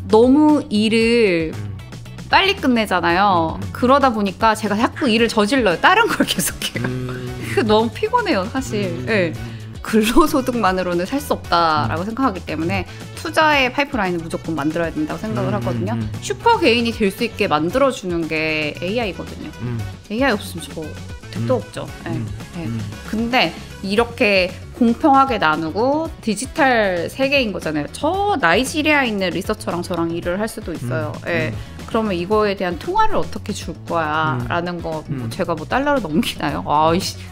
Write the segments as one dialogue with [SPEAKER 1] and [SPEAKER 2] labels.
[SPEAKER 1] 너무 일을 빨리 끝내잖아요. 그러다 보니까 제가 자꾸 일을 저질러요. 다른 걸 계속해요. 너무 피곤해요, 사실. 네. 근로소득만으로는 살 수 없다라고 생각하기 때문에 투자의 파이프라인을 무조건 만들어야 된다고 생각을 하거든요. 슈퍼 개인이 될 수 있게 만들어주는 게 AI거든요. AI 없으면 저 택도 없죠. 네. 네. 근데 이렇게 공평하게 나누고 디지털 세계인 거잖아요. 저 나이지리아에 있는 리서처랑 저랑 일을 할 수도 있어요. 네. 그러면 이거에 대한 통화를 어떻게 줄 거야 라는 거 제가 뭐 달러로 넘기나요?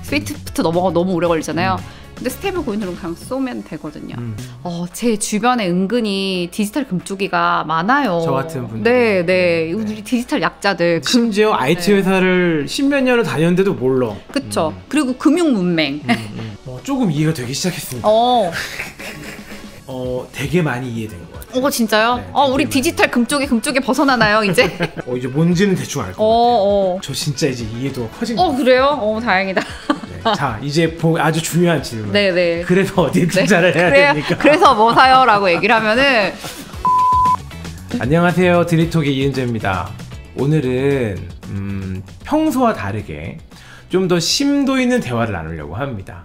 [SPEAKER 1] 스위프트 넘어가 너무 오래 걸리잖아요. 근데 스테이블 코인으로 그냥 쏘면 되거든요. 제 주변에 은근히 디지털 금쪽이가 많아요.
[SPEAKER 2] 저 같은 분들.
[SPEAKER 1] 네. 우리 디지털 약자들.
[SPEAKER 2] 심지어 IT 회사를 10몇 년을 다녔는데도 몰라.
[SPEAKER 1] 그쵸. 그리고 금융 문맹.
[SPEAKER 2] 조금 이해가 되기 시작했습니다. 되게 많이 이해된 것 같아요.
[SPEAKER 1] 진짜요?
[SPEAKER 2] 네,
[SPEAKER 1] 우리 디지털 금쪽이 벗어나나요, 이제?
[SPEAKER 2] 이제 뭔지는 대충 알 것 같아요. 저 진짜 이제 이해도가 커진 것 같아요.
[SPEAKER 1] 그래요? 다행이다.
[SPEAKER 2] 네. 자, 이제 아주 중요한 질문.
[SPEAKER 1] 네네.
[SPEAKER 2] 그래서 어디에 투자를 해야 됩니까?
[SPEAKER 1] 그래서 뭐 사요? 라고 얘기를 하면은
[SPEAKER 2] 안녕하세요. 드립톡의 이은재입니다. 오늘은 평소와 다르게 좀 더 심도 있는 대화를 나누려고 합니다.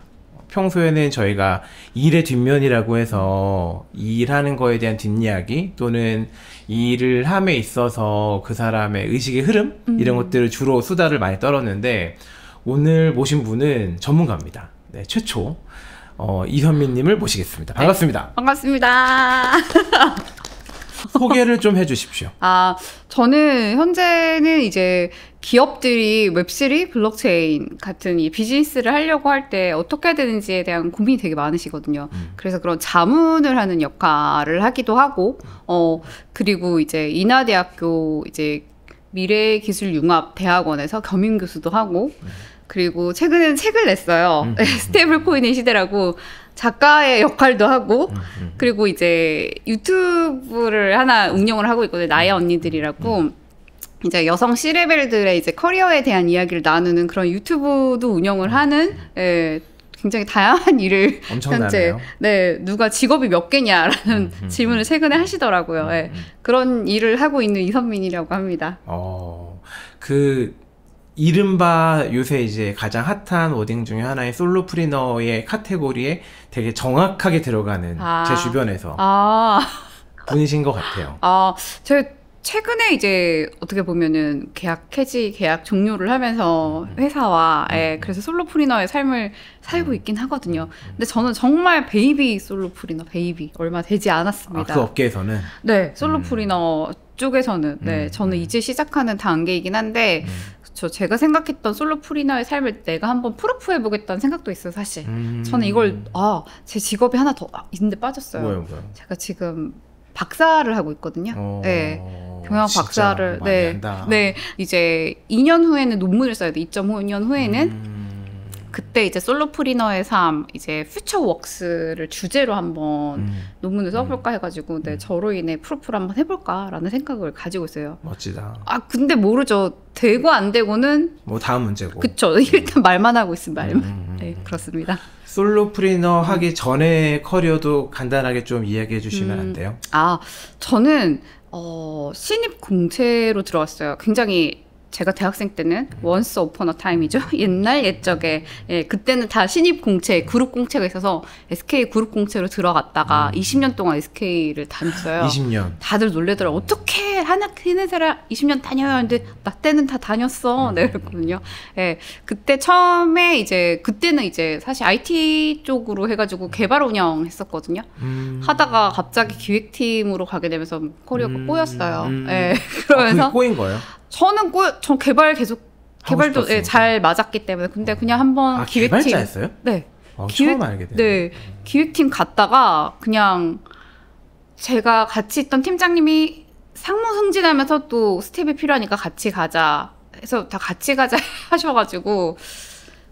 [SPEAKER 2] 평소에는 저희가 일의 뒷면이라고 해서 일하는 거에 대한 뒷이야기 또는 일을 함에 있어서 그 사람의 의식의 흐름 이런 것들을 주로 수다를 많이 떨었는데 오늘 모신 분은 전문가입니다. 네, 최초 이현민님을 모시겠습니다. 반갑습니다.
[SPEAKER 1] 네, 반갑습니다.
[SPEAKER 2] 소개를 좀 해주십시오.
[SPEAKER 1] 저는 현재는 이제 기업들이 웹3, 블록체인 같은 이 비즈니스를 하려고 할 때 어떻게 해야 되는지에 대한 고민이 되게 많으시거든요. 그래서 그런 자문을 하는 역할을 하기도 하고, 그리고 이제 인하대학교 이제 미래기술융합대학원에서 겸임교수도 하고, 그리고 최근엔 책을 냈어요. 스테이블 코인의 시대라고. 작가의 역할도 하고 그리고 이제 유튜브를 하나 운영을 하고 있거든요. 나의 언니들이라고 이제 여성 C레벨들의 이제 커리어에 대한 이야기를 나누는 그런 유튜브도 운영을 하는 굉장히 다양한 일을
[SPEAKER 2] 엄청나네요.
[SPEAKER 1] 현재 누가 직업이 몇 개냐라는 질문을 최근에 하시더라고요. 그런 일을 하고 있는 이선민이라고 합니다.
[SPEAKER 2] 이른바 요새 이제 가장 핫한 워딩 중에 하나의 솔로프리너의 카테고리에 되게 정확하게 들어가는 제 주변에서 분이신 것 같아요.
[SPEAKER 1] 제가 최근에 이제 어떻게 보면은 계약 종료를 하면서 회사와 그래서 솔로프리너의 삶을 살고 있긴 하거든요. 근데 저는 정말 베이비 솔로프리너, 얼마 되지 않았습니다.
[SPEAKER 2] 그 업계에서는?
[SPEAKER 1] 네, 솔로프리너 쪽에서는 저는 이제 시작하는 단계이긴 한데 제가 생각했던 솔로프리너의 삶을 내가 한번 프루프해보겠다는 생각도 있어요, 사실. 저는 이걸 제 직업이 하나 더 있는데 빠졌어요.
[SPEAKER 2] 뭐요?
[SPEAKER 1] 제가 지금 박사를 하고 있거든요. 네, 경영 박사를. 네, 이제 2년 후에는 논문을 써야 돼. 2.5년 후에는. 그때 이제 솔로프리너의 삶, 이제 퓨처웍스를 주제로 한번 논문을 써볼까 해가지고, 저로 인해 프로프를 한번 해볼까라는 생각을 가지고 있어요.
[SPEAKER 2] 멋지다.
[SPEAKER 1] 근데 모르죠. 되고 안 되고는
[SPEAKER 2] 뭐 다음 문제고.
[SPEAKER 1] 그쵸. 일단 말만 하고 있으면 말만. 네, 그렇습니다.
[SPEAKER 2] 솔로프리너 하기 전에 커리어도 간단하게 좀 이야기해 주시면 안 돼요?
[SPEAKER 1] 저는 신입 공채로 들어왔어요. 굉장히 제가 대학생 때는 once upon a time이죠. 옛날 옛적에 그때는 다 신입 공채, 그룹 공채가 있어서 SK 그룹 공채로 들어갔다가 20년 동안 SK를 다녔어요.
[SPEAKER 2] 20년.
[SPEAKER 1] 다들 놀래더라고요. 어떻게 하는 사람 20년 다녀요? 근데 나 때는 다 다녔어. 네, 그랬거든요. 그때 처음에 그때는 이제 사실 IT 쪽으로 해가지고 개발 운영 했었거든요. 하다가 갑자기 기획팀으로 가게 되면서 커리어가 꼬였어요. 그러면서
[SPEAKER 2] 그게 꼬인 거예요?
[SPEAKER 1] 전 개발도 잘 맞았기 때문에. 근데 그냥 한번 기획팀.
[SPEAKER 2] 개발자였어요?
[SPEAKER 1] 네.
[SPEAKER 2] 처음 알게 됐네.
[SPEAKER 1] 네. 기획팀 갔다가 그냥 제가 같이 있던 팀장님이 상무 승진하면서 또 스텝이 필요하니까 같이 가자 해서 다 같이 가자 하셔가지고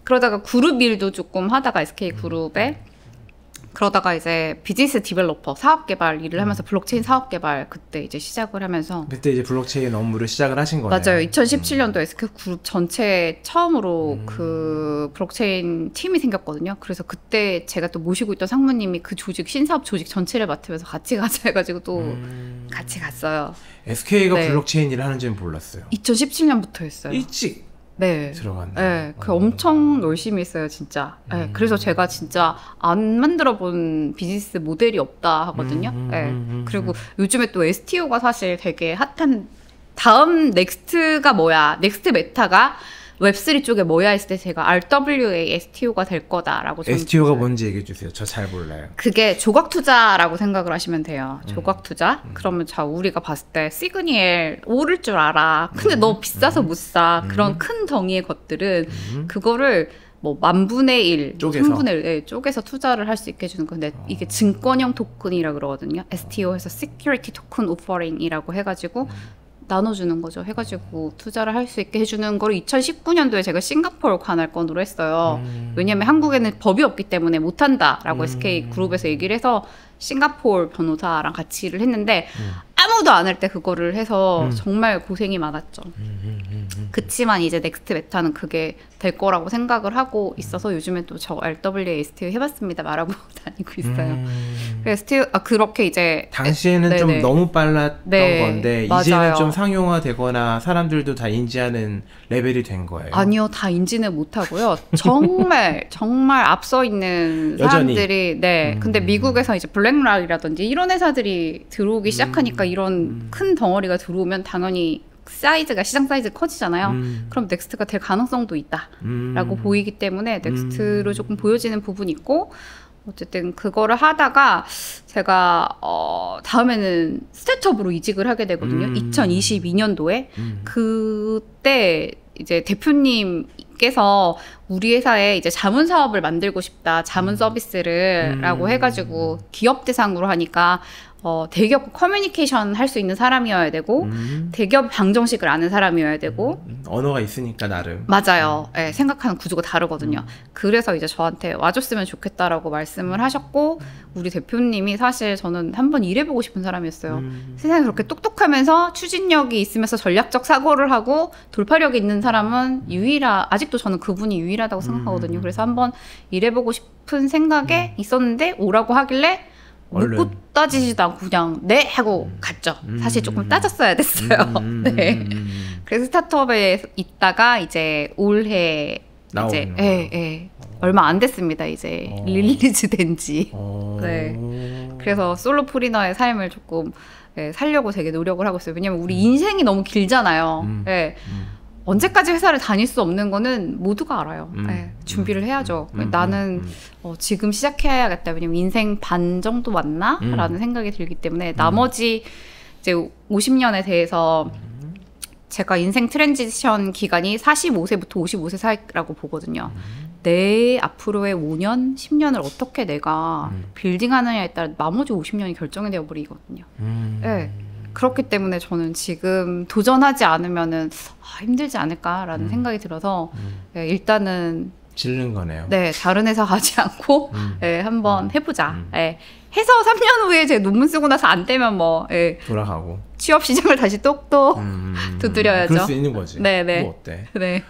[SPEAKER 1] 그러다가 그룹 일도 조금 하다가 SK 그룹에 그러다가 이제 비즈니스 디벨로퍼 사업 개발 일을 하면서 블록체인 사업 개발 그때 이제 시작을 하면서
[SPEAKER 2] 그때 이제 블록체인 업무를 시작을 하신 거네요.
[SPEAKER 1] 맞아요. 2017년도에 SK그룹 전체 처음으로 그 블록체인 팀이 생겼거든요. 그래서 그때 제가 또 모시고 있던 상무님이 그 조직 신사업 조직 전체를 맡으면서 같이 가자 해가지고 또 같이 갔어요.
[SPEAKER 2] SK가
[SPEAKER 1] 네.
[SPEAKER 2] 블록체인 일을 하는지는 몰랐어요.
[SPEAKER 1] 2017년부터 했어요.
[SPEAKER 2] 일찍
[SPEAKER 1] 네.
[SPEAKER 2] 들어갔네요.
[SPEAKER 1] 네, 그 엄청 열심히 했어요, 진짜. 네, 그래서 제가 진짜 안 만들어 본 비즈니스 모델이 없다 하거든요. 네. 그리고 요즘에 또 STO가 사실 되게 핫한 다음 넥스트가 뭐야? 넥스트 메타가 웹3 쪽에 뭐야 했을 때 제가 RWA STO가 될 거다라고
[SPEAKER 2] STO가 뭔지 얘기해 주세요. 저 잘 몰라요.
[SPEAKER 1] 그게 조각 투자라고 생각을 하시면 돼요. 조각 투자? 그러면 자 우리가 봤을 때 시그니엘 오를 줄 알아. 근데 너무 비싸서 못 사. 그런 큰 덩이의 것들은 그거를 뭐 10,000분의 1,
[SPEAKER 2] 쪼개서?
[SPEAKER 1] 1000분의 1 네, 쪼개서 투자를 할 수 있게 해주는 건데 이게 증권형 토큰이라 그러거든요. STO에서 Security Token Offering이라고 해가지고 나눠주는 거죠. 해가지고 투자를 할 수 있게 해주는 걸 2019년도에 제가 싱가포르 관할권으로 했어요. 왜냐면 한국에는 법이 없기 때문에 못한다라고 SK그룹에서 얘기를 해서 싱가포르 변호사랑 같이 일을 했는데 아무도 안 할 때 그거를 해서 정말 고생이 많았죠. 그치만 이제 넥스트 메타는 그게 될 거라고 생각을 하고 있어서 요즘에 또 저 RWA STO 해봤습니다 말하고 다니고 있어요. 그래서 STO 그렇게 이제
[SPEAKER 2] 당시에는 좀
[SPEAKER 1] 네네.
[SPEAKER 2] 너무 빨랐던
[SPEAKER 1] 네,
[SPEAKER 2] 건데
[SPEAKER 1] 맞아요.
[SPEAKER 2] 이제는 좀 상용화되거나 사람들도 다 인지하는 레벨이 된 거예요.
[SPEAKER 1] 아니요, 다 인지는 못하고요. 정말 정말 앞서 있는
[SPEAKER 2] 여전히.
[SPEAKER 1] 사람들이 네. 근데 미국에서 이제 블랙락이라든지 이런 회사들이 들어오기 시작하니까 이런 큰 덩어리가 들어오면 당연히 사이즈가 시장 사이즈 커지잖아요. 그럼 넥스트가 될 가능성도 있다라고 보이기 때문에 넥스트로 조금 보여지는 부분이 있고 어쨌든 그거를 하다가 제가 다음에는 스타트업으로 이직을 하게 되거든요. 2022년도에 그때 이제 대표님께서 우리 회사에 이제 자문 사업을 만들고 싶다, 자문 서비스를라고 해가지고 기업 대상으로 하니까 대기업 커뮤니케이션 할 수 있는 사람이어야 되고 대기업 방정식을 아는 사람이어야 되고
[SPEAKER 2] 언어가 있으니까 나름.
[SPEAKER 1] 맞아요. 네, 생각하는 구조가 다르거든요. 그래서 이제 저한테 와줬으면 좋겠다라고 말씀을 하셨고 우리 대표님이 사실 저는 한번 일해보고 싶은 사람이었어요. 세상에 그렇게 똑똑하면서 추진력이 있으면서 전략적 사고를 하고 돌파력이 있는 사람은 아직도 저는 그분이 유일하다고 생각하거든요. 그래서 한번 일해보고 싶은 생각에 있었는데 오라고 하길래 묻고 따지지도 않고 그냥 네 하고 갔죠. 사실 조금 따졌어야 됐어요. 네. 그래서 스타트업에 있다가 이제 올해 이제 얼마 안 됐습니다. 이제 릴리즈 된지. 네. 그래서 솔로프리너의 삶을 조금 살려고 되게 노력을 하고 있어요. 왜냐면 우리 인생이 너무 길잖아요. 네. 언제까지 회사를 다닐 수 없는 거는 모두가 알아요. 네, 준비를 해야죠. 나는 지금 시작해야겠다. 왜냐면 인생 반 정도 왔나? 라는 생각이 들기 때문에 나머지 이제 50년에 대해서 제가 인생 트랜지션 기간이 45세부터 55세 사이라고 보거든요. 내 앞으로의 5년, 10년을 어떻게 내가 빌딩하느냐에 따라 나머지 50년이 결정이 되어버리거든요. 네. 그렇기 때문에 저는 지금 도전하지 않으면은 힘들지 않을까라는 생각이 들어서 네, 일단은
[SPEAKER 2] 질른 거네요.
[SPEAKER 1] 네, 다른 회사 가지 않고 네, 한번 해보자. 네, 해서 3년 후에 제 논문 쓰고 나서 안 되면 뭐
[SPEAKER 2] 돌아가고
[SPEAKER 1] 취업 시장을 다시 똑똑 두드려야죠.
[SPEAKER 2] 그럴 수 있는 거지.
[SPEAKER 1] 네네.
[SPEAKER 2] 뭐 어때?
[SPEAKER 1] 네.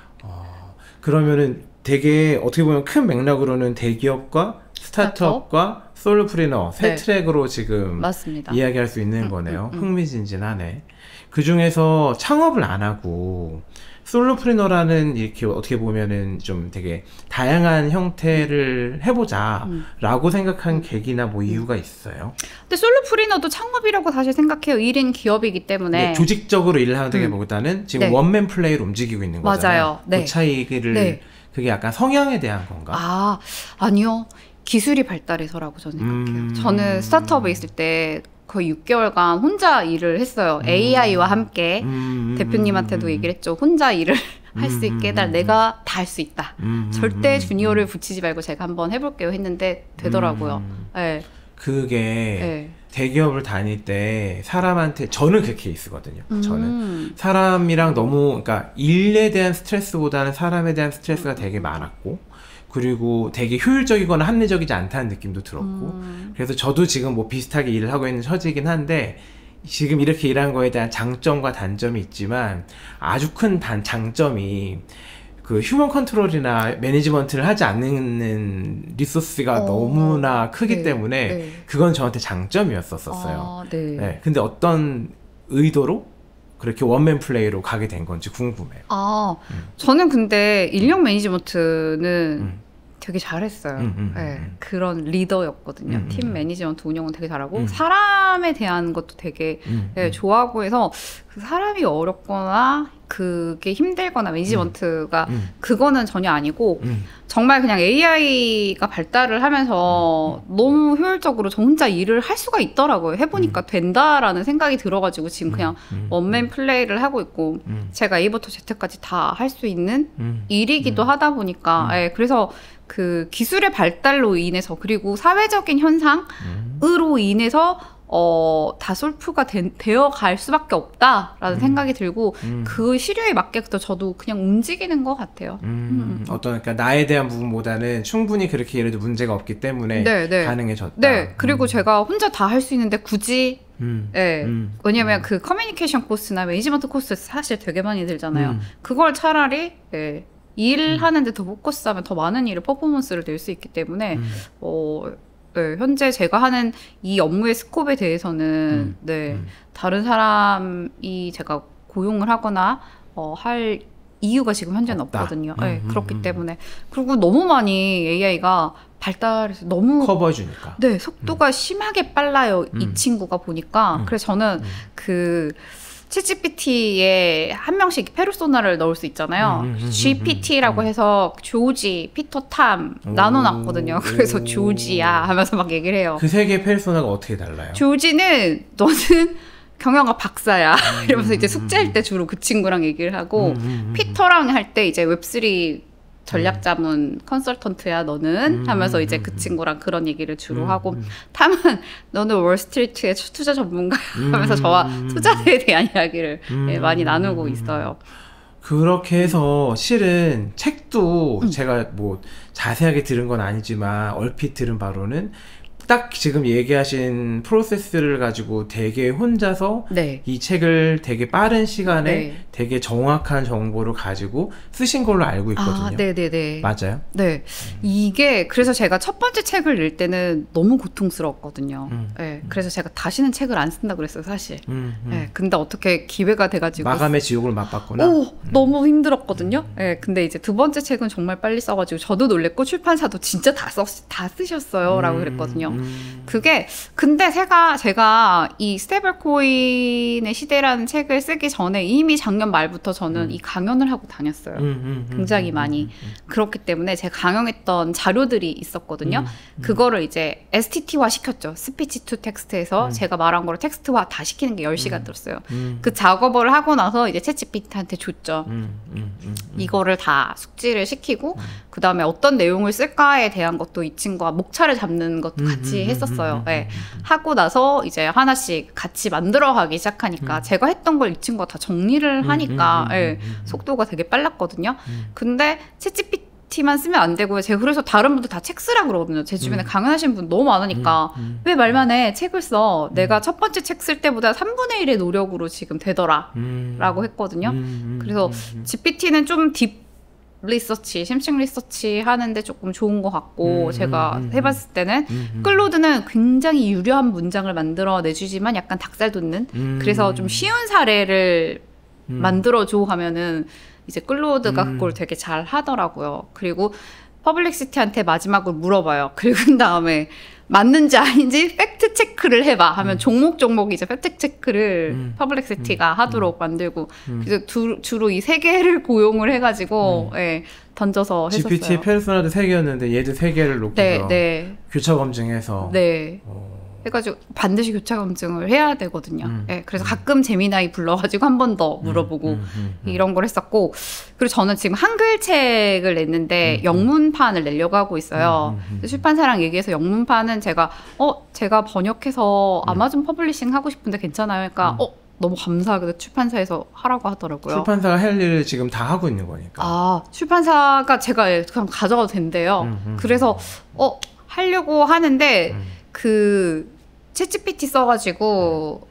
[SPEAKER 2] 그러면은 되게 어떻게 보면 큰 맥락으로는 대기업과 스타트업과 솔로프리너 세 트랙으로 지금
[SPEAKER 1] 맞습니다.
[SPEAKER 2] 이야기할 수 있는 거네요. 흥미진진하네. 그 중에서 창업을 안 하고 솔로프리너라는 이렇게 어떻게 보면은 좀 되게 다양한 형태를 해보자라고 생각한 계기나 뭐 이유가 있어요?
[SPEAKER 1] 근데 솔로프리너도 창업이라고 사실 생각해요. 1인 기업이기 때문에.
[SPEAKER 2] 네, 조직적으로 일을 하다기보다는 지금
[SPEAKER 1] 네.
[SPEAKER 2] 원맨 플레이로 움직이고 있는 거잖아요.
[SPEAKER 1] 맞아요. 네.
[SPEAKER 2] 그 차이를 그게 약간 성향에 대한 건가?
[SPEAKER 1] 아니요. 기술이 발달해서라고 저는 생각해요. 저는 스타트업에 있을 때 거의 6개월간 혼자 일을 했어요. AI와 함께 대표님한테도 얘기를 했죠. 혼자 일을 할 수 있게 해달 내가 다 할 수 있다. 절대 주니어를 붙이지 말고 제가 한번 해볼게요 했는데 되더라고요. 네.
[SPEAKER 2] 그게 대기업을 다닐 때 사람한테 저는 그 케이스거든요. 저는 사람이랑 너무 그러니까 일에 대한 스트레스보다는 사람에 대한 스트레스가 되게 많았고 그리고 되게 효율적이거나 합리적이지 않다는 느낌도 들었고 그래서 저도 지금 뭐 비슷하게 일을 하고 있는 처지이긴 한데 지금 이렇게 일하는 거에 대한 장점과 단점이 있지만 아주 큰 장점이 그 휴먼 컨트롤이나 매니지먼트를 하지 않는 리소스가 너무나 크기
[SPEAKER 1] 네,
[SPEAKER 2] 때문에
[SPEAKER 1] 네.
[SPEAKER 2] 그건 저한테 장점이었었어요.
[SPEAKER 1] 네.
[SPEAKER 2] 네. 근데 어떤 의도로 그렇게 원맨 플레이로 가게 된 건지 궁금해요.
[SPEAKER 1] 저는 근데 인력 매니지먼트는 되게 잘했어요. 네, 그런 리더였거든요. 팀 매니지먼트 운영은 되게 잘하고 사람에 대한 것도 되게 네, 좋아하고 해서 그 사람이 어렵거나 그게 힘들거나 매니지먼트가 그거는 전혀 아니고 정말 그냥 AI가 발달을 하면서 너무 효율적으로 저 혼자 일을 할 수가 있더라고요. 해보니까 된다라는 생각이 들어가지고 지금 그냥 원맨 플레이를 하고 있고 제가 A부터 Z까지 다 할 수 있는 일이기도 하다 보니까 네, 그래서 그 기술의 발달로 인해서 그리고 사회적인 현상으로 인해서 다 솔프가 되어 갈 수밖에 없다라는 생각이 들고 그 시류에 맞게 저도 그냥 움직이는 것 같아요.
[SPEAKER 2] 어떤 그러니까 나에 대한 부분보다는 충분히 그렇게 예를 들어 문제가 없기 때문에
[SPEAKER 1] 네.
[SPEAKER 2] 가능해졌다.
[SPEAKER 1] 네, 그리고 제가 혼자 다 할 수 있는데 굳이 네, 왜냐면 그 커뮤니케이션 코스나 매니지먼트 코스 사실 되게 많이 들잖아요. 그걸 차라리 네, 일하는데 더 포커스하면 더 많은 일을 퍼포먼스를 낼 수 있기 때문에 네, 현재 제가 하는 이 업무의 스콥에 대해서는 다른 사람이 제가 고용을 하거나 할 이유가 지금 현재는 없거든요. 네, 그렇기 때문에 그리고 너무 많이 AI가 발달해서 너무
[SPEAKER 2] 커버해주니까
[SPEAKER 1] 네, 속도가 심하게 빨라요. 이 친구가 보니까 그래서 저는 그 챗GPT에 한 명씩 페르소나를 넣을 수 있잖아요. GPT라고 해서 조지, 피터, 탐 나눠놨거든요. 그래서 조지야 하면서 막 얘기를 해요.
[SPEAKER 2] 그 세 개의 페르소나가 어떻게 달라요?
[SPEAKER 1] 조지는 너는 경영학 박사야 이러면서 이제 숙제할 때 주로 그 친구랑 얘기를 하고 피터랑 할 때 이제 웹3 전략자문 컨설턴트야 너는 하면서 이제 그 친구랑 그런 얘기를 주로 하고 탐은 너는 월스트리트의 투자 전문가야 하면서 저와 투자에 대한 이야기를 많이 나누고 있어요.
[SPEAKER 2] 그렇게 해서 실은 책도 제가 뭐 자세하게 들은 건 아니지만 얼핏 들은 바로는 딱 지금 얘기하신 프로세스를 가지고 되게 혼자서
[SPEAKER 1] 네.
[SPEAKER 2] 이 책을 되게 빠른 시간에
[SPEAKER 1] 네.
[SPEAKER 2] 되게 정확한 정보를 가지고 쓰신 걸로 알고 있거든요.
[SPEAKER 1] 네네네.
[SPEAKER 2] 맞아요?
[SPEAKER 1] 네. 이게 그래서 제가 첫 번째 책을 낼 때는 너무 고통스러웠거든요. 네. 그래서 제가 다시는 책을 안 쓴다 그랬어요, 사실. 네. 근데 어떻게 기회가 돼가지고
[SPEAKER 2] 마감의 지옥을 맛봤구나.
[SPEAKER 1] 너무 힘들었거든요. 네. 근데 이제 두 번째 책은 정말 빨리 써가지고 저도 놀랬고 출판사도 진짜 다 쓰셨어요 라고 그랬거든요. 그게 근데 제가 이 스테이블코인의 시대라는 책을 쓰기 전에 이미 작년 말부터 저는 이 강연을 하고 다녔어요. 굉장히 많이. 그렇기 때문에 제가 강연했던 자료들이 있었거든요. 그거를 이제 STT화 시켰죠. 스피치 투 텍스트에서 제가 말한 거를 텍스트화 다 시키는 게 10시간 들었어요. 그 작업을 하고 나서 이제 챗GPT한테 줬죠. 이거를 다 숙지를 시키고 그 다음에 어떤 내용을 쓸까에 대한 것도 이 친구가 목차를 잡는 것도 같이 했었어요. 네. 하고 나서 이제 하나씩 같이 만들어가기 시작하니까 제가 했던 걸 이 친구가 다 정리를 하니까 네. 속도가 되게 빨랐거든요. 근데 챗GPT만 쓰면 안 되고요. 제가 그래서 다른 분들 다 책 쓰라 그러거든요. 제 주변에 강연하시는 분 너무 많으니까 왜 말만 해? 책을 써. 내가 첫 번째 책 쓸 때보다 3분의 1의 노력으로 지금 되더라 라고 했거든요. 그래서 GPT는 좀 리서치, 심층 리서치 하는데 조금 좋은 것 같고 제가 해봤을 때는 클로드는 굉장히 유려한 문장을 만들어 내주지만 약간 닭살 돋는 그래서 좀 쉬운 사례를 만들어줘 하면은 이제 클로드가 그걸 되게 잘 하더라고요. 그리고 퍼블릭시티한테 마지막으로 물어봐요. 긁은 다음에 맞는지 아닌지 팩트 체크를 해봐 하면 종목 이제 팩트 체크를 퍼블릭시티가 하도록 만들고 그래서 주로 이 세 개를 고용을 해가지고 예, 던져서 했었어요.
[SPEAKER 2] GPT의 페르소나도 3개였는데 얘도 3개를 놓고서 교차 검증해서
[SPEAKER 1] 해가지고 반드시 교차 검증을 해야 되거든요. 네, 그래서 가끔 재미나이 불러가지고 한 번 더 물어보고 이런 걸 했었고 그리고 저는 지금 한글 책을 냈는데 영문판을 내려고 하고 있어요. 출판사랑 얘기해서 영문판은 제가 번역해서 아마존 퍼블리싱 하고 싶은데 괜찮아요? 그러니까 너무 감사하게도 출판사에서 하라고 하더라고요.
[SPEAKER 2] 출판사가 할 일을 지금 다 하고 있는 거니까.
[SPEAKER 1] 아, 출판사가 제가 그냥 가져가도 된대요. 그래서 하려고 하는데 그 챗GPT 써가지고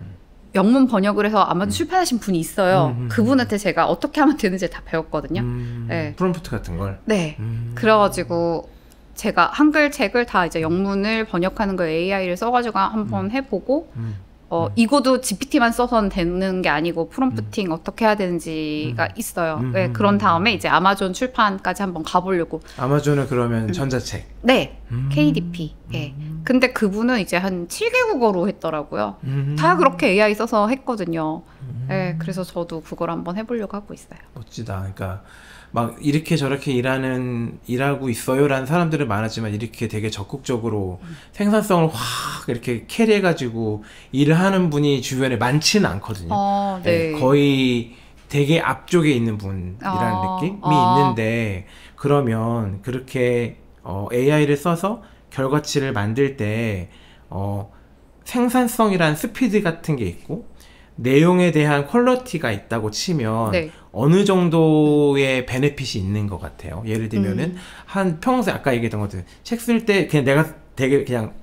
[SPEAKER 1] 영문 번역을 해서 아마도 출판하신 분이 있어요. 그분한테 제가 어떻게 하면 되는지 다 배웠거든요. 네.
[SPEAKER 2] 프롬프트 같은 걸.
[SPEAKER 1] 네. 그래가지고 제가 한글 책을 다 이제 영문을 번역하는 거 AI를 써가지고 한번 해보고 이거도 GPT만 써서는 되는 게 아니고 프롬프팅 어떻게 해야 되는지가 있어요. 네, 그런 다음에 이제 아마존 출판까지 한번 가보려고.
[SPEAKER 2] 아마존은 그러면 전자책.
[SPEAKER 1] 네, KDP. 네. 근데 그분은 이제 한 7개국어로 했더라고요. 다 그렇게 AI 써서 했거든요. 네, 그래서 저도 그걸 한번 해보려고 하고 있어요.
[SPEAKER 2] 멋지다. 그러니까 막 이렇게 저렇게 일하고 있어요라는 사람들은 많았지만 이렇게 되게 적극적으로 생산성을 확 이렇게 캐리해가지고 일을 하는 분이 주변에 많지는 않거든요.
[SPEAKER 1] 네.
[SPEAKER 2] 거의 되게 앞쪽에 있는 분이라는 느낌이 있는데, 그러면 그렇게 AI를 써서 결과치를 만들 때 생산성이란 스피드 같은 게 있고 내용에 대한 퀄리티가 있다고 치면
[SPEAKER 1] 네.
[SPEAKER 2] 어느 정도의 베네핏이 있는 것 같아요. 예를 들면은 한 평소에 아까 얘기했던 것들 책 쓸 때 그냥 내가 되게 그냥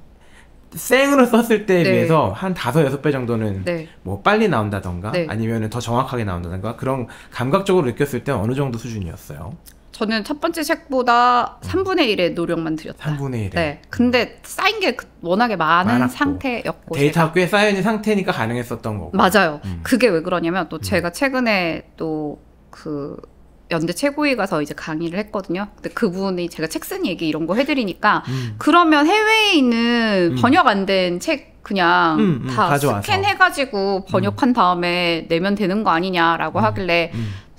[SPEAKER 2] 생으로 썼을 때에
[SPEAKER 1] 네.
[SPEAKER 2] 비해서 한 5-6배 정도는
[SPEAKER 1] 네.
[SPEAKER 2] 뭐 빨리 나온다던가
[SPEAKER 1] 네.
[SPEAKER 2] 아니면은 더 정확하게 나온다던가 그런 감각적으로 느꼈을 때 어느 정도 수준이었어요?
[SPEAKER 1] 저는 첫 번째 책보다 3분의 1의 노력만 들였다.
[SPEAKER 2] 3분의 1에.
[SPEAKER 1] 네. 근데 쌓인 게 워낙에 많은
[SPEAKER 2] 많았고.
[SPEAKER 1] 상태였고.
[SPEAKER 2] 데이터가 꽤 쌓여있는 상태니까 가능했었던 거고.
[SPEAKER 1] 맞아요. 그게 왜 그러냐면 또 제가 최근에 또 그 연대 최고위 가서 이제 강의를 했거든요. 근데 그분이 제가 책 쓴 얘기 이런 거 해드리니까 그러면 해외에 있는 번역 안 된 책 그냥 다
[SPEAKER 2] 가져와서.
[SPEAKER 1] 스캔해가지고 번역한 다음에 내면 되는 거 아니냐라고 하길래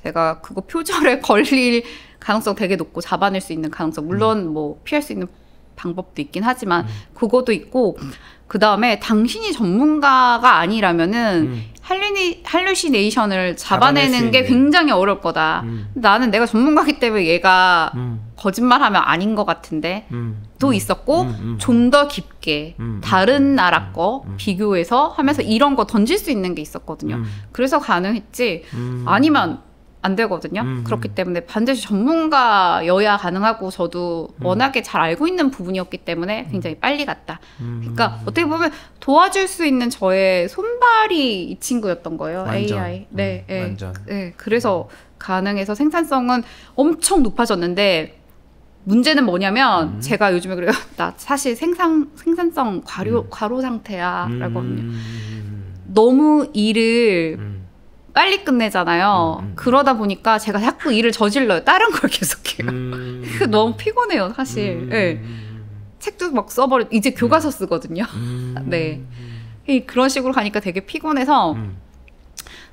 [SPEAKER 1] 제가 그거 표절에 걸릴 가능성 되게 높고 잡아낼 수 있는 가능성 물론 뭐 피할 수 있는 방법도 있긴 하지만 그것도 있고 그 다음에 당신이 전문가가 아니라면은 할루시네이션을 잡아내는 게 굉장히 어려울 거다. 나는 내가 전문가기 때문에 얘가 거짓말하면 아닌 것 같은데 도 있었고 좀 더 깊게 다른 나라 거 비교해서 하면서 이런 거 던질 수 있는 게 있었거든요. 그래서 가능했지 아니면 안 되거든요. 그렇기 때문에 반드시 전문가여야 가능하고 저도 워낙에 잘 알고 있는 부분이었기 때문에 굉장히 빨리 갔다. 그러니까 어떻게 보면 도와줄 수 있는 저의 손발이 이 친구였던 거예요.
[SPEAKER 2] 완전.
[SPEAKER 1] AI. 네, 네,
[SPEAKER 2] 완전.
[SPEAKER 1] 네. 그래서 가능해서 생산성은 엄청 높아졌는데 문제는 뭐냐면 제가 요즘에 그래요. 나 사실 생산성 과로 상태야 라고 하거든요. 너무 일을 빨리 끝내잖아요. 그러다 보니까 제가 자꾸 일을 저질러요. 다른 걸 계속해요. 너무 피곤해요, 사실. 네. 책도 막 써버려. 이제 교과서 쓰거든요. 네. 그런 식으로 가니까 되게 피곤해서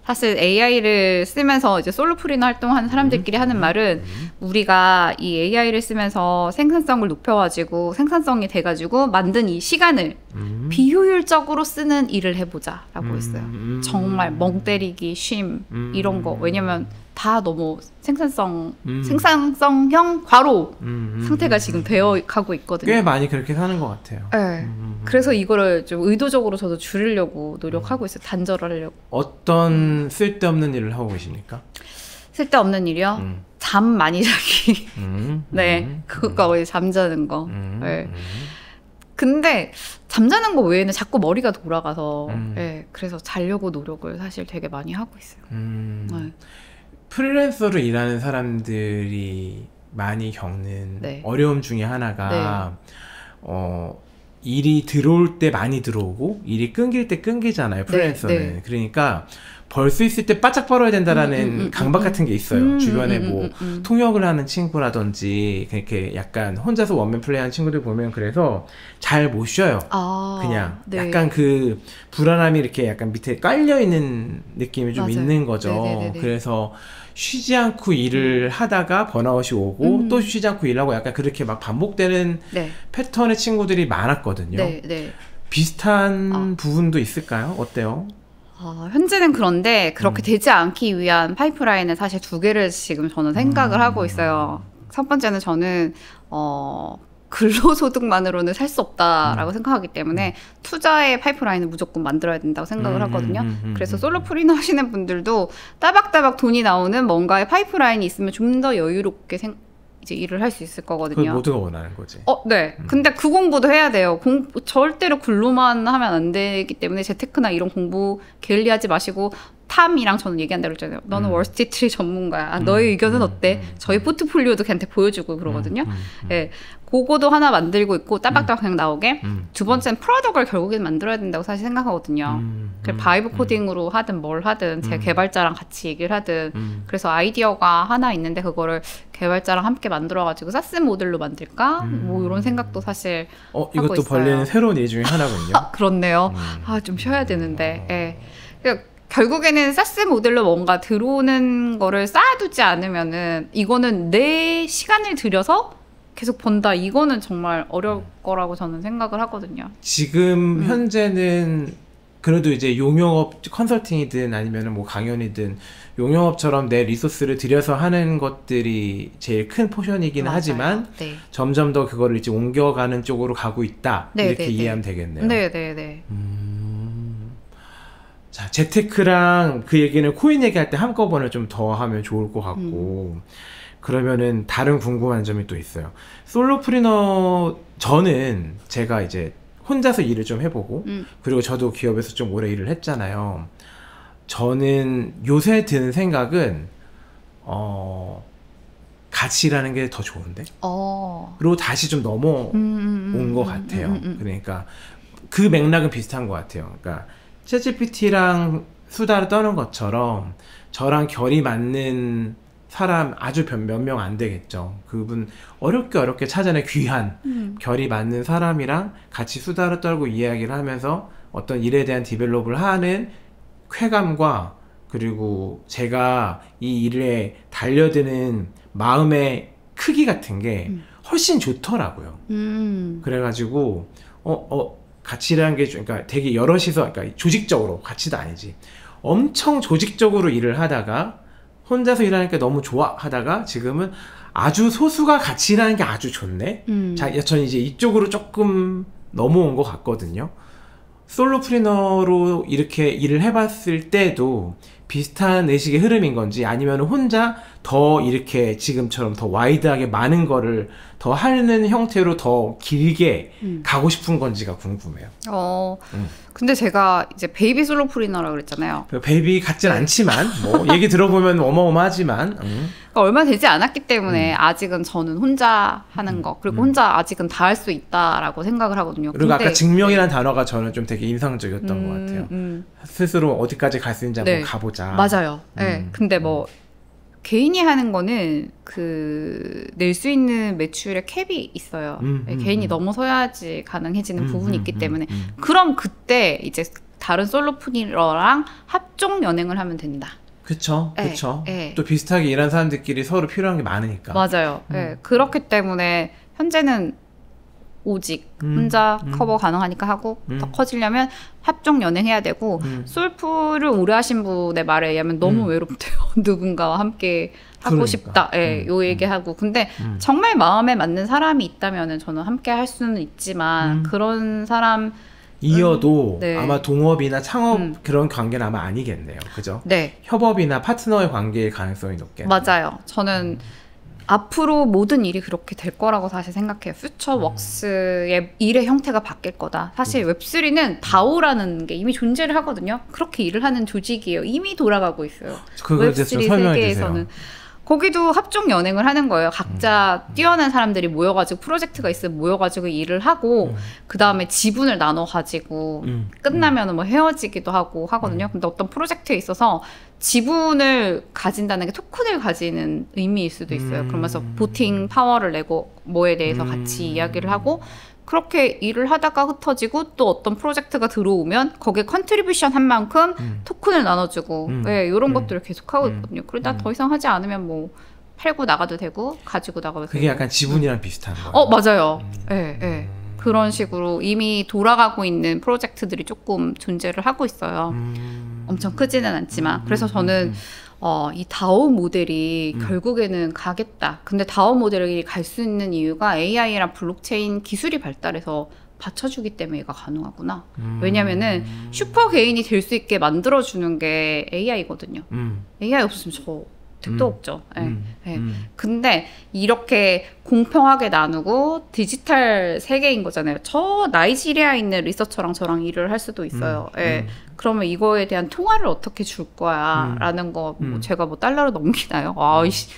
[SPEAKER 1] 사실 AI를 쓰면서 이제 솔로프리너 활동하는 사람들끼리 하는 말은 우리가 이 AI를 쓰면서 생산성을 높여가지고 생산성이 돼가지고 만든 이 시간을 비효율적으로 쓰는 일을 해보자라고 했어요. 정말 멍 때리기, 쉼 이런 거. 왜냐면 다 너무 생산성형 과로 상태가 지금 되어 가고 있거든요.
[SPEAKER 2] 꽤 많이 그렇게 사는 것 같아요.
[SPEAKER 1] 네. 그래서 이거를 좀 의도적으로 저도 줄이려고 노력하고 있어요. 단절하려고.
[SPEAKER 2] 어떤 쓸데없는 일을 하고 계십니까?
[SPEAKER 1] 쓸데없는 일이요? 잠 많이 자기. 네. 그거가 거의 잠자는 거. 네. 근데 잠자는 거 외에는 자꾸 머리가 돌아가서 네. 그래서 자려고 노력을 사실 되게 많이 하고 있어요. 네.
[SPEAKER 2] 프리랜서로 일하는 사람들이 많이 겪는
[SPEAKER 1] 네.
[SPEAKER 2] 어려움 중에 하나가 일이 들어올 때 많이 들어오고 일이 끊길 때 끊기잖아요. 프리랜서는.
[SPEAKER 1] 네.
[SPEAKER 2] 그러니까 벌 수 있을 때 바짝 벌어야 된다라는 강박 같은 게 있어요. 주변에 뭐 통역을 하는 친구라든지 그렇게 약간 혼자서 원맨 플레이하는 친구들 보면 그래서 잘 못 쉬어요. 그냥
[SPEAKER 1] 네.
[SPEAKER 2] 약간 그 불안함이 이렇게 약간 밑에 깔려 있는 느낌이 좀
[SPEAKER 1] 맞아요.
[SPEAKER 2] 있는 거죠.
[SPEAKER 1] 네네네네.
[SPEAKER 2] 그래서 쉬지 않고 일을 하다가 번아웃이 오고 또 쉬지 않고 일하고 약간 그렇게 막 반복되는
[SPEAKER 1] 네.
[SPEAKER 2] 패턴의 친구들이 많았거든요.
[SPEAKER 1] 네, 네.
[SPEAKER 2] 비슷한 부분도 있을까요? 어때요?
[SPEAKER 1] 현재는 그런데 그렇게 되지 않기 위한 파이프라인은 사실 2개를 지금 저는 생각을 하고 있어요. 첫 번째는 저는 근로소득만으로는 살 수 없다라고 생각하기 때문에 투자의 파이프라인을 무조건 만들어야 된다고 생각을 하거든요. 그래서 솔로프리너 하시는 분들도 따박따박 돈이 나오는 뭔가의 파이프라인이 있으면 좀 더 여유롭게 이제 일을 할 수 있을 거거든요.
[SPEAKER 2] 그걸 모두가 원하는 거지.
[SPEAKER 1] 네. 근데 그 공부도 해야 돼요. 절대로 근로만 하면 안 되기 때문에 재테크나 이런 공부 게을리하지 마시고 탐이랑 저는 얘기한 대로 했잖아요. 너는 월스트리트 전문가야. 너의 의견은 어때? 저희 포트폴리오도 걔한테 보여주고 그러거든요. 예. 그거도 하나 만들고 있고 따박따박 그냥 나오게. 두 번째는 프로덕트를 결국엔 만들어야 된다고 사실 생각하거든요. 바이브 코딩으로 하든 뭘 하든 제 개발자랑 같이 얘기를 하든 그래서 아이디어가 하나 있는데 그거를 개발자랑 함께 만들어가지고 사스 모델로 만들까? 뭐 이런 생각도 사실 하고
[SPEAKER 2] 이것도
[SPEAKER 1] 있어요.
[SPEAKER 2] 벌리는 새로운 일 중에 하나군요.
[SPEAKER 1] 그렇네요. 좀 쉬어야 되는데. 예. 결국에는 사스 모델로 뭔가 들어오는 거를 쌓아두지 않으면은 이거는 내 시간을 들여서 계속 번다. 이거는 정말 어려울 거라고 저는 생각을 하거든요.
[SPEAKER 2] 지금 현재는 그래도 이제 용역업 컨설팅이든 아니면 뭐 강연이든 용역업처럼 내 리소스를 들여서 하는 것들이 제일 큰 포션이긴
[SPEAKER 1] 맞아요.
[SPEAKER 2] 하지만
[SPEAKER 1] 네.
[SPEAKER 2] 점점 더 그거를 이제 옮겨가는 쪽으로 가고 있다.
[SPEAKER 1] 네,
[SPEAKER 2] 이렇게
[SPEAKER 1] 네,
[SPEAKER 2] 이해하면
[SPEAKER 1] 네.
[SPEAKER 2] 되겠네요.
[SPEAKER 1] 네네네.
[SPEAKER 2] 자, 재테크랑 그 얘기는 코인 얘기할 때 한꺼번에 좀 더 하면 좋을 것 같고 그러면은 다른 궁금한 점이 또 있어요. 솔로프리너 저는 제가 이제 혼자서 일을 좀 해보고 그리고 저도 기업에서 좀 오래 일을 했잖아요. 저는 요새 드는 생각은 같이 일하는 게 더 좋은데 그리고 다시 좀 넘어온 것 같아요. 그러니까 그 맥락은 비슷한 것 같아요. 그러니까 챗GPT랑 수다를 떠는 것처럼 저랑 결이 맞는 사람 아주 몇 명 안 되겠죠. 그분 어렵게 찾아낸 귀한 결이 맞는 사람이랑 같이 수다를 떨고 이야기를 하면서 어떤 일에 대한 디벨롭을 하는 쾌감과 그리고 제가 이 일에 달려드는 마음의 크기 같은 게 훨씬 좋더라고요. 그래가지고 같이 일하는 게 그러니까 되게 여럿이서 그러니까 조직적으로 같이도 아니지 엄청 조직적으로 일을 하다가 혼자서 일하니까 너무 좋아 하다가 지금은 아주 소수가 같이 일하는 게 아주 좋네. 저는 이제 이쪽으로 조금 넘어온 것 같거든요. 솔로프리너로 이렇게 일을 해봤을 때도 비슷한 의식의 흐름인 건지 아니면 혼자 더 이렇게 지금처럼 더 와이드하게 많은 거를 더 하는 형태로 더 길게 가고 싶은 건지가 궁금해요.
[SPEAKER 1] 근데 제가 이제 베이비 솔로프리너라 그랬잖아요.
[SPEAKER 2] 베이비 같진 않지만 뭐 얘기 들어보면 어마어마하지만
[SPEAKER 1] 그러니까 얼마 되지 않았기 때문에 아직은 저는 혼자 하는 거 그리고 혼자 아직은 다 할 수 있다라고 생각을 하거든요.
[SPEAKER 2] 그리고
[SPEAKER 1] 근데,
[SPEAKER 2] 아까 증명이라는 단어가 저는 좀 되게 인상적이었던 것 같아요. 스스로 어디까지 갈 수 있는지 한번 가보자.
[SPEAKER 1] 맞아요. 네. 근데 뭐 개인이 하는 거는 낼 수 있는 매출의 캡이 있어요. 개인이 넘어서야지 가능해지는 부분이 있기 때문에 그럼 그때 이제 다른 솔로프리너랑 합종 연행을 하면 된다.
[SPEAKER 2] 그쵸. 또 비슷하게 일하는 사람들끼리 서로 필요한 게 많으니까.
[SPEAKER 1] 맞아요. 그렇기 때문에 현재는 오직 혼자 커버 가능하니까 하고 더 커지려면 합종 연행해야 되고 솔프를 오래 하신 분의 말에 의하면 너무 외롭대요. 누군가와 함께 하고 싶다. 요 얘기하고 근데 정말 마음에 맞는 사람이 있다면 저는 함께 할 수는 있지만 그런 사람
[SPEAKER 2] 이어도 아마 동업이나 창업 그런 관계는 아마 아니겠네요. 그죠?
[SPEAKER 1] 네.
[SPEAKER 2] 협업이나 파트너의 관계일 가능성이 높겠네요.
[SPEAKER 1] 맞아요. 저는 앞으로 모든 일이 그렇게 될 거라고 사실 생각해요. 퓨처웍스의 일의 형태가 바뀔 거다. 사실 웹3는 다오라는 게 이미 존재를 하거든요. 그렇게 일을 하는 조직이에요. 이미 돌아가고 있어요.
[SPEAKER 2] 그거에 대해서 좀 설명해 주세요.
[SPEAKER 1] 거기도 합종 연행을 하는 거예요. 각자 뛰어난 사람들이 모여가지고 프로젝트가 있으면 모여가지고 일을 하고 그 다음에 지분을 나눠가지고 끝나면 뭐 헤어지기도 하고 하거든요. 근데 어떤 프로젝트에 있어서 지분을 가진다는 게 토큰을 가지는 의미일 수도 있어요. 그러면서 보팅 파워를 내고 뭐에 대해서 같이 이야기를 하고 그렇게 일을 하다가 흩어지고 또 어떤 프로젝트가 들어오면 거기에 컨트리뷰션 한 만큼 토큰을 나눠주고 이런 것들을 계속하고 있거든요. 그러다 더 이상 하지 않으면 뭐 팔고 나가도 되고 가지고 나가도 되고.
[SPEAKER 2] 그게 약간 지분이랑 비슷한 거예요.
[SPEAKER 1] 맞아요. 그런 식으로 이미 돌아가고 있는 프로젝트들이 조금 존재를 하고 있어요. 엄청 크지는 않지만. 그래서 저는 이 다오 모델이 결국에는 가겠다. 근데 다오 모델이 갈 수 있는 이유가 AI랑 블록체인 기술이 발달해서 받쳐주기 때문에 얘가 가능하구나. 왜냐면은 슈퍼 개인이 될 수 있게 만들어주는 게 AI거든요. AI 없으면 저 택도 없죠. 근데 이렇게 공평하게 나누고 디지털 세계인 거잖아요. 저 나이지리아에 있는 리서처랑 저랑 일을 할 수도 있어요. 그러면 이거에 대한 통화를 어떻게 줄 거야? 라는 거, 뭐 제가 뭐 달러로 넘기나요?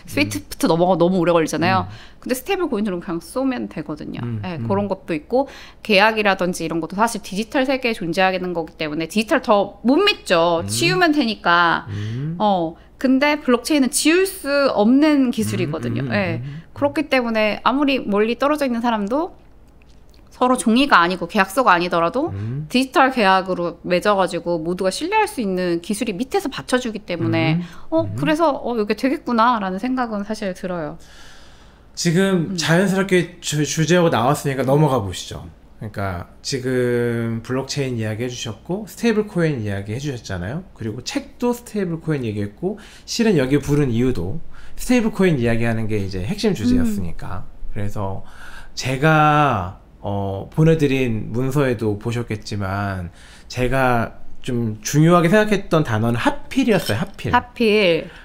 [SPEAKER 1] 스위프트 넘어가 너무 오래 걸리잖아요. 근데 스테이블 코인으로 그냥 쏘면 되거든요. 그런 것도 있고, 계약이라든지 이런 것도 사실 디지털 세계에 존재하는 거기 때문에 디지털 더 못 믿죠. 치우면 되니까. 근데 블록체인은 지울 수 없는 기술이거든요. 그렇기 때문에 아무리 멀리 떨어져 있는 사람도 서로 종이가 아니고 계약서가 아니더라도 디지털 계약으로 맺어가지고 모두가 신뢰할 수 있는 기술이 밑에서 받쳐주기 때문에 그래서 이게 되겠구나라는 생각은 사실 들어요.
[SPEAKER 2] 지금 자연스럽게 주제하고 나왔으니까 넘어가 보시죠. 그러니까 지금 블록체인 이야기 해주셨고 스테이블 코인 이야기 해주셨잖아요. 그리고 책도 스테이블 코인 얘기했고 실은 여기 부른 이유도 스테이블 코인 이야기하는 게 이제 핵심 주제였으니까. 그래서 제가 보내드린 문서에도 보셨겠지만 제가 좀 중요하게 생각했던 단어는 하필이었어요.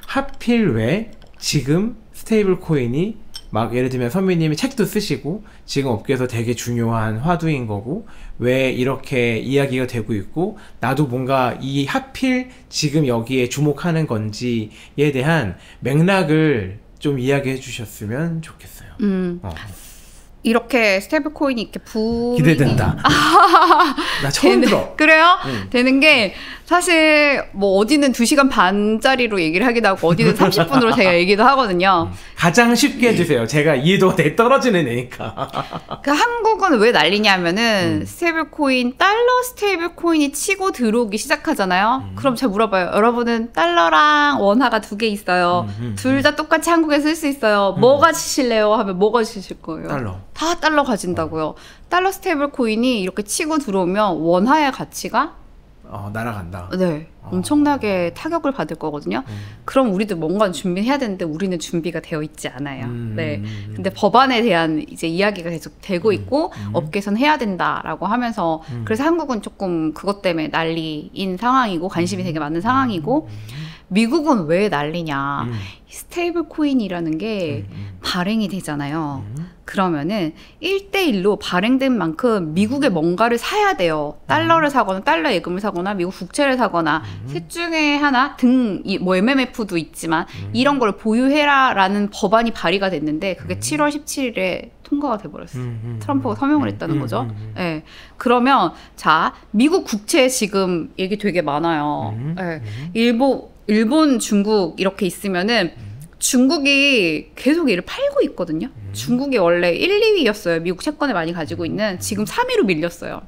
[SPEAKER 2] 하필 왜 지금 스테이블 코인이 막 예를 들면 선배님이 책도 쓰시고 지금 업계에서 되게 중요한 화두인 거고 왜 이렇게 이야기가 되고 있고 나도 뭔가 이 하필 지금 여기에 주목하는 건지에 대한 맥락을 좀 이야기해 주셨으면 좋겠어요.
[SPEAKER 1] 이렇게 스테이블 코인이 이렇게
[SPEAKER 2] 기대된다. 나 처음 들어.
[SPEAKER 1] 그래요? 되는 게 사실 뭐 어디는 2시간 반짜리로 얘기를 하기도 하고 어디는 30분으로 제가 얘기도 하거든요.
[SPEAKER 2] 가장 쉽게 해주세요. 제가 이해도가 되게 떨어지는 애니까.
[SPEAKER 1] 그 한국은 왜 난리냐면은 스테이블 코인, 달러 스테이블 코인이 치고 들어오기 시작하잖아요. 그럼 제가 물어봐요. 여러분은 달러랑 원화가 2개 있어요. 둘 다 똑같이 한국에 쓸 수 있어요. 뭐 가지실래요? 하면 뭐 가지실 거예요?
[SPEAKER 2] 달러.
[SPEAKER 1] 다 달러 가진다고요. 달러 스테이블 코인이 이렇게 치고 들어오면 원화의 가치가
[SPEAKER 2] 날아간다.
[SPEAKER 1] 네, 엄청나게 타격을 받을 거거든요. 그럼 우리도 뭔가 준비해야 되는데 우리는 준비가 되어 있지 않아요. 네, 근데 법안에 대한 이제 이야기가 계속 되고 있고 업계에서는 해야 된다라고 하면서 그래서 한국은 조금 그것 때문에 난리인 상황이고 관심이 되게 많은 상황이고 미국은 왜 난리냐? 스테이블 코인이라는 게 발행이 되잖아요. 그러면은 1대1로 발행된 만큼 미국에 뭔가를 사야 돼요. 달러를 사거나 달러 예금을 사거나 미국 국채를 사거나 셋 중에 하나 뭐 MMF도 있지만 이런 걸 보유해라라는 법안이 발의가 됐는데 그게 7월 17일에 통과가 돼버렸어요. 트럼프가 서명을 했다는 거죠. 네. 그러면 자 미국 국채 지금 얘기 되게 많아요. 네. 일본, 중국 이렇게 있으면은 중국이 계속 얘를 팔고 있거든요. 중국이 원래 1, 2위였어요. 미국 채권을 많이 가지고 있는. 지금 3위로 밀렸어요.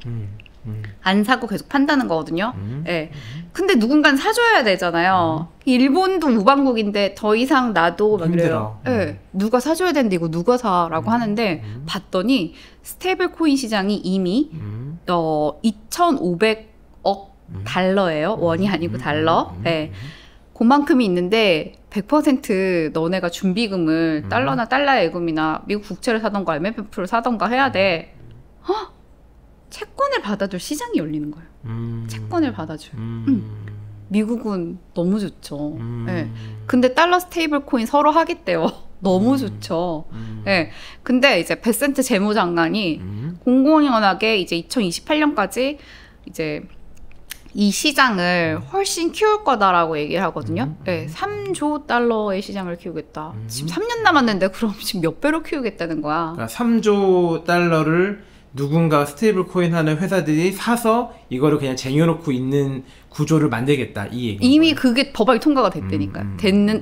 [SPEAKER 1] 안 사고 계속 판다는 거거든요. 네. 근데 누군가는 사줘야 되잖아요. 일본도 우방국인데 더 이상 나도 막 이래요. 네. 누가 사줘야 되는데 이거 누가 사라고 하는데 봤더니 스테이블 코인 시장이 이미 2,500억 달러예요. 원이 아니고 달러. 네. 그만큼이 있는데 100% 너네가 준비금을 달러나 달러 예금이나 미국 국채를 사던가 MMF를 사던가 해야 돼. 채권을 받아줄 시장이 열리는 거예요. 채권을 받아줄. 미국은 너무 좋죠. 네. 근데 달러 스테이블 코인 서로 하겠대요. 너무 좋죠. 네. 근데 이제 베센트 재무장관이 공공연하게 이제 2028년까지 이제 이 시장을 훨씬 키울 거다라고 얘기를 하거든요. 네, 3조 달러의 시장을 키우겠다. 지금 3년 남았는데 그럼 지금 몇 배로 키우겠다는 거야.
[SPEAKER 2] 그러니까 3조 달러를 누군가 스테이블 코인 하는 회사들이 사서 이거를 그냥 쟁여놓고 있는 구조를 만들겠다 이 얘기.
[SPEAKER 1] 이미 그게 법안이 통과가 됐으니까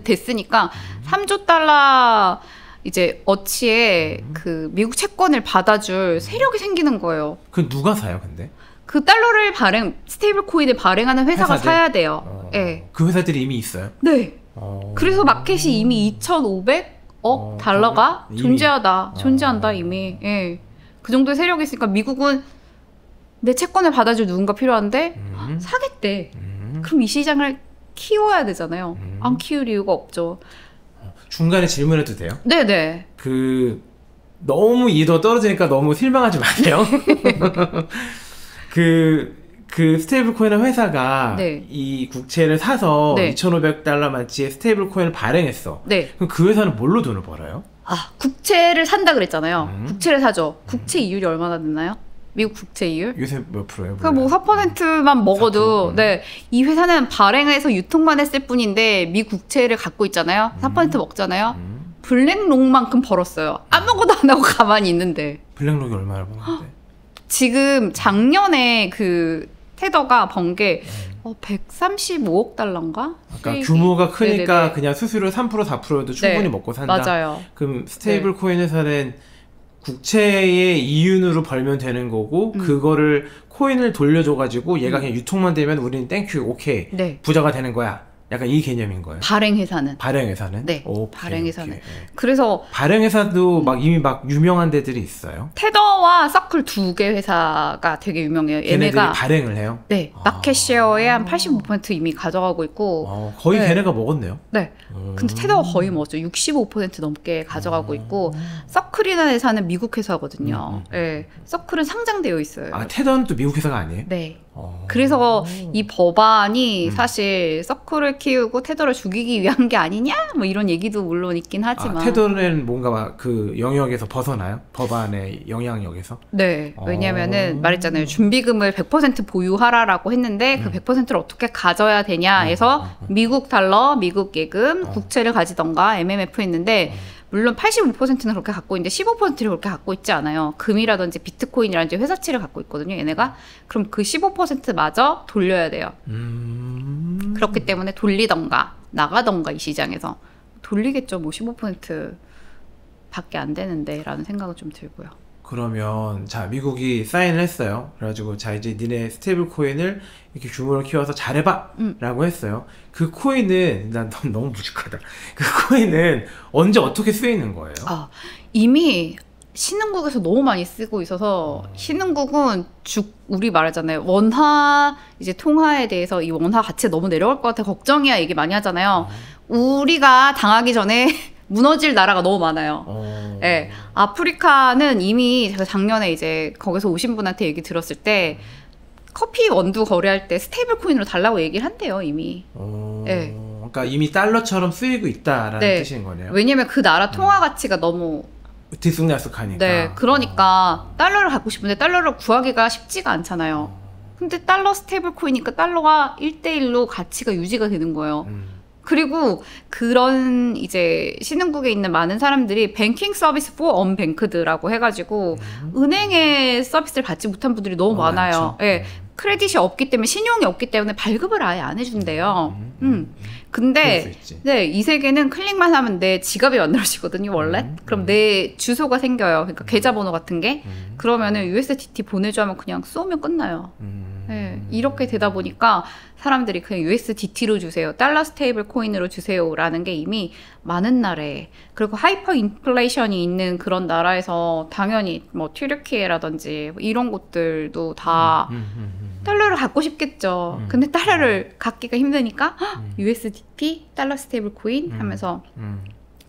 [SPEAKER 1] 됐으니까 3조 달러 이제 어치에 그 미국 채권을 받아줄 세력이 생기는 거예요.
[SPEAKER 2] 그 누가 사요, 근데?
[SPEAKER 1] 그 달러를 스테이블 코인을 발행하는 회사가 사야 돼요. 네.
[SPEAKER 2] 그 회사들이 이미 있어요?
[SPEAKER 1] 네. 그래서 마켓이 이미 2,500억 달러가 존재한다 이미. 예. 그 정도의 세력이 있으니까 미국은 내 채권을 받아줄 누군가 필요한데 사겠대. 그럼 이 시장을 키워야 되잖아요. 안 키울 이유가 없죠.
[SPEAKER 2] 중간에 질문해도 돼요?
[SPEAKER 1] 네네.
[SPEAKER 2] 너무 이도 떨어지니까 너무 실망하지 마세요. 그 스테이블 코인의 회사가
[SPEAKER 1] 네.
[SPEAKER 2] 이 국채를 사서
[SPEAKER 1] 네.
[SPEAKER 2] 2,500달러만치의 스테이블 코인을 발행했어.
[SPEAKER 1] 네.
[SPEAKER 2] 그럼 그 회사는 뭘로 돈을 벌어요?
[SPEAKER 1] 국채를 산다 그랬잖아요. 국채를 사죠. 국채 이율이 얼마나 됐나요? 미국 국채 이율?
[SPEAKER 2] 요새 몇 프로예요?
[SPEAKER 1] 뭐 4%만 먹어도
[SPEAKER 2] 4%.
[SPEAKER 1] 네. 이 회사는 발행해서 유통만 했을 뿐인데 미 국채를 갖고 있잖아요. 4% 먹잖아요. 블랙록만큼 벌었어요. 아무것도 안 하고 가만히 있는데.
[SPEAKER 2] 블랙록이 얼마나 버는데?
[SPEAKER 1] 지금 작년에 그 테더가 번 게 135억 달러인가?
[SPEAKER 2] 그러니까 규모가 크니까
[SPEAKER 1] 네네네.
[SPEAKER 2] 그냥 수수료 3% 4%도 충분히
[SPEAKER 1] 네,
[SPEAKER 2] 먹고 산다.
[SPEAKER 1] 맞아요.
[SPEAKER 2] 그럼 스테이블 코인 회사는 국채의 이윤으로 벌면 되는 거고 그거를 코인을 돌려줘가지고 얘가 그냥 유통만 되면 우리는 땡큐 오케이
[SPEAKER 1] 네.
[SPEAKER 2] 부자가 되는 거야. 약간 이 개념인 거예요.
[SPEAKER 1] 발행회사는.
[SPEAKER 2] 발행회사는?
[SPEAKER 1] 네.
[SPEAKER 2] 오케이,
[SPEAKER 1] 발행회사는.
[SPEAKER 2] 오케이.
[SPEAKER 1] 그래서
[SPEAKER 2] 발행회사도 막 이미 막 유명한 데들이 있어요.
[SPEAKER 1] 테더와 서클 두 개 회사가 되게 유명해요.
[SPEAKER 2] 걔네들이
[SPEAKER 1] 얘네가
[SPEAKER 2] 발행을 해요?
[SPEAKER 1] 네, 마켓 셰어의 한 85% 이미 가져가고 있고
[SPEAKER 2] 거의
[SPEAKER 1] 네.
[SPEAKER 2] 걔네가 먹었네요.
[SPEAKER 1] 네. 근데 테더가 거의 먹었죠. 65% 넘게 가져가고 있고 서클이라는 회사는 미국 회사거든요. 네. 서클은 상장되어 있어요.
[SPEAKER 2] 아, 테더는 또 미국 회사가 아니에요?
[SPEAKER 1] 네. 그래서 이 법안이 사실 서클을 키우고 테더를 죽이기 위한 게 아니냐? 뭐 이런 얘기도 물론 있긴 하지만.
[SPEAKER 2] 테더는 뭔가 막 그 영역에서 벗어나요? 법안의 영향력에서?
[SPEAKER 1] 네. 왜냐면은 말했잖아요. 준비금을 100% 보유하라라고 했는데 그 100%를 어떻게 가져야 되냐 해서 미국 달러, 미국 예금, 국채를 가지던가 MMF 했는데 물론 85%는 그렇게 갖고 있는데 15%를 그렇게 갖고 있지 않아요. 금이라든지 비트코인이라든지 회사채를 갖고 있거든요. 얘네가. 그럼 그 15%마저 돌려야 돼요. 그렇기 때문에 돌리던가 나가던가 이 시장에서. 돌리겠죠. 뭐 15% 밖에 안 되는데 라는 생각은 좀 들고요.
[SPEAKER 2] 그러면 자 미국이 사인을 했어요. 그래가지고 자 이제 니네 스테이블 코인을 이렇게 규모를 키워서 잘해봐 라고 했어요. 그 코인은 난 너무 무식하다. 그 코인은 언제 어떻게 쓰이는 거예요?
[SPEAKER 1] 이미 신흥국에서 너무 많이 쓰고 있어서 신흥국은 우리 말하잖아요. 원화 이제 통화에 대해서 이 원화 가치가 너무 내려갈 것 같아 걱정이야 얘기 많이 하잖아요. 우리가 당하기 전에 무너질 나라가 너무 많아요. 네, 아프리카는 이미 제가 작년에 이제 거기서 오신 분한테 얘기 들었을 때 커피 원두 거래할 때 스테이블 코인으로 달라고 얘기를 한대요 이미. 네.
[SPEAKER 2] 그러니까 이미 달러처럼 쓰이고 있다라는
[SPEAKER 1] 네.
[SPEAKER 2] 뜻인 거네요.
[SPEAKER 1] 왜냐면 그 나라 통화 가치가 너무
[SPEAKER 2] 들쑥날쑥하니까.
[SPEAKER 1] 네, 그러니까 달러를 갖고 싶은데 달러를 구하기가 쉽지가 않잖아요. 근데 달러 스테이블 코인이니까 달러가 1대1로 가치가 유지가 되는 거예요. 그리고 그런 이제 신흥국에 있는 많은 사람들이 뱅킹 서비스 for unbanked라고 해가지고 은행의 서비스를 받지 못한 분들이 너무 많아요. 예, 크레딧이 없기 때문에 신용이 없기 때문에 발급을 아예 안 해준대요. 근데 네, 이 세계는 클릭만 하면 내 지갑이 만들어지거든요 원래. 그럼 내 주소가 생겨요. 그러니까 계좌번호 같은 게. 그러면은 USDT 보내줘 하면 그냥 쏘면 끝나요. 네, 이렇게 되다 보니까 사람들이 그냥 USDT로 주세요. 달러 스테이블 코인으로 주세요라는 게 이미 많은 나라에. 그리고 하이퍼 인플레이션이 있는 그런 나라에서 당연히 뭐 튀르키예라든지 이런 곳들도 다 달러를 갖고 싶겠죠. 근데 달러를 갖기가 힘드니까 USDT, 달러 스테이블 코인 하면서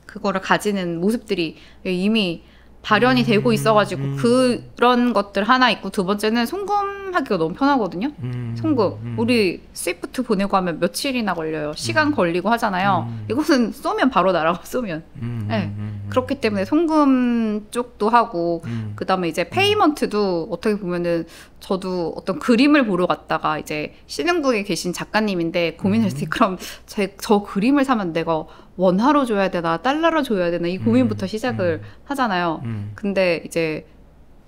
[SPEAKER 1] 그거를 가지는 모습들이 이미 발현이 되고 있어가지고 그런 것들 하나 있고 두 번째는 송금하기가 너무 편하거든요. 송금. 우리 스위프트 보내고 하면 며칠이나 걸려요. 시간 걸리고 하잖아요. 이것은 쏘면 바로 나라고 쏘면. 네. 그렇기 때문에 송금 쪽도 하고 그다음에 이제 페이먼트도 어떻게 보면은 저도 어떤 그림을 보러 갔다가 이제 신흥국에 계신 작가님인데 고민했을 때 그럼 저 그림을 사면 내가 원화로 줘야 되나 달러로 줘야 되나 이 고민부터 시작을 하잖아요. 근데 이제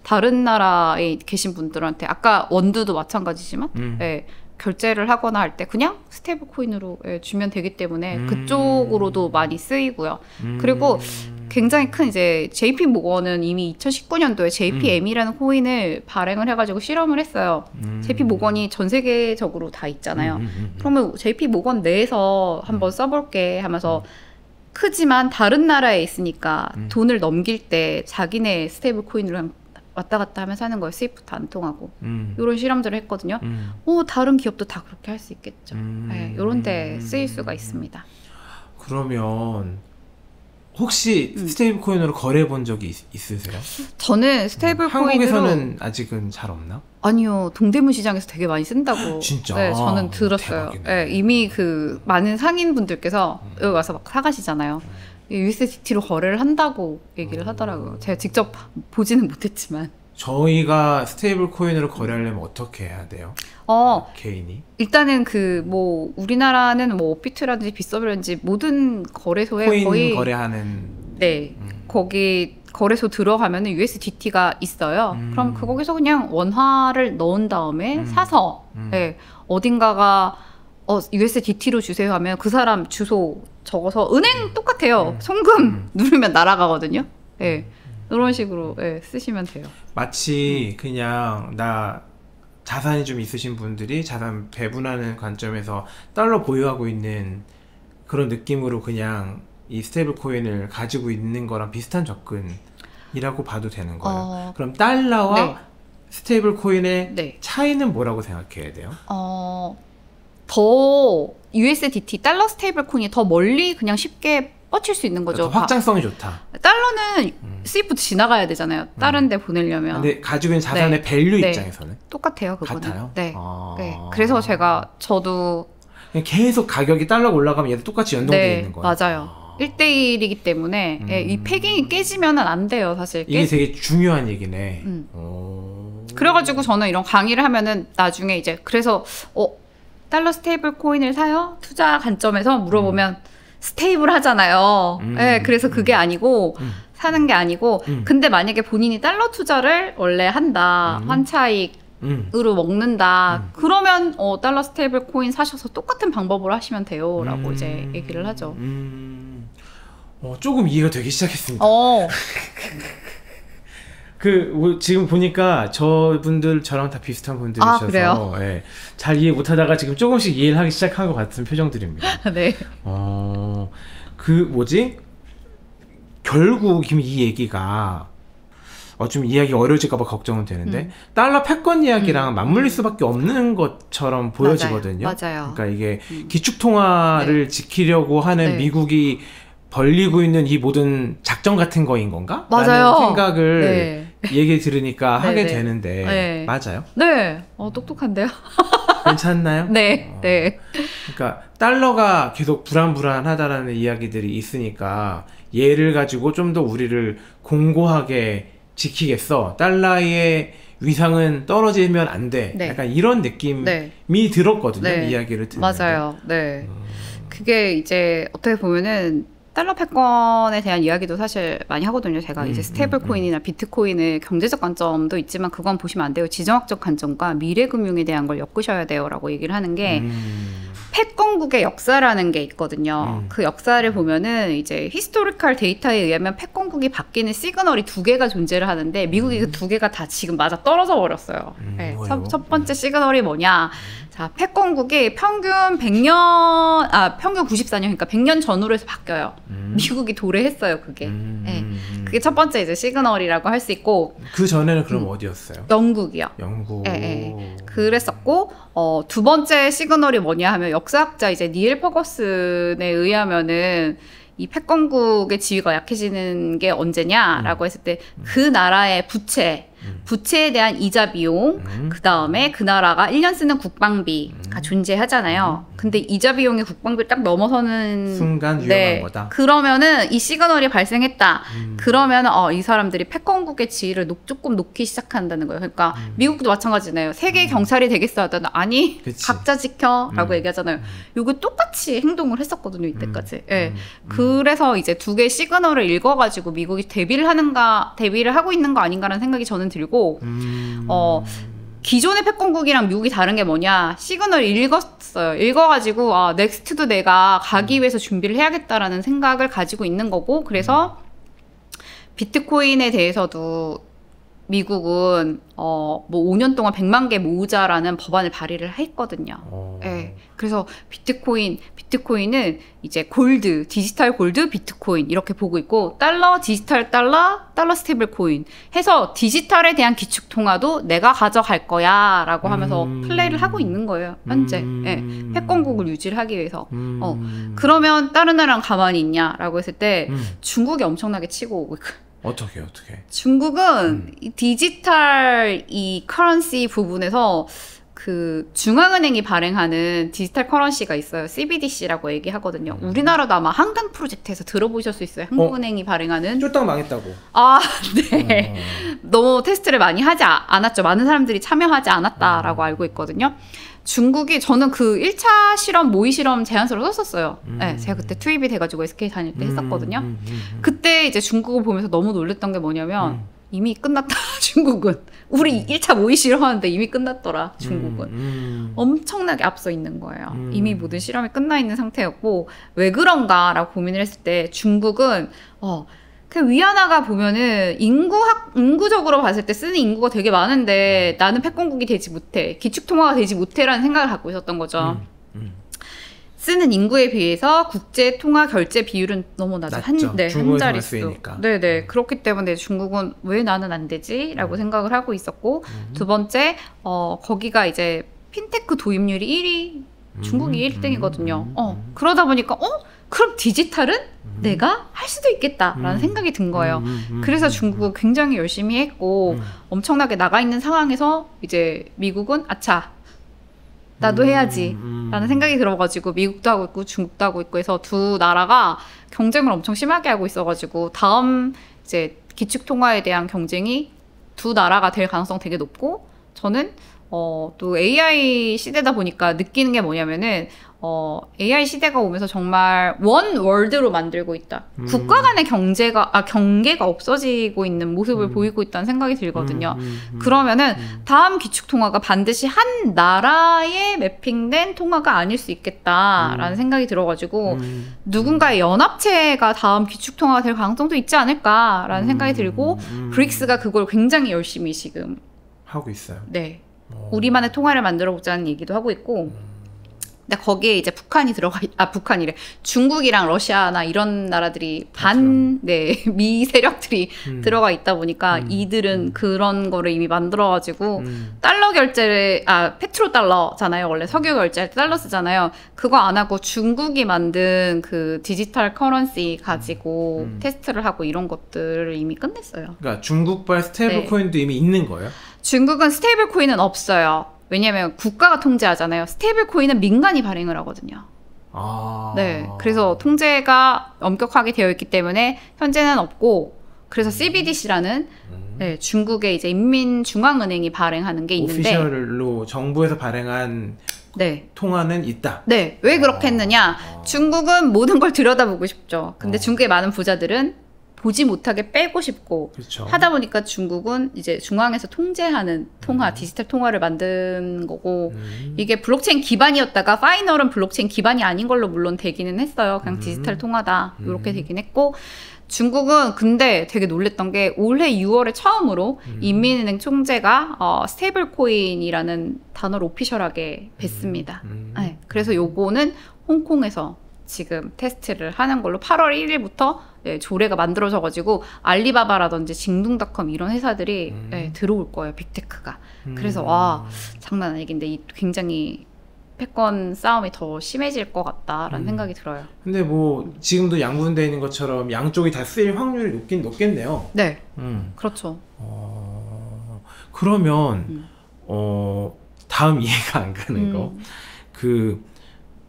[SPEAKER 1] 다른 나라에 계신 분들한테 아까 원두도 마찬가지지만 예, 결제를 하거나 할 때 그냥 스테이블 코인으로 주면 되기 때문에 그쪽으로도 많이 쓰이고요. 그리고 굉장히 큰 이제 JP 모건은 이미 2019년도에 JPM이라는 코인을 발행을 해가지고 실험을 했어요. JP 모건이 전 세계적으로 다 있잖아요. 그러면 JP 모건 내에서 한번 써볼게 하면서 크지만 다른 나라에 있으니까 돈을 넘길 때 자기네 스테이블 코인으로 왔다 갔다 하면서 하는 거예요. 스위프트 안 통하고. 이런 실험들을 했거든요. 다른 기업도 다 그렇게 할 수 있겠죠. 네, 이런 데 쓰일 수가 있습니다.
[SPEAKER 2] 그러면 혹시 스테이블 코인으로 거래해 본 적이 있으세요?
[SPEAKER 1] 저는 스테이블 코인으로
[SPEAKER 2] 한국에서는 아직은 잘 없나?
[SPEAKER 1] 아니요, 동대문 시장에서 되게 많이 쓴다고.
[SPEAKER 2] 진짜?
[SPEAKER 1] 네, 저는 들었어요. 네, 이미 그 많은 상인분들께서 여기 와서 막 사가시잖아요. USDT로 거래를 한다고 얘기를 하더라고요. 제가 직접 보지는 못했지만.
[SPEAKER 2] 저희가 스테이블 코인으로 거래하려면 어떻게 해야 돼요? 개인이?
[SPEAKER 1] 일단은 뭐 우리나라는 뭐 업비트라든지 빗썸이라든지 모든 거래소에
[SPEAKER 2] 코인
[SPEAKER 1] 거의
[SPEAKER 2] 거래하는
[SPEAKER 1] 네, 거기 거래소 들어가면은 USDT가 있어요. 그럼 거기서 그냥 원화를 넣은 다음에 사서 네, 어딘가가 USDT로 주세요 하면 그 사람 주소 적어서 은행 똑같아요. 송금 누르면 날아가거든요. 네, 이런 식으로 네, 쓰시면 돼요.
[SPEAKER 2] 마치 그냥 나 자산이 좀 있으신 분들이 자산 배분하는 관점에서 달러 보유하고 있는 그런 느낌으로 그냥 이 스테이블 코인을 가지고 있는 거랑 비슷한 접근이라고 봐도 되는 거예요. 그럼 달러와
[SPEAKER 1] 네.
[SPEAKER 2] 스테이블 코인의
[SPEAKER 1] 네.
[SPEAKER 2] 차이는 뭐라고 생각해야 돼요?
[SPEAKER 1] 더 USDT 달러 스테이블 코인이 더 멀리 그냥 쉽게 뻗칠 수 있는 거죠.
[SPEAKER 2] 그러니까 확장성이 좋다.
[SPEAKER 1] 달러는 스위프트 지나가야 되잖아요. 다른 데 보내려면.
[SPEAKER 2] 근데 가지고 있는 자산의 밸류
[SPEAKER 1] 네.
[SPEAKER 2] 입장에서는
[SPEAKER 1] 똑같아요. 그거는.
[SPEAKER 2] 같아요?
[SPEAKER 1] 네. 네. 그래서 저도
[SPEAKER 2] 그냥 계속 가격이 달러가 올라가면 얘도 똑같이 연동되어 있는 거예요.
[SPEAKER 1] 맞아요. 1대1이기 때문에 이 패깅이 깨지면 안 돼요. 사실.
[SPEAKER 2] 이게 되게 중요한 얘기네.
[SPEAKER 1] 그래가지고 저는 이런 강의를 하면은 나중에 이제 그래서 달러 스테이블 코인을 사요? 투자 관점에서 물어보면 스테이블 하잖아요. 네, 그래서 그게 아니고 사는 게 아니고 근데 만약에 본인이 달러 투자를 원래 한다. 환차익으로 먹는다. 그러면 달러 스테이블 코인 사셔서 똑같은 방법으로 하시면 돼요. 라고 이제 얘기를 하죠.
[SPEAKER 2] 조금 이해가 되기 시작했습니다. 지금 보니까 저분들 저랑 다 비슷한 분들이셔서
[SPEAKER 1] 그래요?
[SPEAKER 2] 예, 잘 이해 못하다가 지금 조금씩 이해를 하기 시작한 것 같은 표정들입니다.
[SPEAKER 1] 네.
[SPEAKER 2] 결국 이 얘기가 좀 이야기가 어려워질까봐 걱정은 되는데 달러 패권 이야기랑 맞물릴 수밖에 없는 것처럼 보여지거든요.
[SPEAKER 1] 맞아요.
[SPEAKER 2] 그러니까 이게 기축통화를 지키려고 하는 미국이 벌리고 있는 이 모든 작전 같은 거인 건가?
[SPEAKER 1] 맞아요.
[SPEAKER 2] 라는 생각을 얘기 들으니까 하게 되는데
[SPEAKER 1] 네.
[SPEAKER 2] 맞아요?
[SPEAKER 1] 네. 똑똑한데요?
[SPEAKER 2] 괜찮나요?
[SPEAKER 1] 네. 네.
[SPEAKER 2] 그러니까 달러가 계속 불안불안하다라는 이야기들이 있으니까 얘를 가지고 좀 더 우리를 공고하게 지키겠어. 달러의 위상은 떨어지면 안 돼. 약간 이런 느낌이 들었거든요. 이야기를 듣는데.
[SPEAKER 1] 맞아요. 네. 그게 이제 어떻게 보면은 달러 패권에 대한 이야기도 사실 많이 하거든요. 제가 이제 스테이블 코인이나 비트코인의 경제적 관점도 있지만 그건 보시면 안 돼요. 지정학적 관점과 미래 금융에 대한 걸 엮으셔야 돼요라고 얘기를 하는 게 패권국의 역사라는 게 있거든요. 그 역사를 보면은 이제 히스토리컬 데이터에 의하면 패권국이 바뀌는 시그널이 2개가 존재를 하는데 미국이 그 2개가 다 지금 맞아 떨어져 버렸어요. 네, 첫 번째 시그널이 뭐냐? 자, 패권국이 평균 94년, 그러니까 100년 전후로 해서 바뀌어요. 미국이 도래했어요, 그게. 네. 그게 첫 번째 이제 시그널이라고 할 수 있고.
[SPEAKER 2] 그 전에는 그럼 어디였어요?
[SPEAKER 1] 영국이요.
[SPEAKER 2] 영국.
[SPEAKER 1] 네. 그랬었고, 두 번째 시그널이 뭐냐 하면 역사학자 이제 니엘 퍼거슨에 의하면은 이 패권국의 지위가 약해지는 게 언제냐라고 했을 때 그 나라의 부채에 대한 이자 비용, 그 다음에 그 나라가 1년 쓰는 국방비가 존재하잖아요. 근데 이자 비용이 국방비를 딱 넘어서는
[SPEAKER 2] 순간 위험한 거다.
[SPEAKER 1] 그러면은 이 시그널이 발생했다. 그러면 이 사람들이 패권국의 지위를 조금 놓기 시작한다는 거예요. 그러니까 미국도 마찬가지네요. 세계 경찰이 되겠어 하더니 아니
[SPEAKER 2] 그치.
[SPEAKER 1] 각자 지켜라고 얘기하잖아요. 요거 똑같이 행동을 했었거든요. 이때까지. 예. 그래서 이제 2개의 시그널을 읽어가지고 미국이 대비를 하고 있는 거 아닌가라는 생각이 저는 들고 기존의 패권국이랑 미국이 다른 게 뭐냐 시그널을 읽어가지고 넥스트도 내가 가기 위해서 준비를 해야겠다라는 생각을 가지고 있는 거고 그래서 비트코인에 대해서도 미국은 뭐 5년 동안 100만 개 모으자라는 법안을 발의를 했거든요. 네. 그래서 비트코인은 이제 골드, 디지털 골드, 비트코인 이렇게 보고 있고 달러, 디지털 달러, 달러 스테이블 코인 해서 디지털에 대한 기축 통화도 내가 가져갈 거야라고 하면서 플레이를 하고 있는 거예요. 현재. 네. 패권국을 유지를 하기 위해서. 그러면 다른 나라랑 가만히 있냐라고 했을 때 중국이 엄청나게 치고 오고 있고.
[SPEAKER 2] 어떻게?
[SPEAKER 1] 중국은 이 디지털 이 커런시 부분에서 그 중앙은행이 발행하는 디지털 커런시가 있어요. CBDC라고 얘기하거든요. 우리나라도 아마 한강 프로젝트에서 들어보실 수 있어요. 한국은행이 발행하는.
[SPEAKER 2] 쫄딱 망했다고.
[SPEAKER 1] 아, 네. 너무 테스트를 많이 하지 않았죠. 많은 사람들이 참여하지 않았다라고 알고 있거든요. 중국이 저는 그 1차 실험, 모의 실험 제안서를 썼었어요. 네, 제가 그때 투입이 돼가지고 SK 다닐 때 했었거든요. 그때 이제 중국을 보면서 너무 놀랬던 게 뭐냐면 이미 끝났다, 중국은. 우리 1차 모의 실험하는데 이미 끝났더라, 중국은. 엄청나게 앞서 있는 거예요. 이미 모든 실험이 끝나 있는 상태였고, 왜 그런가라고 고민을 했을 때 중국은, 그 위안화가 보면은 인구적으로 봤을 때 쓰는 인구가 되게 많은데 나는 패권국이 되지 못해. 기축통화가 되지 못해라는 생각을 갖고 있었던 거죠. 쓰는 인구에 비해서 국제 통화 결제 비율은 너무 낮아. 한 자릿수. 네네. 그렇기 때문에 중국은 왜 나는 안 되지? 라고 생각을 하고 있었고, 두 번째, 거기가 이제 핀테크 도입률이 1위, 중국이 1등이거든요. 그러다 보니까, 그럼 디지털은 내가 할 수도 있겠다라는 생각이 든 거예요. 그래서 중국은 굉장히 열심히 했고, 엄청나게 나가 있는 상황에서 이제 미국은, 아차, 나도 해야지 라는 생각이 들어가지고 미국도 하고 있고 중국도 하고 있고 해서 두 나라가 경쟁을 엄청 심하게 하고 있어가지고 다음 이제 기축통화에 대한 경쟁이 두 나라가 될 가능성 되게 높고, 저는 또 AI 시대다 보니까 느끼는 게 뭐냐면은 AI 시대가 오면서 정말 원 월드로 만들고 있다. 국가 간의 경계가 없어지고 있는 모습을 보이고 있다는 생각이 들거든요. 그러면은 다음 기축통화가 반드시 한 나라에 매핑된 통화가 아닐 수 있겠다라는 생각이 들어가지고 누군가의 연합체가 다음 기축통화가 될 가능성도 있지 않을까라는 생각이 들고, 브릭스가 그걸 굉장히 열심히 지금
[SPEAKER 2] 하고 있어요.
[SPEAKER 1] 네. 우리만의 통화를 만들어 보자는 얘기도 하고 있고, 근데 거기에 이제 북한이래. 중국이랑 러시아나 이런 나라들이 미 세력들이 들어가 있다 보니까 이들은 그런 거를 이미 만들어가지고 달러 결제를, 페트로 달러잖아요. 원래 석유 결제할 때 달러 쓰잖아요. 그거 안 하고 중국이 만든 그 디지털 커런시 가지고 테스트를 하고 이런 것들을 이미 끝냈어요.
[SPEAKER 2] 그러니까 중국발 스테이블 코인도 이미 있는 거예요?
[SPEAKER 1] 중국은 스테이블 코인은 없어요. 왜냐면 국가가 통제하잖아요. 스테이블 코인은 민간이 발행을 하거든요. 네, 그래서 통제가 엄격하게 되어 있기 때문에 현재는 없고, 그래서 CBDC라는 중국의 이제 인민중앙은행이 발행하는 게 있는데,
[SPEAKER 2] 오피셜로 정부에서 발행한 통화는 있다. 네,
[SPEAKER 1] 왜 그렇게 했느냐? 중국은 모든 걸 들여다보고 싶죠. 근데 중국의 많은 부자들은 보지 못하게 빼고 싶고,
[SPEAKER 2] 그렇죠.
[SPEAKER 1] 하다 보니까 중국은 이제 중앙에서 통제하는 통화, 디지털 통화를 만든 거고, 이게 블록체인 기반이었다가 파이널은 블록체인 기반이 아닌 걸로 물론 되기는 했어요. 그냥 디지털 통화다 이렇게 되긴 했고, 중국은 근데 되게 놀랬던 게 올해 6월에 처음으로 인민은행 총재가 스테이블 코인이라는 단어를 오피셜하게 뱉습니다. 네, 그래서 요거는 홍콩에서 지금 테스트를 하는 걸로 8월 1일부터 조례가 만들어져가지고 알리바바라든지 징둥닷컴 이런 회사들이 들어올 거예요, 빅테크가. 그래서 와, 장난 아니긴데 이 굉장히 패권 싸움이 더 심해질 것 같다라는 생각이 들어요.
[SPEAKER 2] 근데 뭐 지금도 양분되어 있는 것처럼 양쪽이 다 쓰일 확률이 높긴 높겠네요.
[SPEAKER 1] 네, 그렇죠.
[SPEAKER 2] 그러면 다음 이해가 안 가는 거,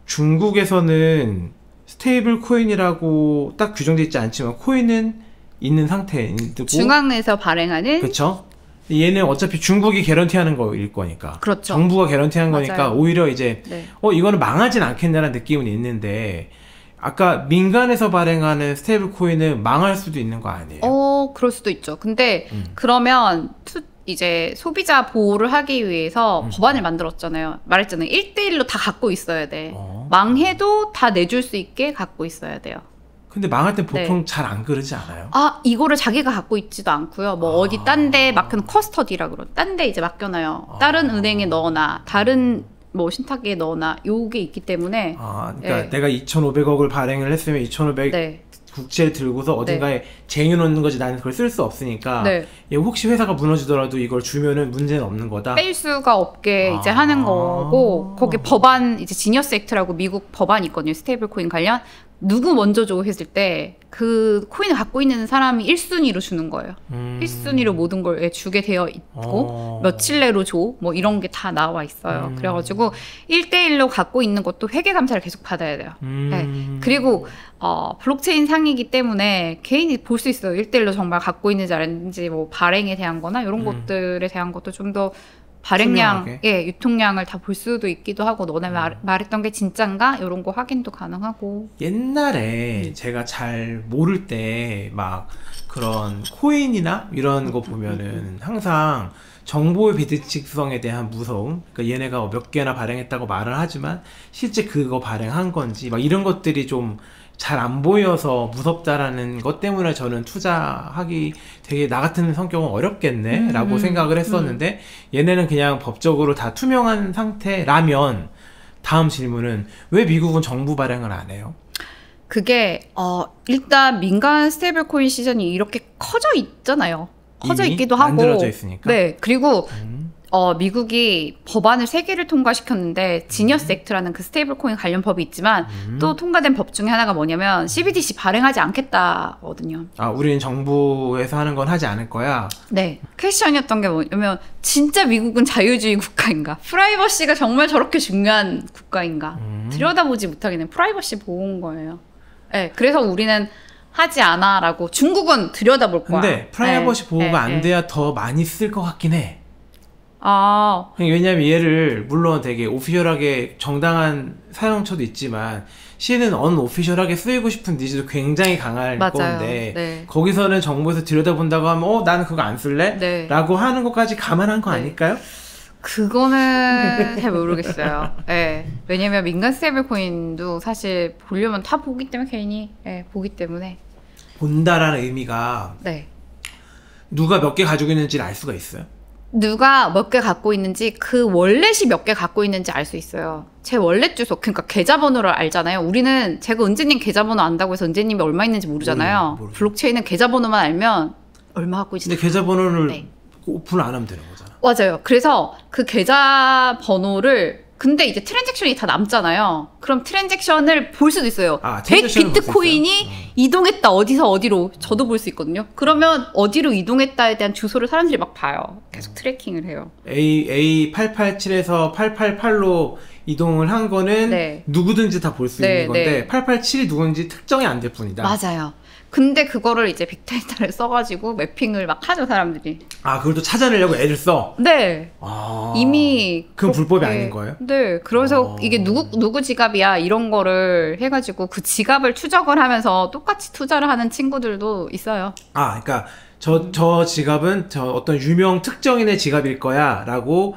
[SPEAKER 2] 중국에서는 스테이블 코인이라고 딱 규정되어 있지 않지만 코인은 있는 상태이고,
[SPEAKER 1] 중앙에서 발행하는,
[SPEAKER 2] 그렇죠. 얘는 어차피 중국이 개런티하는 거일 거니까,
[SPEAKER 1] 그렇죠.
[SPEAKER 2] 정부가 개런티하는 거니까 오히려 이제 이거는 망하진 않겠냐는 느낌은 있는데, 아까 민간에서 발행하는 스테이블 코인은 망할 수도 있는 거 아니에요?
[SPEAKER 1] 그럴 수도 있죠. 근데 그러면 이제 소비자 보호를 하기 위해서 법안을 만들었잖아요. 말했잖아요. 1대1로 다 갖고 있어야 돼. 망해도 다 내줄 수 있게 갖고 있어야 돼요.
[SPEAKER 2] 근데 망할 땐 보통
[SPEAKER 1] 네.
[SPEAKER 2] 잘 안 그러지 않아요?
[SPEAKER 1] 아, 이거를 자기가 갖고 있지도 않고요. 뭐 어디 딴 데 맡겨놓은 커스터디라 그러. 딴 데 이제 맡겨놔요. 다른 은행에 넣어놔. 다른 뭐 신탁기에 넣어놔. 요게 있기 때문에.
[SPEAKER 2] 그러니까
[SPEAKER 1] 네.
[SPEAKER 2] 내가 2,500억을 발행을 했으면 2,500
[SPEAKER 1] 네.
[SPEAKER 2] 국채를 들고서 어딘가에 쟁여놓는 거지 나는 그걸 쓸 수 없으니까
[SPEAKER 1] 네.
[SPEAKER 2] 얘 혹시 회사가 무너지더라도 이걸 주면은 문제는 없는 거다.
[SPEAKER 1] 뺄 수가 없게 이제 하는 거고, 거기 법안, 이제 지니어스 액트라고 미국 법안이 있거든요. 스테이블 코인 관련. 누구 먼저 줘 했을 때 그 코인을 갖고 있는 사람이 1순위로 주는 거예요. 1순위로 모든 걸 주게 되어 있고 며칠 내로 줘 뭐 이런 게 다 나와 있어요. 그래가지고 1대1로 갖고 있는 것도 회계감사를 계속 받아야 돼요. 네. 그리고 블록체인 상이기 때문에 개인이 볼 수 있어요. 1대1로 정말 갖고 있는지 아닌지 뭐 발행에 대한 거나 이런 것들에 대한 것도 좀 더 발행량, 예, 유통량을 다 볼 수도 있기도 하고, 너네 말했던 게 진짠가? 이런 거 확인도 가능하고.
[SPEAKER 2] 옛날에 제가 잘 모를 때 막 그런 코인이나 이런 거 보면은 항상 정보의 비대칭성에 대한 무서움, 그러니까 얘네가 몇 개나 발행했다고 말을 하지만 실제 그거 발행한 건지 막 이런 것들이 좀 잘 안 보여서 무섭다라는 것 때문에 저는 투자하기 되게 나 같은 성격은 어렵겠네 라고 생각을 했었는데 얘네는 그냥 법적으로 다 투명한 상태라면, 다음 질문은 왜 미국은 정부 발행을 안 해요?
[SPEAKER 1] 그게 일단 민간 스테이블 코인 시장이 이렇게 커져 있잖아요. 커져
[SPEAKER 2] 이미
[SPEAKER 1] 있기도 하고.
[SPEAKER 2] 만들어져 있으니까.
[SPEAKER 1] 네. 그리고 미국이 법안을 3개를 통과시켰는데 지니어스 액트라는 그 스테이블 코인 관련 법이 있지만 또 통과된 법 중에 하나가 뭐냐면 CBDC 발행하지 않겠다거든요.
[SPEAKER 2] 아, 우리는 정부에서 하는 건 하지 않을 거야.
[SPEAKER 1] 네. 퀘스천이었던 게 뭐냐면 진짜 미국은 자유주의 국가인가? 프라이버시가 정말 저렇게 중요한 국가인가? 들여다보지 못하기는 프라이버시 보호인 거예요. 네. 그래서 우리는 하지 않아라고. 중국은 들여다볼 거야.
[SPEAKER 2] 근데 프라이버시
[SPEAKER 1] 네.
[SPEAKER 2] 보호가
[SPEAKER 1] 네.
[SPEAKER 2] 안 돼야 더 많이 쓸 것 같긴 해.
[SPEAKER 1] 아,
[SPEAKER 2] 왜냐면 얘를 물론 되게 오피셜하게 정당한 사용처도 있지만 시는 언오피셜하게 쓰이고 싶은 니즈도 굉장히 강할
[SPEAKER 1] 맞아요.
[SPEAKER 2] 건데
[SPEAKER 1] 네.
[SPEAKER 2] 거기서는 정부에서 들여다본다고 하면 나는 그거 안 쓸래?
[SPEAKER 1] 네.
[SPEAKER 2] 라고 하는 것까지 감안한 거
[SPEAKER 1] 네.
[SPEAKER 2] 아닐까요?
[SPEAKER 1] 그거는 잘 모르겠어요. 네. 왜냐면 민간 스테이블 코인도 사실 보려면 다 보기 때문에 개인이 보기 때문에.
[SPEAKER 2] 본다라는 의미가
[SPEAKER 1] 네.
[SPEAKER 2] 누가 몇 개 가지고 있는지를 알 수가 있어요.
[SPEAKER 1] 누가 몇 개 갖고 있는지 그 월렛이 몇 개 갖고 있는지 알 수 있어요. 제 월렛 주소, 그러니까 계좌번호를 알잖아요. 우리는 제가 은재님 계좌번호 안다고 해서 은재님이 얼마 있는지 모르잖아요.
[SPEAKER 2] 모르죠.
[SPEAKER 1] 블록체인은 계좌번호만 알면 얼마 갖고 있는지.
[SPEAKER 2] 근데 계좌번호를
[SPEAKER 1] 네.
[SPEAKER 2] 오픈 안 하면 되는 거잖아.
[SPEAKER 1] 맞아요. 그래서 그 계좌번호를 근데 이제 트랜잭션이 다 남잖아요. 그럼 트랜잭션을 볼 수도 있어요. 100
[SPEAKER 2] 트랜잭션을 볼 수
[SPEAKER 1] 비트코인이
[SPEAKER 2] 있어요?
[SPEAKER 1] 이동했다. 어디서 어디로. 저도 볼 수 있거든요. 그러면 어디로 이동했다에 대한 주소를 사람들이 막 봐요. 계속 트래킹을 해요.
[SPEAKER 2] A887에서 888로 이동을 한 거는
[SPEAKER 1] 네.
[SPEAKER 2] 누구든지 다 볼 수
[SPEAKER 1] 네,
[SPEAKER 2] 있는 건데
[SPEAKER 1] 네.
[SPEAKER 2] 887이 누군지 특정이 안 될 뿐이다.
[SPEAKER 1] 맞아요. 근데 그거를 이제 빅데이터를 써가지고 매핑을 막 하죠, 사람들이.
[SPEAKER 2] 그걸 또 찾아내려고 애를 써?
[SPEAKER 1] 네. 이미.
[SPEAKER 2] 그건 불법이
[SPEAKER 1] 그렇게-
[SPEAKER 2] 아닌 거예요?
[SPEAKER 1] 네. 그래서 이게 누구 지갑이야, 이런 거를 해가지고 그 지갑을 추적을 하면서 똑같이 투자를 하는 친구들도 있어요.
[SPEAKER 2] 그러니까 저 지갑은 저 어떤 유명 특정인의 지갑일 거야 라고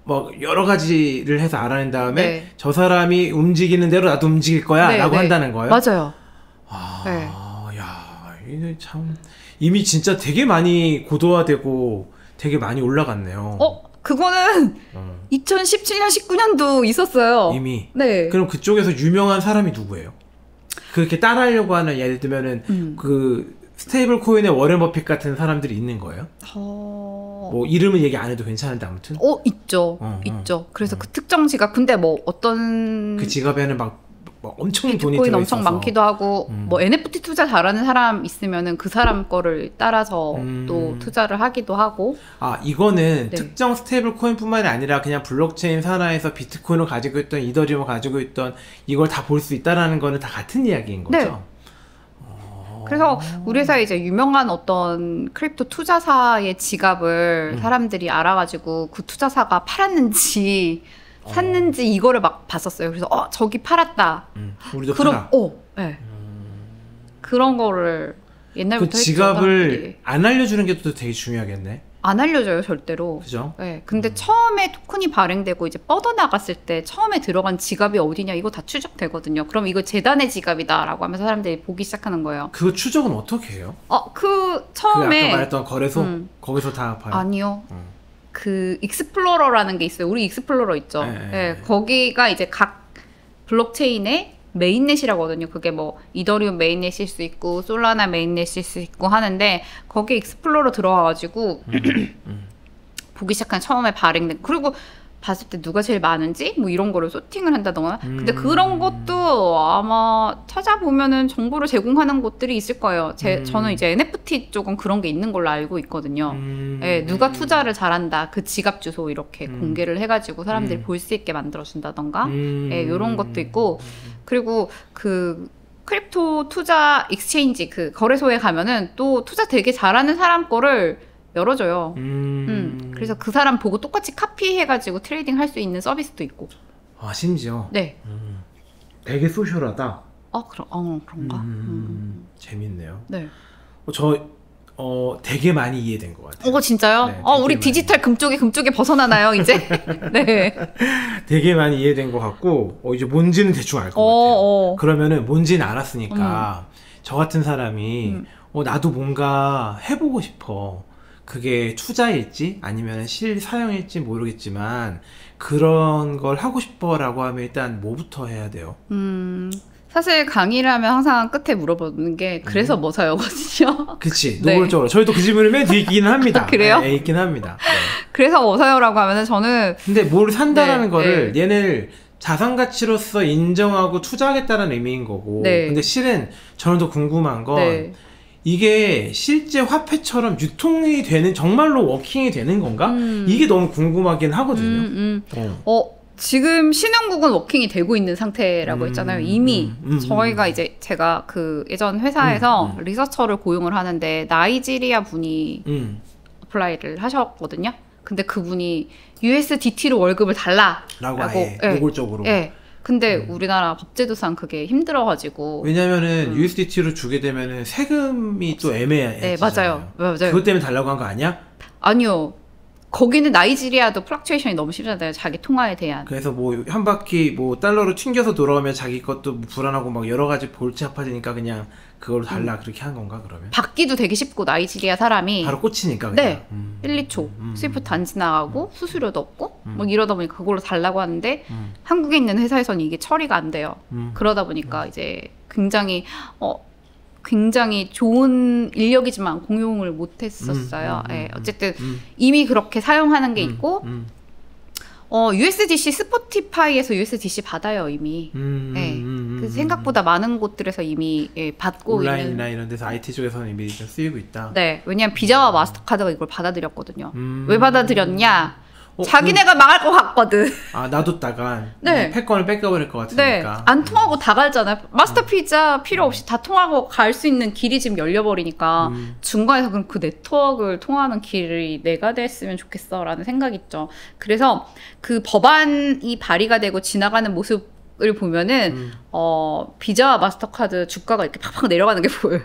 [SPEAKER 2] 뭐 여러 가지를 해서 알아낸 다음에
[SPEAKER 1] 네.
[SPEAKER 2] 저 사람이 움직이는 대로 나도 움직일 거야
[SPEAKER 1] 네,
[SPEAKER 2] 라고
[SPEAKER 1] 네.
[SPEAKER 2] 한다는 거예요?
[SPEAKER 1] 맞아요. 네.
[SPEAKER 2] 야, 이게 참 이미 진짜 되게 많이 고도화되고 되게 많이 올라갔네요.
[SPEAKER 1] 그거는 2017년, 19년도 있었어요.
[SPEAKER 2] 이미.
[SPEAKER 1] 네.
[SPEAKER 2] 그럼 그쪽에서 유명한 사람이 누구예요? 그렇게 따라하려고 하는, 예를 들면은 그 스테이블 코인의 워렌 버핏 같은 사람들이 있는 거예요? 뭐 이름은 얘기 안 해도 괜찮은데 아무튼.
[SPEAKER 1] 있죠. 있죠. 그래서 그 특정 지갑. 근데 뭐 어떤
[SPEAKER 2] 그 지갑에는 막 엄청 돈이
[SPEAKER 1] 비트코인
[SPEAKER 2] 들어있어서.
[SPEAKER 1] 엄청 많기도 하고 뭐 NFT 투자 잘하는 사람 있으면은 그 사람 거를 따라서 또 투자를 하기도 하고.
[SPEAKER 2] 이거는
[SPEAKER 1] 네.
[SPEAKER 2] 특정 스테이블 코인뿐만이 아니라 그냥 블록체인 산하에서 비트코인을 가지고 있던 이더리움을 가지고 있던 이걸 다 볼 수 있다라는 거는 다 같은 이야기인 거죠.
[SPEAKER 1] 네. 그래서 우리 회사에 이제 유명한 어떤 크립토 투자사의 지갑을 사람들이 알아가지고 그 투자사가 팔았는지 샀는지 이거를 막 봤었어요. 그래서 저기 팔았다.
[SPEAKER 2] 우리도
[SPEAKER 1] 그럼
[SPEAKER 2] 팔아.
[SPEAKER 1] 네. 그런 거를 옛날부터
[SPEAKER 2] 그
[SPEAKER 1] 했죠,
[SPEAKER 2] 지갑을
[SPEAKER 1] 사람들이.
[SPEAKER 2] 안 알려주는 게 또 되게 중요하겠네.
[SPEAKER 1] 안 알려줘요, 절대로.
[SPEAKER 2] 그죠?
[SPEAKER 1] 네, 근데 처음에 토큰이 발행되고 이제 뻗어나갔을 때 처음에 들어간 지갑이 어디냐 이거 다 추적되거든요. 그럼 이거 재단의 지갑이다라고 하면서 사람들이 보기 시작하는 거예요.
[SPEAKER 2] 그 추적은 어떻게 해요?
[SPEAKER 1] 그 처음에
[SPEAKER 2] 그 아까 말했던 거래소? 거기서 다 봐요?
[SPEAKER 1] 아니요. 그 익스플로러라는 게 있어요. 우리 익스플로러 있죠. 네, 거기가 이제 각 블록체인의 메인넷이라고 하거든요. 그게 뭐 이더리움 메인넷일 수 있고 솔라나 메인넷일 수 있고 하는데 거기에 익스플로러 들어와가지고 보기 시작한 처음에 발행된 그리고 봤을 때 누가 제일 많은지 뭐 이런 거를 소팅을 한다던가 근데 그런 것도 아마 찾아보면은 정보를 제공하는 곳들이 있을 거예요. 저는 이제 NFT 쪽은 그런 게 있는 걸로 알고 있거든요. 예, 누가 투자를 잘한다 그 지갑 주소 이렇게 공개를 해가지고 사람들이 볼 수 있게 만들어준다던가 예, 이런 것도 있고 그리고 그 크립토 투자 익스체인지 그 거래소에 가면은 또 투자 되게 잘하는 사람 거를 열어줘요. 그래서 그 사람 보고 똑같이 카피해가지고 트레이딩 할 수 있는 서비스도 있고.
[SPEAKER 2] 아, 심지어?
[SPEAKER 1] 네.
[SPEAKER 2] 되게 소셜하다.
[SPEAKER 1] 그런가?
[SPEAKER 2] 재밌네요.
[SPEAKER 1] 네.
[SPEAKER 2] 되게 많이 이해된 것 같아요.
[SPEAKER 1] 진짜요?
[SPEAKER 2] 네,
[SPEAKER 1] 우리 디지털 금쪽이 벗어나나요, 이제? 네.
[SPEAKER 2] 되게 많이 이해된 것 같고, 이제 뭔지는 대충 알 것 같아요. 그러면은 뭔지는 알았으니까, 저 같은 사람이, 나도 뭔가 해보고 싶어. 그게 투자일지 아니면 실사용일지 모르겠지만 그런 걸 하고 싶어라고 하면 일단 뭐부터 해야 돼요?
[SPEAKER 1] 사실 강의를 하면 항상 끝에 물어보는 게 그래서 뭐 사요거든요.
[SPEAKER 2] 그치, 노골적으로. 네. 저희도 그 질문을 맨 뒤에 있기는 합니다.
[SPEAKER 1] 그래요?
[SPEAKER 2] 네, 있긴 합니다. 네.
[SPEAKER 1] 그래서 뭐 사요라고 하면은 저는
[SPEAKER 2] 근데 뭘 산다라는 거를 얘네를 자산 가치로서 인정하고 투자하겠다는 의미인 거고 근데 실은 저는 더 궁금한 건 이게 실제 화폐처럼 유통이 되는 정말로 워킹이 되는 건가? 이게 너무 궁금하긴 하거든요.
[SPEAKER 1] 지금 신흥국은 워킹이 되고 있는 상태라고 했잖아요. 이미 저희가 이제 제가 그 예전 회사에서 리서처를 고용을 하는데 나이지리아 분이 어플라이를 하셨거든요. 근데 그분이 USDT로 월급을 달라라고
[SPEAKER 2] 아예 노골적으로.
[SPEAKER 1] 근데 우리나라 법제도상 그게 힘들어가지고
[SPEAKER 2] 왜냐면은 USDT로 주게 되면은 세금이 또 애매해.
[SPEAKER 1] 네, 맞아요.
[SPEAKER 2] 그것 때문에 달라고 한 거 아니야?
[SPEAKER 1] 아니요. 거기는 나이지리아도 플럭추에이션이 너무 심하잖아요. 자기 통화에 대한.
[SPEAKER 2] 그래서 뭐 한 바퀴 뭐 달러로 튕겨서 돌아오면 자기 것도 뭐 불안하고 막 여러 가지 골치 아파지니까 그냥 그걸로 달라 그렇게 한 건가 그러면?
[SPEAKER 1] 받기도 되게 쉽고 나이지리아 사람이
[SPEAKER 2] 바로 꽂히니까 그냥.
[SPEAKER 1] 네. 1, 2초 스위프트 안 지나가고 수수료도 없고 막 이러다 보니까 그걸로 달라고 하는데 한국에 있는 회사에서는 이게 처리가 안 돼요. 그러다 보니까 이제 굉장히 좋은 인력이지만 공용을 못 했었어요. 어쨌든 이미 그렇게 사용하는 게 있고 USDC 스포티파이에서 USDC 받아요 이미. 그 생각보다 많은 곳들에서 이미 받고
[SPEAKER 2] 온라인이나 이런 데서 IT 쪽에서는 이미 좀 쓰이고 있다.
[SPEAKER 1] 네, 왜냐면 비자와 마스터카드가 이걸 받아들였거든요. 왜 받아들였냐? 자기네가 망할 것 같거든.
[SPEAKER 2] 놔뒀다간 패권을 뺏겨버릴 것 같으니까.
[SPEAKER 1] 네, 안 통하고 다 갈잖아요. 마스터 피자 필요 없이 다 통하고 갈 수 있는 길이 지금 열려버리니까 중간에서 그럼 그 네트워크를 통하는 길이 내가 됐으면 좋겠어라는 생각이 있죠. 그래서 그 법안이 발의가 되고 지나가는 모습을 보면은 비자와 마스터카드 주가가 이렇게 팍팍 내려가는 게 보여요.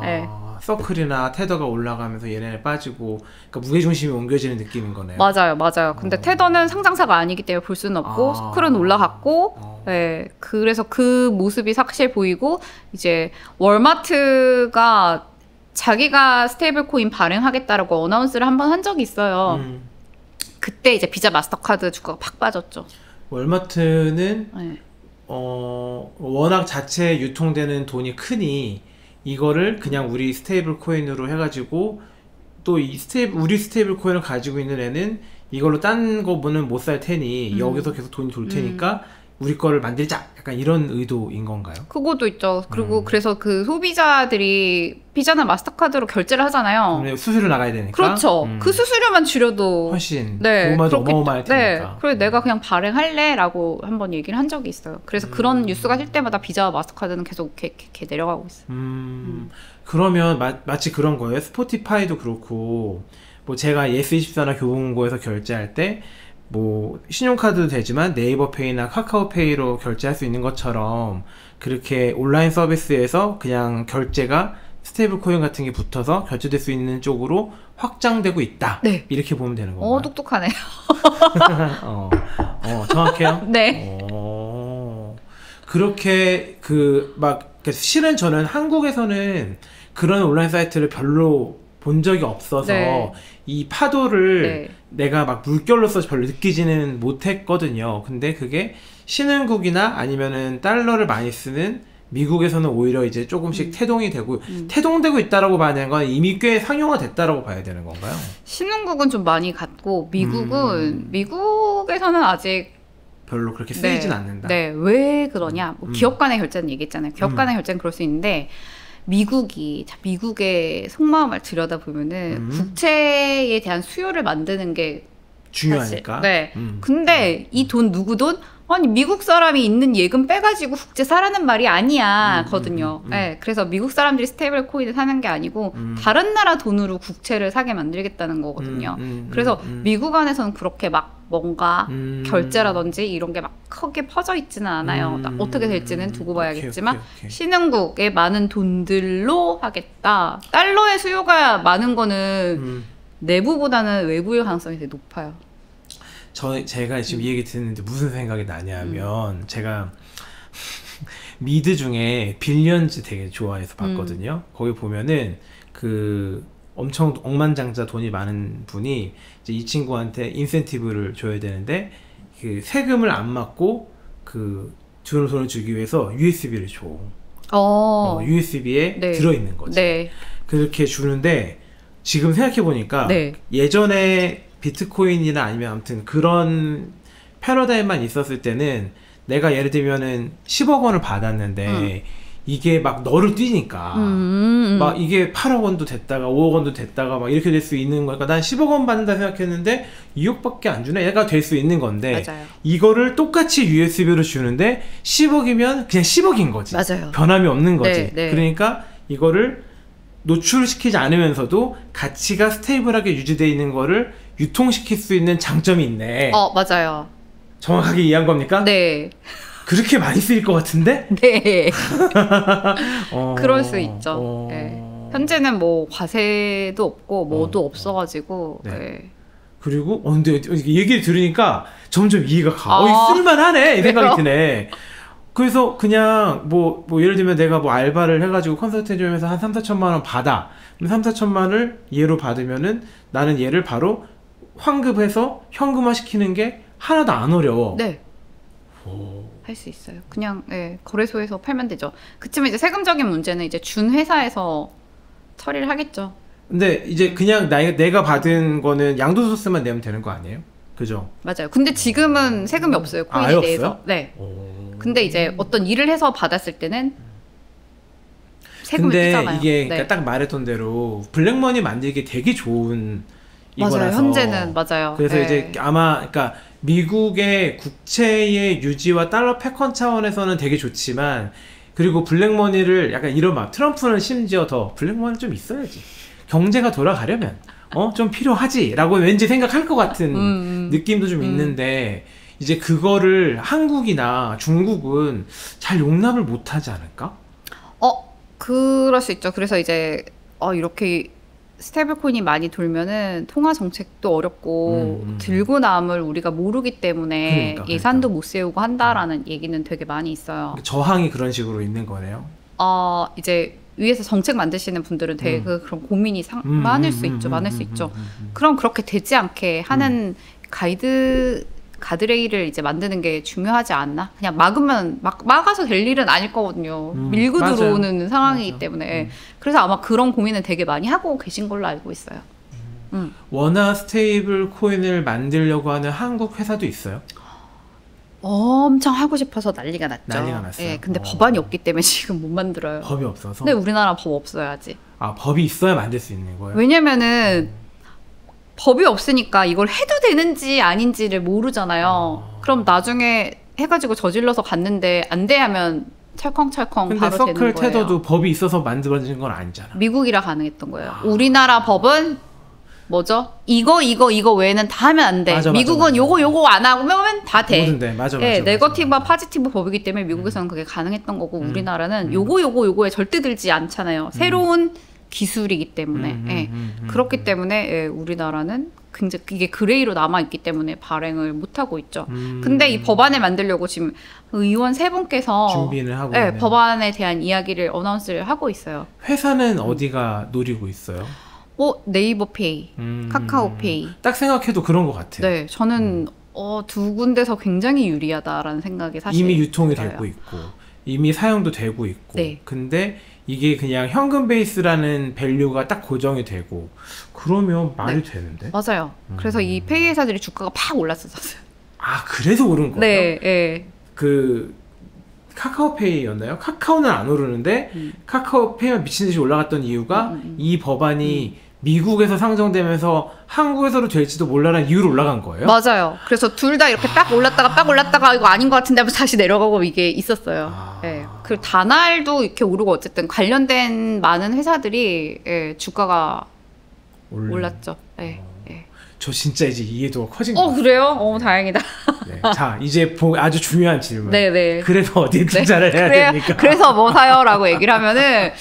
[SPEAKER 1] 네.
[SPEAKER 2] 서클이나 테더가 올라가면서 얘네는 빠지고 그러니까 무게중심이 옮겨지는 느낌인 거네요.
[SPEAKER 1] 맞아요. 근데 테더는 상장사가 아니기 때문에 볼 수는 없고 서클은 올라갔고 네, 그래서 그 모습이 사실 보이고 이제 월마트가 자기가 스테이블 코인 발행하겠다라고 어나운스를 한번 한 적이 있어요. 그때 이제 비자 마스터카드 주가가 팍 빠졌죠.
[SPEAKER 2] 월마트는 워낙 자체 유통되는 돈이 크니 이거를 그냥 우리 스테이블 코인으로 해가지고 또 우리 스테이블 코인을 가지고 있는 애는 이걸로 딴 거는 못 살 테니 여기서 계속 돈이 돌 테니까 우리 거를 만들자 약간 이런 의도인 건가요?
[SPEAKER 1] 그것도 있죠. 그리고 그래서 그 소비자들이 비자나 마스터카드로 결제를 하잖아요.
[SPEAKER 2] 수수료 나가야 되니까.
[SPEAKER 1] 그렇죠. 그 수수료만 줄여도
[SPEAKER 2] 훨씬 그거마저 어마어마할 테니까.
[SPEAKER 1] 그래서 내가 그냥 발행할래 라고 한번 얘기를 한 적이 있어요. 그래서 그런 뉴스가 뜰 때마다 비자와 마스터카드는 계속 이렇게 내려가고 있어요.
[SPEAKER 2] 그러면 마치 그런 거예요. 스포티파이도 그렇고 뭐 제가 예스24나 교보문고에서 결제할 때 뭐 신용카드도 되지만 네이버페이나 카카오페이로 결제할 수 있는 것처럼 그렇게 온라인 서비스에서 그냥 결제가 스테이블 코인 같은 게 붙어서 결제될 수 있는 쪽으로 확장되고 있다.
[SPEAKER 1] 네.
[SPEAKER 2] 이렇게 보면 되는 건가요?
[SPEAKER 1] 똑똑하네요.
[SPEAKER 2] 정확해요?
[SPEAKER 1] 네.
[SPEAKER 2] 그렇게 실은 저는 한국에서는 그런 온라인 사이트를 별로 본 적이 없어서
[SPEAKER 1] 네.
[SPEAKER 2] 이 파도를
[SPEAKER 1] 네.
[SPEAKER 2] 내가 막 물결로서 별로 느끼지는 못했거든요. 근데 그게 신흥국이나 아니면은 달러를 많이 쓰는 미국에서는 오히려 이제 조금씩 태동이 되고 태동되고 있다라고 봐야 되는 건 이미 꽤 상용화됐다라고 봐야 되는 건가요?
[SPEAKER 1] 신흥국은 좀 많이 갔고 미국에서는 아직
[SPEAKER 2] 별로 그렇게 쓰이진 않는다.
[SPEAKER 1] 네, 왜 그러냐? 뭐 기업 간의 결제는 얘기했잖아요. 기업 간의 결제는 그럴 수 있는데 미국의 속마음을 들여다보면은 국채에 대한 수요를 만드는 게
[SPEAKER 2] 중요하니까.
[SPEAKER 1] 사실, 네. 근데 이 돈 누구 돈? 아니 미국 사람이 있는 예금 빼가지고 국채 사라는 말이 아니야거든요. 네, 그래서 미국 사람들이 스테이블 코인을 사는 게 아니고 다른 나라 돈으로 국채를 사게 만들겠다는 거거든요. 그래서 미국 안에서는 그렇게 막 뭔가 결제라든지 이런 게 막 크게 퍼져 있지는 않아요. 어떻게 될지는 두고 봐야겠지만
[SPEAKER 2] 오케이.
[SPEAKER 1] 신흥국의 많은 돈들로 하겠다. 달러의 수요가 많은 거는 내부보다는 외부의 가능성이 되게 높아요.
[SPEAKER 2] 제가 지금 이 얘기 듣는데 무슨 생각이 나냐면 제가 미드 중에 빌리언즈 되게 좋아해서 봤거든요. 거기 보면은 그 엄청 억만장자 돈이 많은 분이 이제 이 친구한테 인센티브를 줘야 되는데 그 세금을 안 맞고 그 주는 돈을 주기 위해서 USB를 줘. USB에
[SPEAKER 1] 네.
[SPEAKER 2] 들어있는 거지.
[SPEAKER 1] 네.
[SPEAKER 2] 그렇게 주는데 지금 생각해 보니까
[SPEAKER 1] 네.
[SPEAKER 2] 예전에 비트코인이나 아니면 아무튼 그런 패러다임만 있었을 때는 내가 예를 들면은 10억 원을 받았는데 이게 막 너를 뛰니까 막 이게 8억 원도 됐다가 5억 원도 됐다가 막 이렇게 될 수 있는 거니까 난 10억 원 받는다 생각했는데 2억밖에 안 주네 얘가 될 수 있는 건데
[SPEAKER 1] 맞아요.
[SPEAKER 2] 이거를 똑같이 USB로 주는데 10억이면 그냥 10억인 거지.
[SPEAKER 1] 맞아요.
[SPEAKER 2] 변함이 없는 거지.
[SPEAKER 1] 네.
[SPEAKER 2] 그러니까 이거를 노출시키지 않으면서도 가치가 스테이블하게 유지되어 있는 거를 유통시킬 수 있는 장점이 있네.
[SPEAKER 1] 맞아요.
[SPEAKER 2] 정확하게 이해한 겁니까?
[SPEAKER 1] 네.
[SPEAKER 2] 그렇게 많이 쓰일 것 같은데?
[SPEAKER 1] 네. 그럴 수 있죠. 네. 현재는 뭐 과세도 없고 뭐도 없어가지고.
[SPEAKER 2] 네.
[SPEAKER 1] 네.
[SPEAKER 2] 그리고 근데 얘기를 들으니까 점점 이해가 가. 쓸만하네 이 생각이 드네. 그래서 그냥 뭐 예를 들면 내가 뭐 알바를 해가지고 컨설팅 해주면서 한 3-4천만 원 받아. 그럼 3-4천만 원을 얘로 받으면은 나는 얘를 바로 환급해서 현금화 시키는 게 하나도 안 어려워.
[SPEAKER 1] 네. 할 수 있어요. 그냥 거래소에서 팔면 되죠. 그치만 이제 세금적인 문제는 이제 준 회사에서 처리를 하겠죠.
[SPEAKER 2] 근데 이제 그냥 내가 받은 거는 양도소득세만 내면 되는 거 아니에요? 그죠?
[SPEAKER 1] 맞아요. 근데 지금은 세금이 없어요. 코인에 대해서.
[SPEAKER 2] 없어요?
[SPEAKER 1] 네. 근데 이제 어떤 일을 해서 받았을 때는 세금을
[SPEAKER 2] 근데
[SPEAKER 1] 떼잖아요.
[SPEAKER 2] 이게 그러니까 딱 말했던 대로 블랙머니 만들기 되게 좋은 이거라서.
[SPEAKER 1] 맞아요. 현재는 맞아요.
[SPEAKER 2] 그래서 이제 아마 그러니까 미국의 국채의 유지와 달러 패권 차원에서는 되게 좋지만 그리고 블랙머니를 약간 이런 막 트럼프는 심지어 더 블랙머니 좀 있어야지. 경제가 돌아가려면 좀 필요하지라고 왠지 생각할 것 같은 느낌도 좀 있는데 이제 그거를 한국이나 중국은 잘 용납을 못하지 않을까?
[SPEAKER 1] 그럴 수 있죠. 그래서 이제 이렇게 스테이블 코인이 많이 돌면은 통화 정책도 어렵고 들고 남을 우리가 모르기 때문에 예산도 못 세우고 한다라는 얘기는 되게 많이 있어요.
[SPEAKER 2] 저항이 그런 식으로 있는 거네요.
[SPEAKER 1] 이제 위에서 정책 만드시는 분들은 되게 그런 고민이 많을 수 있죠. 많을 수 있죠. 그럼 그렇게 되지 않게 하는 가드레일을 이제 만드는 게 중요하지 않나? 그냥 막아서 될 일은 아닐 거거든요. 밀고
[SPEAKER 2] 맞아요.
[SPEAKER 1] 들어오는 상황이기 때문에. 그래서 아마 그런 고민은 되게 많이 하고 계신 걸로 알고 있어요.
[SPEAKER 2] 원화 스테이블 코인을 만들려고 하는 한국 회사도 있어요?
[SPEAKER 1] 엄청 하고 싶어서 난리가 났죠.
[SPEAKER 2] 난리가 났어요.
[SPEAKER 1] 예, 근데 법안이 없기 때문에 지금 못 만들어요.
[SPEAKER 2] 법이 없어서?
[SPEAKER 1] 근데 우리나라 법 없어요, 아직.
[SPEAKER 2] 법이 있어야 만들 수 있는 거예요?
[SPEAKER 1] 왜냐면은 법이 없으니까 이걸 해도 되는지 아닌지를 모르잖아요. 그럼 나중에 해가지고 저질러서 갔는데 안 돼 하면 철컹철컹
[SPEAKER 2] 근데
[SPEAKER 1] 바로 되는 거예요.
[SPEAKER 2] 서클 테더도 법이 있어서 만들어진 건 아니잖아.
[SPEAKER 1] 미국이라 가능했던 거예요. 우리나라 법은 뭐죠? 이거 외에는 다 하면 안 돼.
[SPEAKER 2] 맞아,
[SPEAKER 1] 미국은
[SPEAKER 2] 맞아.
[SPEAKER 1] 요거 안 하면 다 돼.
[SPEAKER 2] 뭐든 돼. 맞아.
[SPEAKER 1] 예, 네거티브와 파지티브 법이기 때문에 미국에서는 그게 가능했던 거고 우리나라는 요거에 절대 들지 않잖아요. 새로운 기술이기 때문에. 예. 그렇기 때문에 예, 우리나라는 굉장히 이게 그레이로 남아 있기 때문에 발행을 못 하고 있죠. 근데 이 법안을 만들려고 지금 의원 세 분께서
[SPEAKER 2] 준비를 하고
[SPEAKER 1] 예,
[SPEAKER 2] 있는.
[SPEAKER 1] 법안에 대한 이야기를 어나운스를 하고 있어요.
[SPEAKER 2] 회사는 어디가 노리고 있어요?
[SPEAKER 1] 뭐 네이버 페이, 카카오 페이.
[SPEAKER 2] 딱 생각해도 그런 것 같아요.
[SPEAKER 1] 네, 저는 두 군데서 굉장히 유리하다라는 생각이 사실
[SPEAKER 2] 이미 유통이
[SPEAKER 1] 들어요.
[SPEAKER 2] 되고 있고 이미 사용도 되고 있고
[SPEAKER 1] 네.
[SPEAKER 2] 근데 이게 그냥 현금 베이스라는 밸류가 딱 고정이 되고 그러면 말이 되는데?
[SPEAKER 1] 맞아요. 그래서 이 페이 회사들이 주가가 팍 올랐었어요.
[SPEAKER 2] 아 그래서 오른 거예요?
[SPEAKER 1] 네, 네.
[SPEAKER 2] 그 카카오페이였나요? 카카오는 안 오르는데 카카오페이만 미친 듯이 올라갔던 이유가 이 법안이 미국에서 상정되면서 한국에서도 될지도 몰라라는 이유로 올라간 거예요?
[SPEAKER 1] 맞아요. 그래서 둘 다 이렇게 딱 올랐다가 이거 아닌 것 같은데 하면서 다시 내려가고 이게 있었어요. 네. 그리고 다날도 이렇게 오르고 어쨌든 관련된 많은 회사들이 예, 주가가 올랐죠. 네.
[SPEAKER 2] 저 진짜 이제 이해도가 커진 것 같아요.
[SPEAKER 1] 그래요? 다행이다.
[SPEAKER 2] 네. 자 이제 아주 중요한 질문.
[SPEAKER 1] 네네.
[SPEAKER 2] 그래서 어디에 투자를 해야 됩니까?
[SPEAKER 1] 그래서 뭐 사요? 라고 얘기를 하면은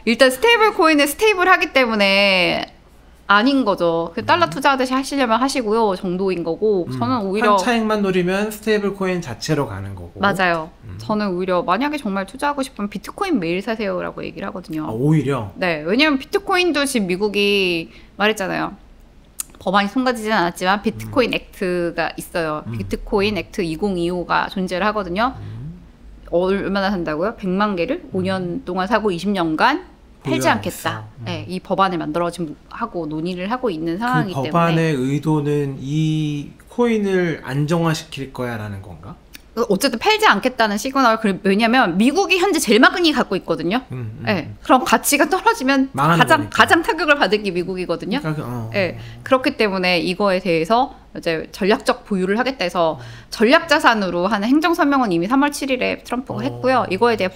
[SPEAKER 1] 일단 스테이블 코인을 스테이블하기 때문에 아닌 거죠. 달러 투자하듯이 하시려면 하시고요 정도인 거고 저는 오히려
[SPEAKER 2] 한 차익만 노리면 스테이블 코인 자체로 가는 거고.
[SPEAKER 1] 맞아요. 저는 오히려 만약에 정말 투자하고 싶으면 비트코인 매일 사세요라고 얘기를 하거든요.
[SPEAKER 2] 아, 오히려?
[SPEAKER 1] 네, 왜냐면 비트코인도 지금 미국이 말했잖아요. 법안이 통과되지는 않았지만 비트코인 액트가 있어요. 비트코인 액트 2025가 존재를 하거든요. 얼마나 산다고요? 100만 개를 5년 동안 사고 20년간 팔지 않겠다. 네, 이 법안을 만들어 지금 하고 논의를 하고 있는 상황이기 때문에.
[SPEAKER 2] 그 법안의 의도는 이 코인을 안정화시킬 거야라는 건가?
[SPEAKER 1] 어쨌든 팔지 않겠다는 시그널. 왜냐면 미국이 현재 제일 많이 갖고 있거든요. 네, 그럼 가치가 떨어지면 가장 타격을 받을 게 미국이거든요. 네, 그렇기 때문에 이거에 대해서 이제 전략적 보유를 하겠다 해서 전략 자산으로 하는 행정 서명은 이미 3월 7일에 트럼프가 했고요. 이거에 대해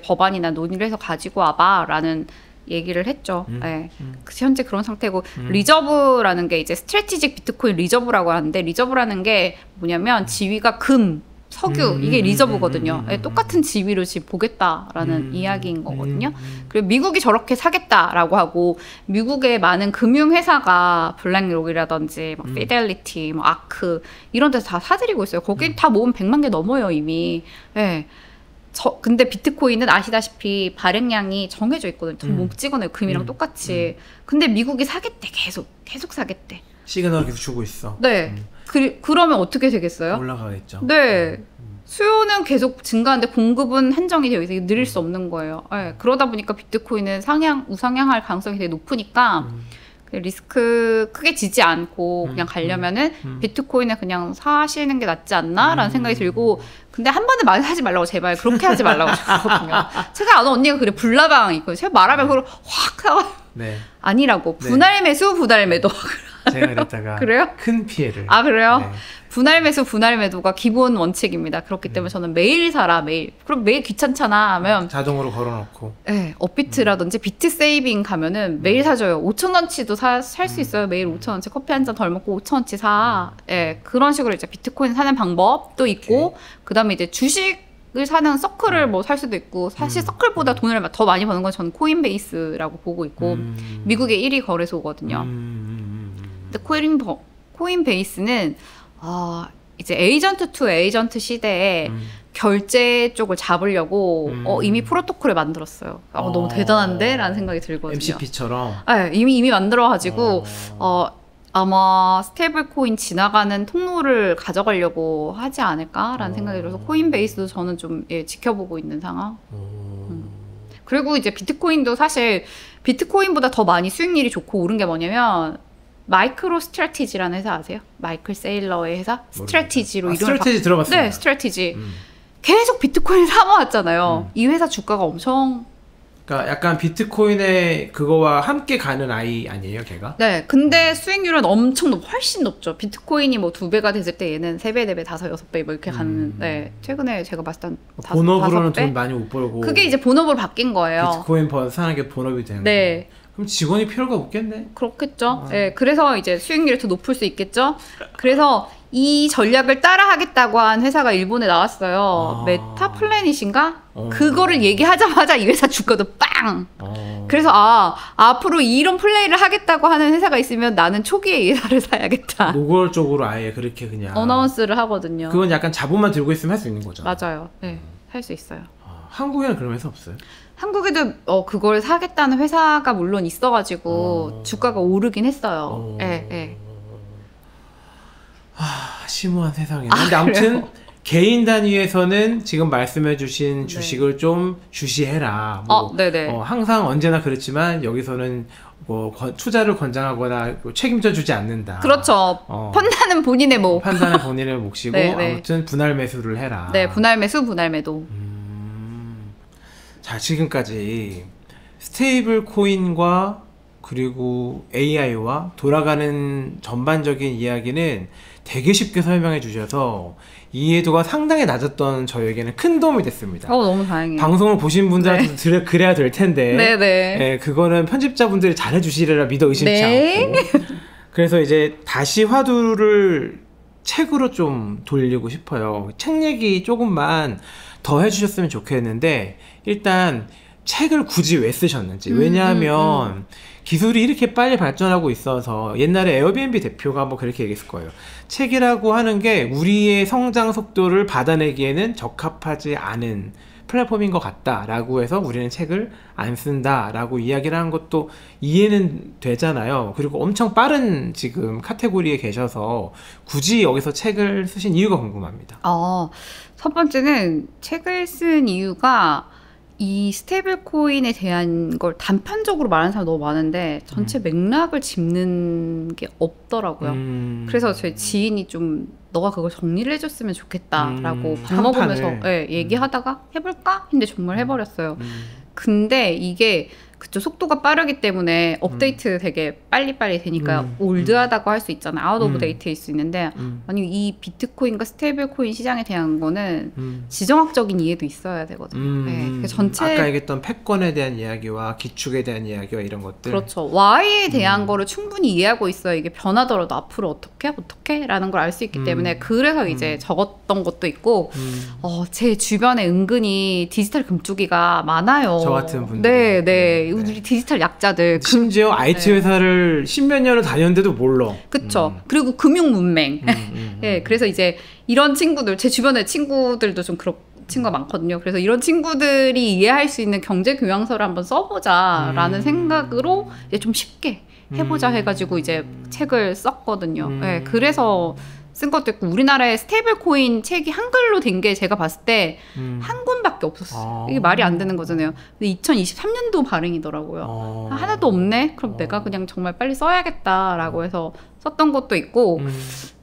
[SPEAKER 1] 법안이나 논의를 해서 가지고 와봐라는 얘기를 했죠. 네. 현재 그런 상태고 리저브라는 게 이제 스트래티직 비트코인 리저브라고 하는데 리저브라는 게 뭐냐면 지위가 금 석유 이게 리저브거든요. 네, 똑같은 지위로 지금 보겠다라는 이야기인 거거든요. 그리고 미국이 저렇게 사겠다라고 하고 미국의 많은 금융회사가 블랙록이라든지 막 피델리티, 뭐 아크 이런 데서 다 사들이고 있어요. 거기 다 모으면 100만 개 넘어요 이미. 네. 근데 비트코인은 아시다시피 발행량이 정해져 있거든요. 돈 못 찍어내요. 금이랑 똑같이. 근데 미국이 사겠대. 계속 사겠대.
[SPEAKER 2] 시그널을 계속 주고 있어.
[SPEAKER 1] 네. 그러면 어떻게 되겠어요?
[SPEAKER 2] 올라가겠죠.
[SPEAKER 1] 네. 수요는 계속 증가하는데 공급은 한정이 되어 있어요. 늘릴 수 없는 거예요. 네. 그러다 보니까 비트코인은 우상향할 가능성이 되게 높으니까 리스크 크게 지지 않고 그냥 가려면은 비트코인을 그냥 사시는 게 낫지 않나? 라는 생각이 들고 근데 한 번에 많이 사지 말라고 제발 그렇게 하지 말라고 하거든요. 제가 아는 언니가 그래 불나방 있거든요. 제가 말하면 그걸 확 사가 아니라고 분할 매수 분할 매도
[SPEAKER 2] 제가 그랬다가
[SPEAKER 1] 그래요?
[SPEAKER 2] 큰 피해를.
[SPEAKER 1] 아 그래요?
[SPEAKER 2] 네.
[SPEAKER 1] 분할 매수 분할 매도가 기본 원칙입니다. 그렇기 때문에 저는 매일 사라 매일. 그럼 매일 귀찮잖아 하면
[SPEAKER 2] 자동으로 걸어놓고.
[SPEAKER 1] 네, 업비트라든지 비트 세이빙 가면은 매일 사줘요. 5,000원치도 살 수 있어요. 매일 5,000원치 커피 한 잔 덜 먹고 5,000원치 사. 네, 그런 식으로 이제 비트코인 사는 방법도 있고 그다음에 이제 주식을 사는 서클을 뭐 살 수도 있고 사실 서클보다 돈을 더 많이 버는 건 저는 코인베이스라고 보고 있고 미국의 1위 거래소거든요. 근데 코인베이스는 이제 에이전트 투 에이전트 시대에 결제 쪽을 잡으려고 이미 프로토콜을 만들었어요. 너무 대단한데? 라는 생각이 들거든요.
[SPEAKER 2] MCP처럼?
[SPEAKER 1] 네, 이미 만들어가지고 아마 스테이블 코인 지나가는 통로를 가져가려고 하지 않을까라는 생각이 들어서 코인베이스도 저는 좀 지켜보고 있는 상황. 그리고 이제 비트코인도 사실 비트코인보다 더 많이 수익률이 좋고 오른 게 뭐냐면 마이크로 스트래티지라는 회사 아세요? 마이클 세일러의 회사? 스트래티지로 이름을
[SPEAKER 2] 스트래티지 들어봤어요.
[SPEAKER 1] 네, 스트래티지. 계속 비트코인 사모았잖아요. 이 회사 주가가 엄청
[SPEAKER 2] 그러니까 약간 비트코인의 그거와 함께 가는 아이 아니에요, 걔가?
[SPEAKER 1] 네, 근데 수익률은 엄청 훨씬 높죠. 비트코인이 뭐 2배가 됐을 때 얘는 3배, 4배, 5, 6배 뭐 이렇게 가는. 네, 최근에 제가 봤을 땐
[SPEAKER 2] 본업으로는 돈 많이 못 벌고.
[SPEAKER 1] 그게 이제 본업으로 바뀐 거예요.
[SPEAKER 2] 비트코인 사는 게 본업이 되는
[SPEAKER 1] 네.
[SPEAKER 2] 거예요. 그럼 직원이 필요가 없겠네.
[SPEAKER 1] 그렇겠죠. 네, 그래서 이제 수익률이 더 높을 수 있겠죠. 그래서 이 전략을 따라하겠다고 한 회사가 일본에 나왔어요. 메타플래닛인가? 그거를 얘기하자마자 이 회사 주가도 빵! 그래서 앞으로 이런 플레이를 하겠다고 하는 회사가 있으면 나는 초기에 이 회사를 사야겠다.
[SPEAKER 2] 노골적으로 아예 그렇게 그냥
[SPEAKER 1] 어나운스를 하거든요.
[SPEAKER 2] 그건 약간 자본만 들고 있으면 할 수 있는 거죠.
[SPEAKER 1] 맞아요. 네, 할 수 있어요.
[SPEAKER 2] 한국에는 그런 회사 없어요?
[SPEAKER 1] 한국에도 그걸 사겠다는 회사가 물론 있어가지고 주가가 오르긴 했어요. 네.
[SPEAKER 2] 심오한 세상이네. 근데 아무튼 개인 단위에서는 지금 말씀해주신 주식을 좀 주시해라.
[SPEAKER 1] 네네.
[SPEAKER 2] 항상 언제나 그렇지만 여기서는 뭐 투자를 권장하거나 책임져 주지 않는다.
[SPEAKER 1] 그렇죠. 판단은 본인의 목.
[SPEAKER 2] 판단은 본인의 몫이고
[SPEAKER 1] 네네.
[SPEAKER 2] 아무튼 분할 매수를 해라.
[SPEAKER 1] 네, 분할 매수, 분할 매도.
[SPEAKER 2] 자, 지금까지 스테이블 코인과 그리고 AI와 돌아가는 전반적인 이야기는 되게 쉽게 설명해 주셔서 이해도가 상당히 낮았던 저에게는 큰 도움이 됐습니다.
[SPEAKER 1] 너무 다행이에요.
[SPEAKER 2] 방송을 보신 분들한테 그래야 될 텐데
[SPEAKER 1] 네네.
[SPEAKER 2] 그거는 편집자분들이 잘해 주시리라 믿어 의심치 않고 그래서 이제 다시 화두를 책으로 좀 돌리고 싶어요. 책 얘기 조금만 더 해주셨으면 좋겠는데 일단 책을 굳이 왜 쓰셨는지. 왜냐하면 기술이 이렇게 빨리 발전하고 있어서 옛날에 에어비앤비 대표가 뭐 그렇게 얘기했을 거예요. 책이라고 하는 게 우리의 성장 속도를 받아내기에는 적합하지 않은 플랫폼인 것 같다라고 해서 우리는 책을 안 쓴다라고 이야기를 한 것도 이해는 되잖아요. 그리고 엄청 빠른 지금 카테고리에 계셔서 굳이 여기서 책을 쓰신 이유가 궁금합니다.
[SPEAKER 1] 첫 번째는 책을 쓴 이유가 이 스테이블 코인에 대한 걸 단편적으로 말하는 사람 너무 많은데 전체 맥락을 짚는 게 없더라고요. 그래서 저희 지인이 좀 너가 그걸 정리를 해줬으면 좋겠다라고 밥 먹으면서 얘기하다가 해볼까? 근데 정말 해버렸어요. 근데 이게 그쵸, 속도가 빠르기 때문에 업데이트 되게 빨리빨리 되니까 올드하다고 할 수 있잖아요. 아웃 오브 데이트일 수 있는데 아니 이 비트코인과 스테이블 코인 시장에 대한 거는 지정학적인 이해도 있어야 되거든요. 그래서 전체
[SPEAKER 2] 아까 얘기했던 패권에 대한 이야기와 기축에 대한 이야기와 이런 것들.
[SPEAKER 1] 그렇죠. Y에 대한 거를 충분히 이해하고 있어야 이게 변하더라도 앞으로 어떻게 라는 걸 알 수 있기 때문에 그래서 이제 적었던 것도 있고 제 주변에 은근히 디지털 금쪽이가 많아요.
[SPEAKER 2] 저 같은 분들.
[SPEAKER 1] 네. 우리 디지털 약자들.
[SPEAKER 2] 심지어 IT 회사를 십몇 년을 다녔는데도 몰라.
[SPEAKER 1] 그쵸. 그리고 금융 문맹. 그래서 이제 이런 친구들, 제 주변에 친구들도 좀 그런 친구가 많거든요. 그래서 이런 친구들이 이해할 수 있는 경제 교양서를 한번 써보자라는 생각으로 이제 좀 쉽게 해보자 해가지고 이제 책을 썼거든요. 그래서 쓴 것도 있고 우리나라에 스테이블 코인 책이 한글로 된 게 제가 봤을 때 한 권밖에 없었어요. 이게 말이 안 되는 거잖아요. 근데 2023년도 발행이더라고요. 하나도 없네? 그럼 내가 그냥 정말 빨리 써야겠다라고 해서 썼던 것도 있고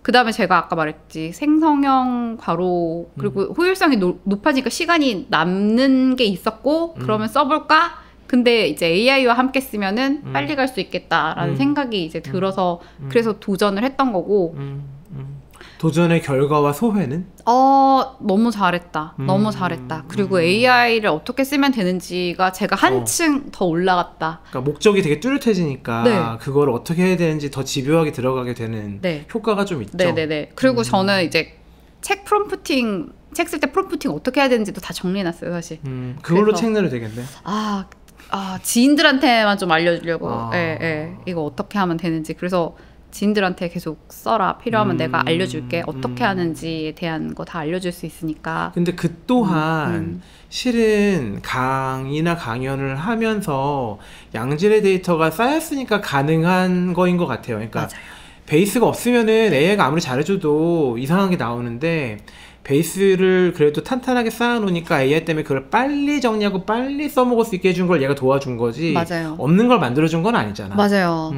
[SPEAKER 1] 그 다음에 제가 아까 말했지 생성형 괄호 그리고 효율성이 높아지니까 시간이 남는 게 있었고 그러면 써볼까? 근데 이제 AI와 함께 쓰면은 빨리 갈 수 있겠다라는 생각이 이제 들어서 그래서 도전을 했던 거고
[SPEAKER 2] 도전의 결과와 소회는?
[SPEAKER 1] 너무 잘했다. 너무 잘했다. 그리고 AI를 어떻게 쓰면 되는지가 제가 한층 더 올라갔다.
[SPEAKER 2] 그러니까 목적이 되게 뚜렷해지니까 그걸 어떻게 해야 되는지 더 집요하게 들어가게 되는 효과가 좀 있죠.
[SPEAKER 1] 네네네. 그리고 저는 이제 책 프롬프팅, 책 쓸 때 프롬프팅 어떻게 해야 되는지도 다 정리해놨어요, 사실.
[SPEAKER 2] 그걸로
[SPEAKER 1] 그래서,
[SPEAKER 2] 책 내도 되겠네.
[SPEAKER 1] 지인들한테만 좀 알려주려고. 이거 어떻게 하면 되는지. 그래서 지인들한테 계속 써라. 필요하면 내가 알려줄게. 어떻게 하는지에 대한 거 다 알려줄 수 있으니까.
[SPEAKER 2] 근데 그 또한 실은 강의나 강연을 하면서 양질의 데이터가 쌓였으니까 가능한 거인 것 같아요. 그러니까
[SPEAKER 1] 맞아요.
[SPEAKER 2] 베이스가 없으면은 AI가 아무리 잘해줘도 이상한 게 나오는데 베이스를 그래도 탄탄하게 쌓아놓으니까 AI 때문에 그걸 빨리 정리하고 빨리 써먹을 수 있게 해준 걸 얘가 도와준 거지.
[SPEAKER 1] 맞아요.
[SPEAKER 2] 없는 걸 만들어준 건 아니잖아.
[SPEAKER 1] 맞아요.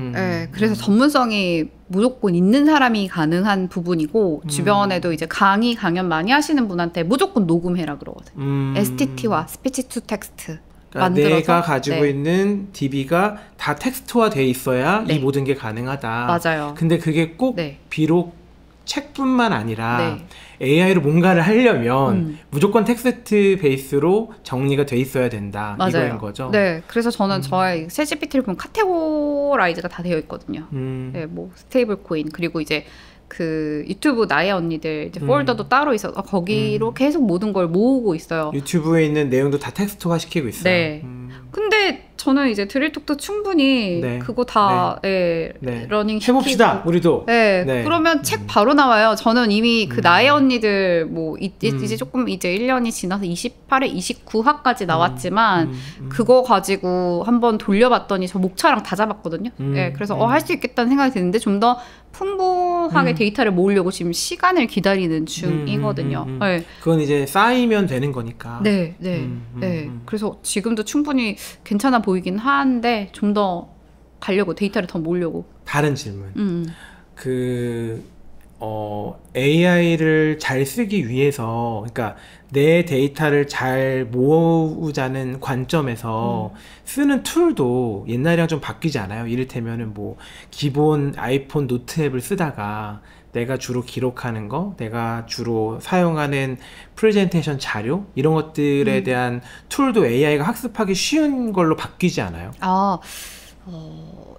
[SPEAKER 1] 그래서 전문성이 무조건 있는 사람이 가능한 부분이고 주변에도 이제 강연 많이 하시는 분한테 무조건 녹음해라 그러거든. STT와 스피치 투 텍스트
[SPEAKER 2] 그러니까
[SPEAKER 1] 만들어서
[SPEAKER 2] 내가 가지고 있는 DB가 다 텍스트화 돼 있어야 이 모든 게 가능하다.
[SPEAKER 1] 맞아요.
[SPEAKER 2] 근데 그게 꼭 비록 책뿐만 아니라
[SPEAKER 1] 네.
[SPEAKER 2] AI로 뭔가를 하려면 무조건 텍스트 베이스로 정리가 돼 있어야 된다.
[SPEAKER 1] 맞아요.
[SPEAKER 2] 이거인 거죠.
[SPEAKER 1] 네, 그래서 저는 저의 챗GPT를 보면 카테고라이즈가 다 되어 있거든요. 네, 뭐 스테이블 코인 그리고 이제 그 유튜브 나의 언니들 이제 폴더도 따로 있어서 거기로 계속 모든 걸 모으고 있어요.
[SPEAKER 2] 유튜브에 있는 내용도 다 텍스트화 시키고 있어요.
[SPEAKER 1] 네. 근데 저는 이제 드릴톡도 충분히
[SPEAKER 2] 네.
[SPEAKER 1] 그거 다
[SPEAKER 2] 네.
[SPEAKER 1] 러닝 시키고
[SPEAKER 2] 해봅시다. 우리도.
[SPEAKER 1] 네.
[SPEAKER 2] 네.
[SPEAKER 1] 그러면 책 바로 나와요. 저는 이미 그 나의 언니들 뭐 이제 조금 이제 1년이 지나서 28회, 29화까지 나왔지만 그거 가지고 한번 돌려봤더니 저 목차랑 다 잡았거든요. 네. 그래서 할 수 있겠다는 생각이 드는데 좀 더 풍부하게 데이터를 모으려고 지금 시간을 기다리는 중이거든요. 네.
[SPEAKER 2] 그건 이제 쌓이면 되는 거니까.
[SPEAKER 1] 네, 네, 네. 그래서 지금도 충분히 괜찮아 보이긴 하는데 좀 더 가려고 데이터를 더 모으려고.
[SPEAKER 2] 다른 질문. AI를 잘 쓰기 위해서, 그러니까 내 데이터를 잘 모으자는 관점에서 쓰는 툴도 옛날이랑 좀 바뀌지 않아요? 이를테면은 뭐 기본 아이폰 노트 앱을 쓰다가 내가 주로 기록하는 거, 내가 주로 사용하는 프레젠테이션 자료 이런 것들에 대한 툴도 AI가 학습하기 쉬운 걸로 바뀌지 않아요?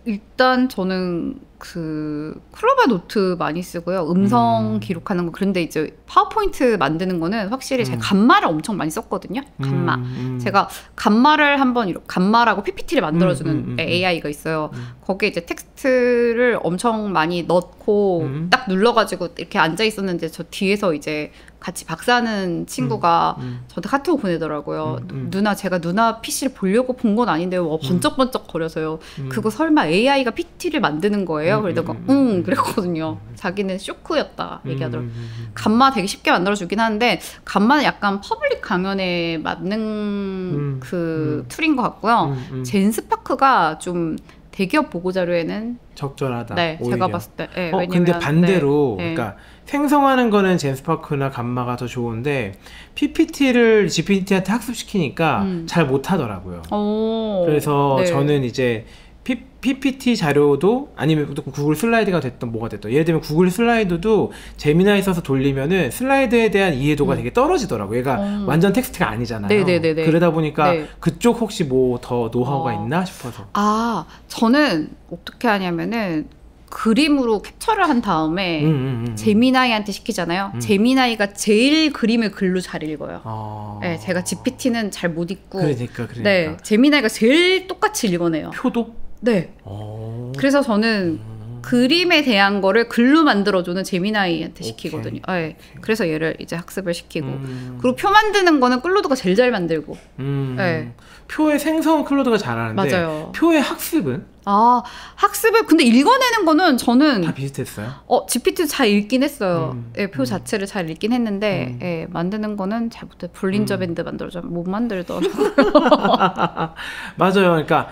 [SPEAKER 1] 일단 저는 그 클로바 노트 많이 쓰고요. 음성 기록하는 거. 그런데 이제 파워포인트 만드는 거는 확실히 제가 감마를 엄청 많이 썼거든요. 감마. 제가 감마를 한번 감마라고 PPT를 만들어주는 AI가 있어요. 거기에 이제 텍스트를 엄청 많이 넣고 딱 눌러가지고 이렇게 앉아 있었는데 저 뒤에서 이제 같이 박사하는 친구가 저한테 카톡을 보내더라고요. 누나, 제가 누나 PC를 보려고 본 건 아닌데 번쩍번쩍 거려서요. 그거 설마 AI가 PPT를 만드는 거예요? 그러다가 그랬거든요. 자기는 쇼크였다 얘기하더라고요. 감마 되게 쉽게 만들어주긴 하는데 감마는 약간 퍼블릭 강연에 맞는 그 툴인 것 같고요. 젠스파크가 좀 대기업 보고자료에는
[SPEAKER 2] 적절하다.
[SPEAKER 1] 네,
[SPEAKER 2] 오히려.
[SPEAKER 1] 제가 봤을 때. 네, 왜냐면,
[SPEAKER 2] 근데 반대로
[SPEAKER 1] 네,
[SPEAKER 2] 그러니까 생성하는 거는 젠스파크나 감마가 더 좋은데 PPT를 GPT한테 학습시키니까 잘 못하더라고요. 그래서
[SPEAKER 1] 네.
[SPEAKER 2] 저는 이제 PPT 자료도 아니면 구글 슬라이드가 됐던 뭐가 됐던 예를 들면 구글 슬라이드도 제미나이 써서 돌리면은 슬라이드에 대한 이해도가 되게 떨어지더라고요. 얘가 완전 텍스트가 아니잖아요.
[SPEAKER 1] 네네네네.
[SPEAKER 2] 그러다 보니까
[SPEAKER 1] 네.
[SPEAKER 2] 그쪽 혹시 뭐 더 노하우가 있나 싶어서.
[SPEAKER 1] 저는 어떻게 하냐면은 그림으로 캡처를 한 다음에 제미나이한테 시키잖아요. 제미나이가 제일 그림을 글로 잘 읽어요. 네, 제가 GPT는 잘 못 읽고.
[SPEAKER 2] 그러니까.
[SPEAKER 1] 네, 제미나이가 제일 똑같이 읽어내요.
[SPEAKER 2] 표도?
[SPEAKER 1] 네. 그래서 저는 그림에 대한 거를 글로 만들어주는 제미나이한테 시키거든요. 네. 그래서 얘를 이제 학습을 시키고. 그리고 표 만드는 거는 클로드가 제일 잘 만들고. 네.
[SPEAKER 2] 표의 생성은 클로드가 잘하는데
[SPEAKER 1] 맞아요.
[SPEAKER 2] 표의 학습은?
[SPEAKER 1] 학습을 근데 읽어내는 거는 저는
[SPEAKER 2] 다 비슷했어요?
[SPEAKER 1] GPT 잘 읽긴 했어요. 예, 표 자체를 잘 읽긴 했는데 예, 만드는 거는 잘 못해. 볼린저 밴드 만들어줘 못 만들더라고요.
[SPEAKER 2] 맞아요. 그러니까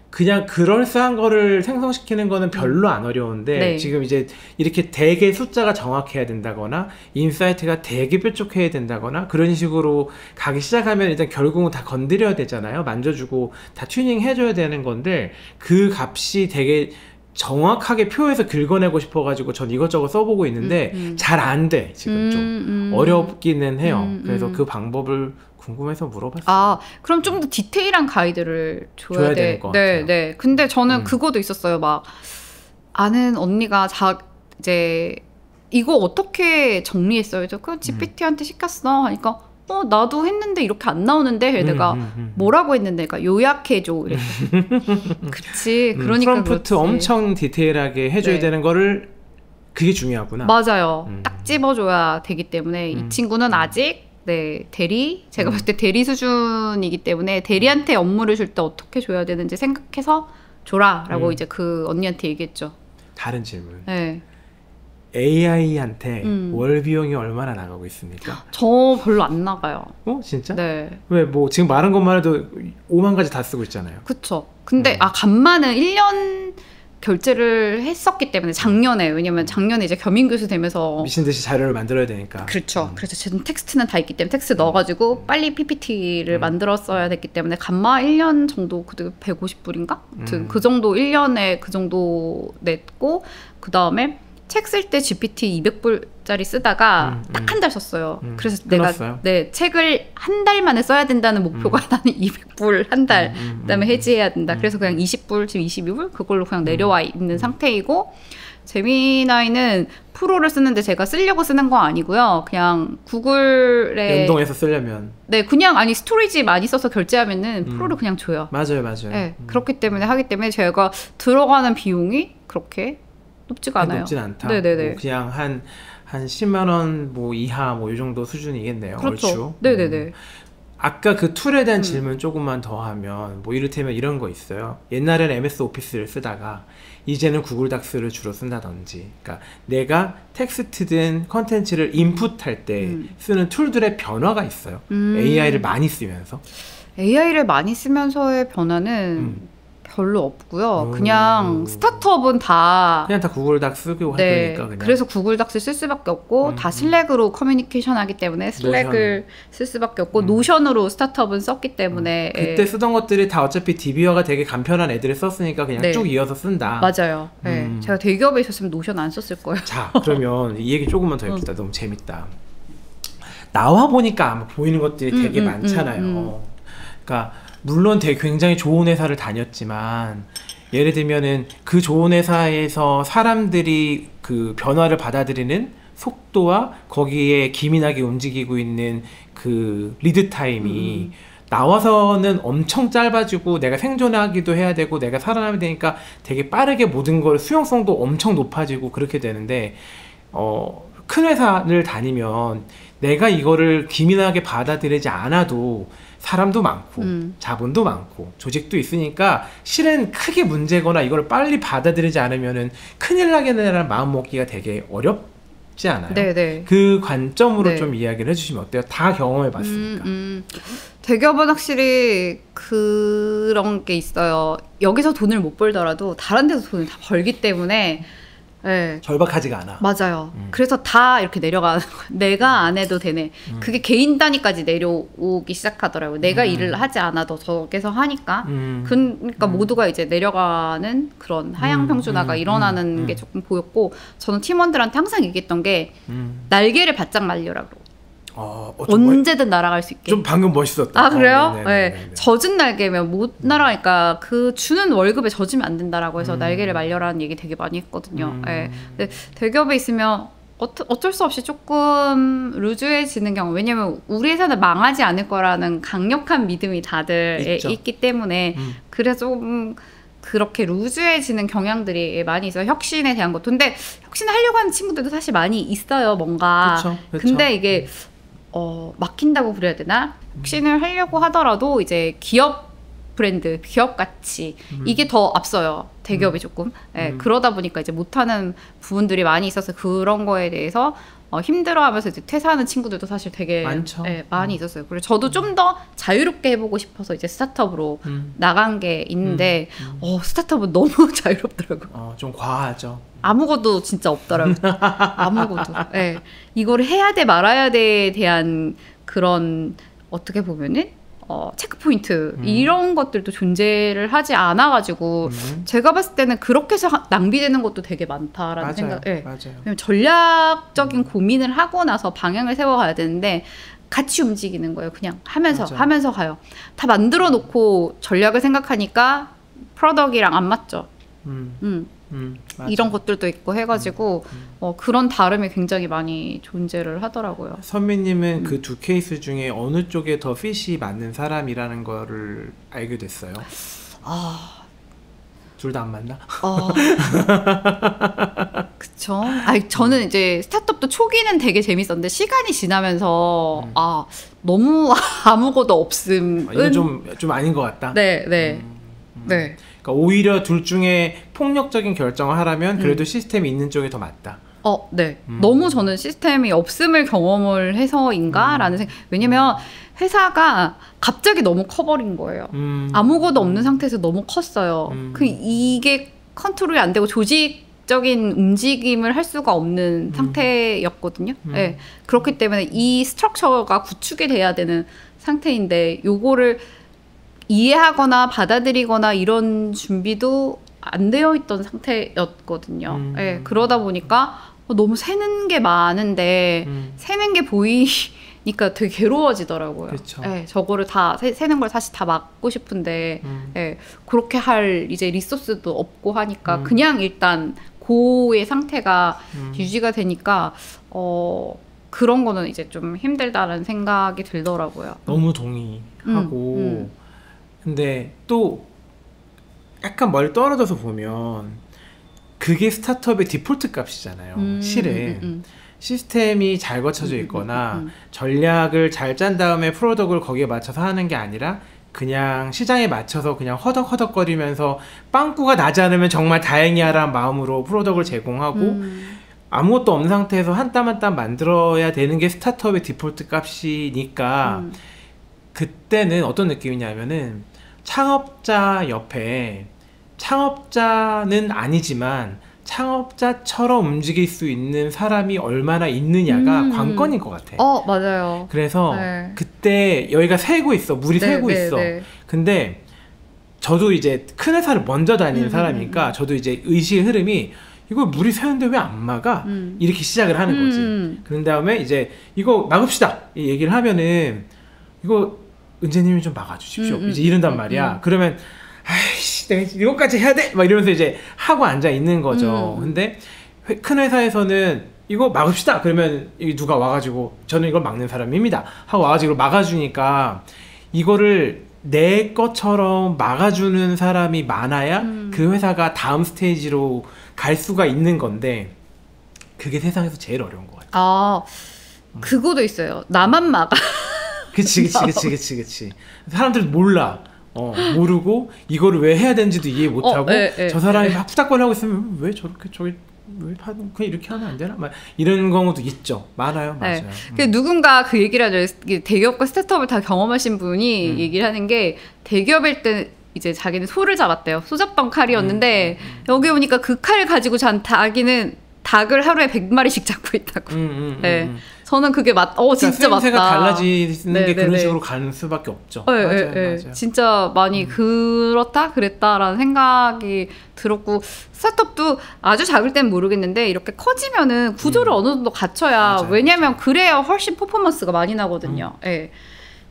[SPEAKER 2] 그냥 그럴싸한 거를 생성시키는 거는 별로 안 어려운데
[SPEAKER 1] 네.
[SPEAKER 2] 지금 이제 이렇게 되게 숫자가 정확해야 된다거나 인사이트가 되게 뾰족해야 된다거나 그런 식으로 가기 시작하면 일단 결국은 다 건드려야 되잖아요. 만져주고 다 튜닝 해줘야 되는 건데 그 값이 되게 정확하게 표에서 긁어내고 싶어가지고 전 이것저것 써보고 있는데 잘 안 돼. 지금 좀 어렵기는 해요. 그래서 그 방법을 궁금해서 물어봤어요.
[SPEAKER 1] 그럼 좀 더 디테일한 가이드를 줘야
[SPEAKER 2] 되는 것 같아요.
[SPEAKER 1] 네. 근데 저는 그것도 있었어요. 막 아는 언니가 이제 이거 어떻게 정리했어요? 그 GPT한테 시켰어. 하니까 나도 했는데 이렇게 안 나오는데 내가 뭐라고 했는데 그러니까 요약해줘. 이랬어. 그치. 그러니까
[SPEAKER 2] 프롬프트 엄청 디테일하게 해줘야 되는 거를 그게 중요하구나.
[SPEAKER 1] 맞아요. 딱 집어줘야 되기 때문에 이 친구는 아직 제가 봤을 때 대리 수준이기 때문에 대리한테 업무를 줄 때 어떻게 줘야 되는지 생각해서 줘라라고 이제 그 언니한테 얘기했죠.
[SPEAKER 2] 다른 질문.
[SPEAKER 1] 네.
[SPEAKER 2] AI한테 월 비용이 얼마나 나가고 있습니까?
[SPEAKER 1] 저 별로 안 나가요.
[SPEAKER 2] 진짜?
[SPEAKER 1] 네.
[SPEAKER 2] 왜 뭐 지금 말한 것만 해도 5만 가지 다 쓰고 있잖아요.
[SPEAKER 1] 그쵸. 근데 간만은 1년 결제를 했었기 때문에 작년에 왜냐면 작년에 이제 겸임 교수 되면서
[SPEAKER 2] 미친 듯이 자료를 만들어야 되니까.
[SPEAKER 1] 그렇죠. 그래서 저는 텍스트는 다 있기 때문에 텍스트 넣어가지고 빨리 PPT를 만들었어야 됐기 때문에 감마 1년 정도 그때 150불인가? 그 정도 1년에 그 정도 냈고 그 다음에 책 쓸 때 GPT 200불짜리 쓰다가 딱 한 달 썼어요. 그래서
[SPEAKER 2] 끊었어요?
[SPEAKER 1] 내가 책을 한 달 만에 써야 된다는 목표가 나는 200불 한 달, 그다음에 해지해야 된다. 그래서 그냥 20불, 지금 22불 그걸로 그냥 내려와 있는 상태이고, 제미나이는 프로를 쓰는데 제가 쓰려고 쓰는 거 아니고요. 그냥 구글에
[SPEAKER 2] 연동해서 쓰려면
[SPEAKER 1] 네, 그냥 아니 스토리지 많이 써서 결제하면은 프로를 그냥 줘요.
[SPEAKER 2] 맞아요.
[SPEAKER 1] 네, 그렇기 때문에 하기 때문에 제가 들어가는 비용이 그렇게 높지가 않아요.
[SPEAKER 2] 높진 않다.
[SPEAKER 1] 네네네.
[SPEAKER 2] 뭐 그냥 한 10만 원 뭐 이하 뭐 이 정도 수준이겠네요.
[SPEAKER 1] 그렇죠.
[SPEAKER 2] 얼추.
[SPEAKER 1] 네네네.
[SPEAKER 2] 아까 그 툴에 대한 질문 조금만 더 하면 뭐 이를테면 이런 거 있어요. 옛날에는 MS 오피스를 쓰다가 이제는 구글 닥스를 주로 쓴다든지, 그러니까 내가 텍스트든 컨텐츠를 인풋할 때 쓰는 툴들의 변화가 있어요. AI를 많이 쓰면서.
[SPEAKER 1] AI를 많이 쓰면서의 변화는 별로 없고요. 그냥 스타트업은 다
[SPEAKER 2] 그냥 다 구글 닥스 쓰고
[SPEAKER 1] 네,
[SPEAKER 2] 하니까 그냥.
[SPEAKER 1] 그래서 구글 닥스 쓸 수밖에 없고 다 슬랙으로 커뮤니케이션 하기 때문에 슬랙을 쓸 수밖에 없고 노션으로 스타트업은 썼기 때문에
[SPEAKER 2] 그때 쓰던 것들이 다 어차피 DB어가 되게 간편한 애들을 썼으니까 그냥
[SPEAKER 1] 네.
[SPEAKER 2] 쭉 이어서 쓴다.
[SPEAKER 1] 맞아요. 네. 제가 대기업에 있었으면 노션 안 썼을 거예요.
[SPEAKER 2] 자, 그러면 이 얘기 조금만 더 해봅시다. 너무 재밌다. 나와 보니까 아마 보이는 것들이 되게 많잖아요. 그러니까 물론 되게 굉장히 좋은 회사를 다녔지만, 예를 들면은 그 좋은 회사에서 사람들이 그 변화를 받아들이는 속도와 거기에 기민하게 움직이고 있는 그 리드 타임이 나와서는 엄청 짧아지고 내가 생존하기도 해야 되고 내가 살아남아야 되니까 되게 빠르게 모든 걸 수용성도 엄청 높아지고 그렇게 되는데, 큰 회사를 다니면 내가 이거를 기민하게 받아들이지 않아도 사람도 많고 자본도 많고 조직도 있으니까 실은 크게 문제거나 이걸 빨리 받아들이지 않으면은 큰일 나겠네라는 마음 먹기가 되게 어렵지 않아요?
[SPEAKER 1] 네네.
[SPEAKER 2] 그 관점으로
[SPEAKER 1] 네.
[SPEAKER 2] 좀 이야기를 해주시면 어때요? 다 경험해 봤으니까.
[SPEAKER 1] 대기업은 확실히 그런 게 있어요. 여기서 돈을 못 벌더라도 다른 데서 돈을 다 벌기 때문에 네.
[SPEAKER 2] 절박하지가 않아.
[SPEAKER 1] 맞아요. 그래서 다 이렇게 내려가는 거예요. 내가 안 해도 되네. 그게 개인 단위까지 내려오기 시작하더라고요. 내가 일을 하지 않아도 저기서 하니까. 그러니까 모두가 이제 내려가는 그런 하향 평준화가 일어나는 게 조금 보였고, 저는 팀원들한테 항상 얘기했던 게 날개를 바짝 말려라고. 언제든 날아갈 수 있게.
[SPEAKER 2] 좀 방금 멋있었다.
[SPEAKER 1] 아, 그래요? 네. 젖은 날개면 못 날아가니까 그 주는 월급에 젖으면 안 된다라고 해서 날개를 말려라는 얘기 되게 많이 했거든요. 네. 근데 대기업에 있으면 어쩔 수 없이 조금 루즈해지는 경우, 왜냐면 우리 회사는 망하지 않을 거라는 강력한 믿음이 다들 있기 때문에 그래서 좀 그렇게 루즈해지는 경향들이 많이 있어요. 혁신에 대한 것도. 근데 혁신하려고 하는 친구들도 사실 많이 있어요. 뭔가.
[SPEAKER 2] 그쵸.
[SPEAKER 1] 근데 이게 막힌다고 그래야 되나? 혁신을 하려고 하더라도 이제 기업 브랜드, 기업 가치 이게 더 앞서요. 대기업이 조금. 네, 그러다 보니까 이제 못하는 부분들이 많이 있어서 그런 거에 대해서 힘들어하면서 이제 퇴사하는 친구들도 사실 되게
[SPEAKER 2] 많죠.
[SPEAKER 1] 네, 많이 있었어요. 그래서 저도 좀 더 자유롭게 해보고 싶어서 이제 스타트업으로 나간 게 있는데 스타트업은 너무 자유롭더라고요.
[SPEAKER 2] 좀 과하죠.
[SPEAKER 1] 아무것도 진짜 없더라고요. 아무것도. 네. 이걸 해야 돼 말아야 돼에 대한 그런 어떻게 보면은 체크포인트 이런 것들도 존재를 하지 않아가지고 제가 봤을 때는 그렇게 해서 낭비되는 것도 되게 많다라는
[SPEAKER 2] 맞아요.
[SPEAKER 1] 생각. 네.
[SPEAKER 2] 맞아요.
[SPEAKER 1] 왜냐면 전략적인 고민을 하고 나서 방향을 세워가야 되는데 같이 움직이는 거예요. 그냥 하면서 가요. 다 만들어 놓고 전략을 생각하니까 프로덕이랑 안 맞죠. 이런 것들도 있고 해가지고 그런 다름이 굉장히 많이 존재를 하더라고요.
[SPEAKER 2] 선미님은 그 두 케이스 중에 어느 쪽에 더 핏이 맞는 사람이라는 거를 알게 됐어요? 둘 다 안 맞나?
[SPEAKER 1] 그쵸. 저는 이제 스타트업도 초기는 되게 재밌었는데 시간이 지나면서 너무 아무것도 없음은
[SPEAKER 2] 이거 좀 아닌 것 같다.
[SPEAKER 1] 네.
[SPEAKER 2] 그러니까 오히려 둘 중에 폭력적인 결정을 하라면 그래도 시스템이 있는 쪽이 더 맞다.
[SPEAKER 1] 네. 너무 저는 시스템이 없음을 경험을 해서인가라는 생각. 왜냐면 회사가 갑자기 너무 커버린 거예요. 아무것도 없는 상태에서 너무 컸어요. 이게 컨트롤이 안 되고 조직적인 움직임을 할 수가 없는 상태였거든요. 네. 그렇기 때문에 이 스트럭처가 구축이 돼야 되는 상태인데 요거를 이해하거나 받아들이거나 이런 준비도 안 되어 있던 상태였거든요. 예, 그러다 보니까 너무 새는 게 많은데 새는 게 보이니까 되게 괴로워지더라고요. 예, 저거를 다 새는 걸 사실 다 막고 싶은데 예, 그렇게 할 이제 리소스도 없고 하니까 그냥 일단 고의 상태가 유지가 되니까 그런 거는 이제 좀 힘들다는 생각이 들더라고요.
[SPEAKER 2] 너무 동의하고 근데 또 약간 멀리 떨어져서 보면 그게 스타트업의 디폴트 값이잖아요. 실은 시스템이 잘 거쳐져 있거나 전략을 잘 짠 다음에 프로덕트를 거기에 맞춰서 하는 게 아니라 그냥 시장에 맞춰서 그냥 허덕허덕거리면서 빵꾸가 나지 않으면 정말 다행이야라는 마음으로 프로덕트를 제공하고 아무것도 없는 상태에서 한 땀 한 땀 만들어야 되는 게 스타트업의 디폴트 값이니까 그때는 어떤 느낌이냐면은 창업자 옆에 창업자는 아니지만 창업자처럼 움직일 수 있는 사람이 얼마나 있느냐가 관건인 것 같아.
[SPEAKER 1] 맞아요.
[SPEAKER 2] 그래서 네. 그때 여기가 새고 있어. 물이 새고 있어. 근데 저도 이제 큰 회사를 먼저 다니는 사람이니까 저도 이제 의식의 흐름이 이거 물이 새는데 왜 안 막아? 이렇게 시작을 하는 거지. 그런 다음에 이제 이거 막읍시다. 이 얘기를 하면은 이거 은재님이 좀 막아주십시오. 이제 이런단 말이야. 그러면 아이씨 내가 이거까지 해야 돼? 막 이러면서 이제 하고 앉아 있는 거죠. 근데 큰 회사에서는 이거 막읍시다. 그러면 누가 와가지고 저는 이걸 막는 사람입니다. 하고 와가지고 막아주니까 이거를 내 것처럼 막아주는 사람이 많아야 그 회사가 다음 스테이지로 갈 수가 있는 건데 그게 세상에서 제일 어려운 것 같아요.
[SPEAKER 1] 그거도 있어요. 나만 막아.
[SPEAKER 2] 그치. 사람들은 몰라. 모르고 이거를 왜 해야 되는지도 이해 못하고 저 사람이 막 후닥거리 하고 있으면 왜 저렇게 왜 그냥 이렇게 하면 안 되나? 막 이런 경우도 있죠. 많아요. 맞아요.
[SPEAKER 1] 누군가 그 얘기를 하죠. 대기업과 스타트업을 다 경험하신 분이 얘기를 하는 게 대기업일 때 이제 자기는 소를 잡았대요. 소 잡던 칼이었는데 여기 오니까 그 칼을 가지고 잔 닭이는 닭을 하루에 100마리씩 잡고 있다고. 저는 그게 진짜 맞다.
[SPEAKER 2] 생태가 달라지는 게 그런 식으로 가는 수밖에 없죠. 맞아요.
[SPEAKER 1] 진짜 많이 그랬다라는 생각이 들었고 스타트업도 아주 작을 땐 모르겠는데 이렇게 커지면은 구조를 어느 정도 갖춰야 왜냐면 그래야 훨씬 퍼포먼스가 많이 나거든요.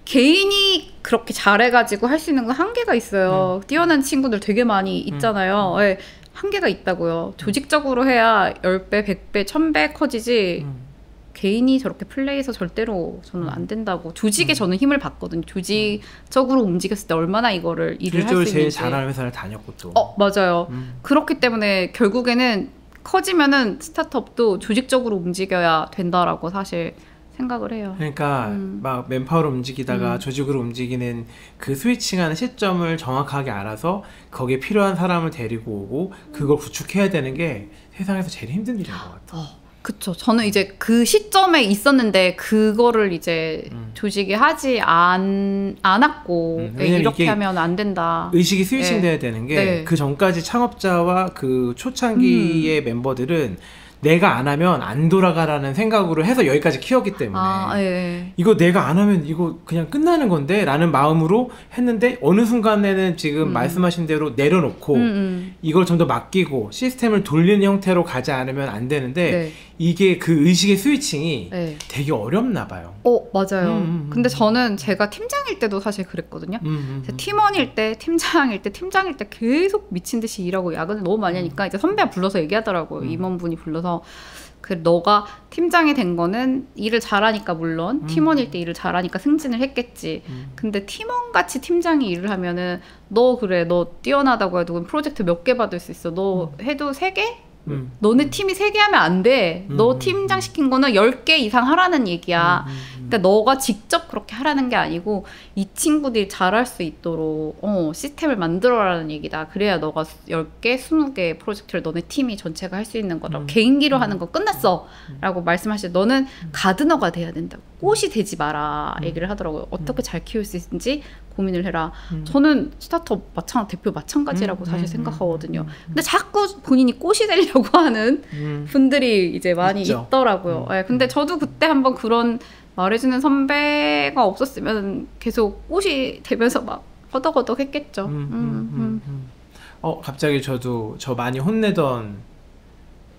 [SPEAKER 1] 개인이 그렇게 잘해가지고 할 수 있는 건 한계가 있어요. 뛰어난 친구들 되게 많이 있잖아요. 한계가 있다고요. 조직적으로 해야 10배, 100배, 1000배 커지지 개인이 저렇게 플레이해서 절대로 저는 안 된다고. 조직에 저는 힘을 받거든요. 조직적으로 움직였을 때 얼마나 일을 할 수 있는지.
[SPEAKER 2] 조직적으로 제일 잘하는 회사를 다녔고 또.
[SPEAKER 1] 맞아요. 그렇기 때문에 결국에는 커지면은 스타트업도 조직적으로 움직여야 된다라고 사실 생각을 해요.
[SPEAKER 2] 그러니까 막 맨파워로 움직이다가 조직으로 움직이는 그 스위칭하는 시점을 정확하게 알아서 거기에 필요한 사람을 데리고 오고 그걸 구축해야 되는 게 세상에서 제일 힘든 일인 것 같아요.
[SPEAKER 1] 그쵸. 저는 이제 그 시점에 있었는데 그거를 이제 조직이 하지 않았고 이렇게 하면 안 된다.
[SPEAKER 2] 의식이 스위칭 돼야 되는 게 그 전까지 창업자와 그 초창기의 멤버들은 내가 안 하면 안 돌아가라는 생각으로 해서 여기까지 키웠기 때문에 이거 내가 안 하면 이거 그냥 끝나는 건데 라는 마음으로 했는데 어느 순간에는 지금 말씀하신 대로 내려놓고 이걸 좀 더 맡기고 시스템을 돌리는 형태로 가지 않으면 안 되는데 이게 그 의식의 스위칭이 되게 어렵나 봐요.
[SPEAKER 1] 맞아요. 근데 저는 제가 팀장일 때도 사실 그랬거든요. 팀원일 때, 팀장일 때 계속 미친 듯이 일하고 야근을 너무 많이 하니까 이제 선배가 불러서 얘기하더라고요. 임원분이 불러서 너가 팀장이 된 거는 일을 잘하니까 물론 팀원일 때 일을 잘하니까 승진을 했겠지. 근데 팀원같이 팀장이 일을 하면은 너 뛰어나다고 해도 프로젝트 몇 개 받을 수 있어. 너 해도 3개? 너네 팀이 3개 하면 안 돼. 너 팀장 시킨 거는 10개 이상 하라는 얘기야. 그러니까 너가 직접 그렇게 하라는 게 아니고 이 친구들이 잘할 수 있도록 시스템을 만들어라는 얘기다. 그래야 너가 10개, 20개 프로젝트를 너네 팀이 전체가 할 수 있는 거다. 개인기로 하는 거 끝났어. 라고 말씀하시죠. 너는 가드너가 돼야 된다고. 꽃이 되지 마라. 얘기를 하더라고요. 어떻게 잘 키울 수 있는지 고민을 해라. 저는 스타트업 대표 마찬가지라고 사실 생각하거든요. 근데 자꾸 본인이 꽃이 되려고 하는 분들이 이제 많이 있더라고요. 근데 저도 그때 한번 그런 말해주는 선배가 없었으면 계속 꽃이 되면서 막 허덕허덕 했겠죠.
[SPEAKER 2] 갑자기 저도 저 많이 혼내던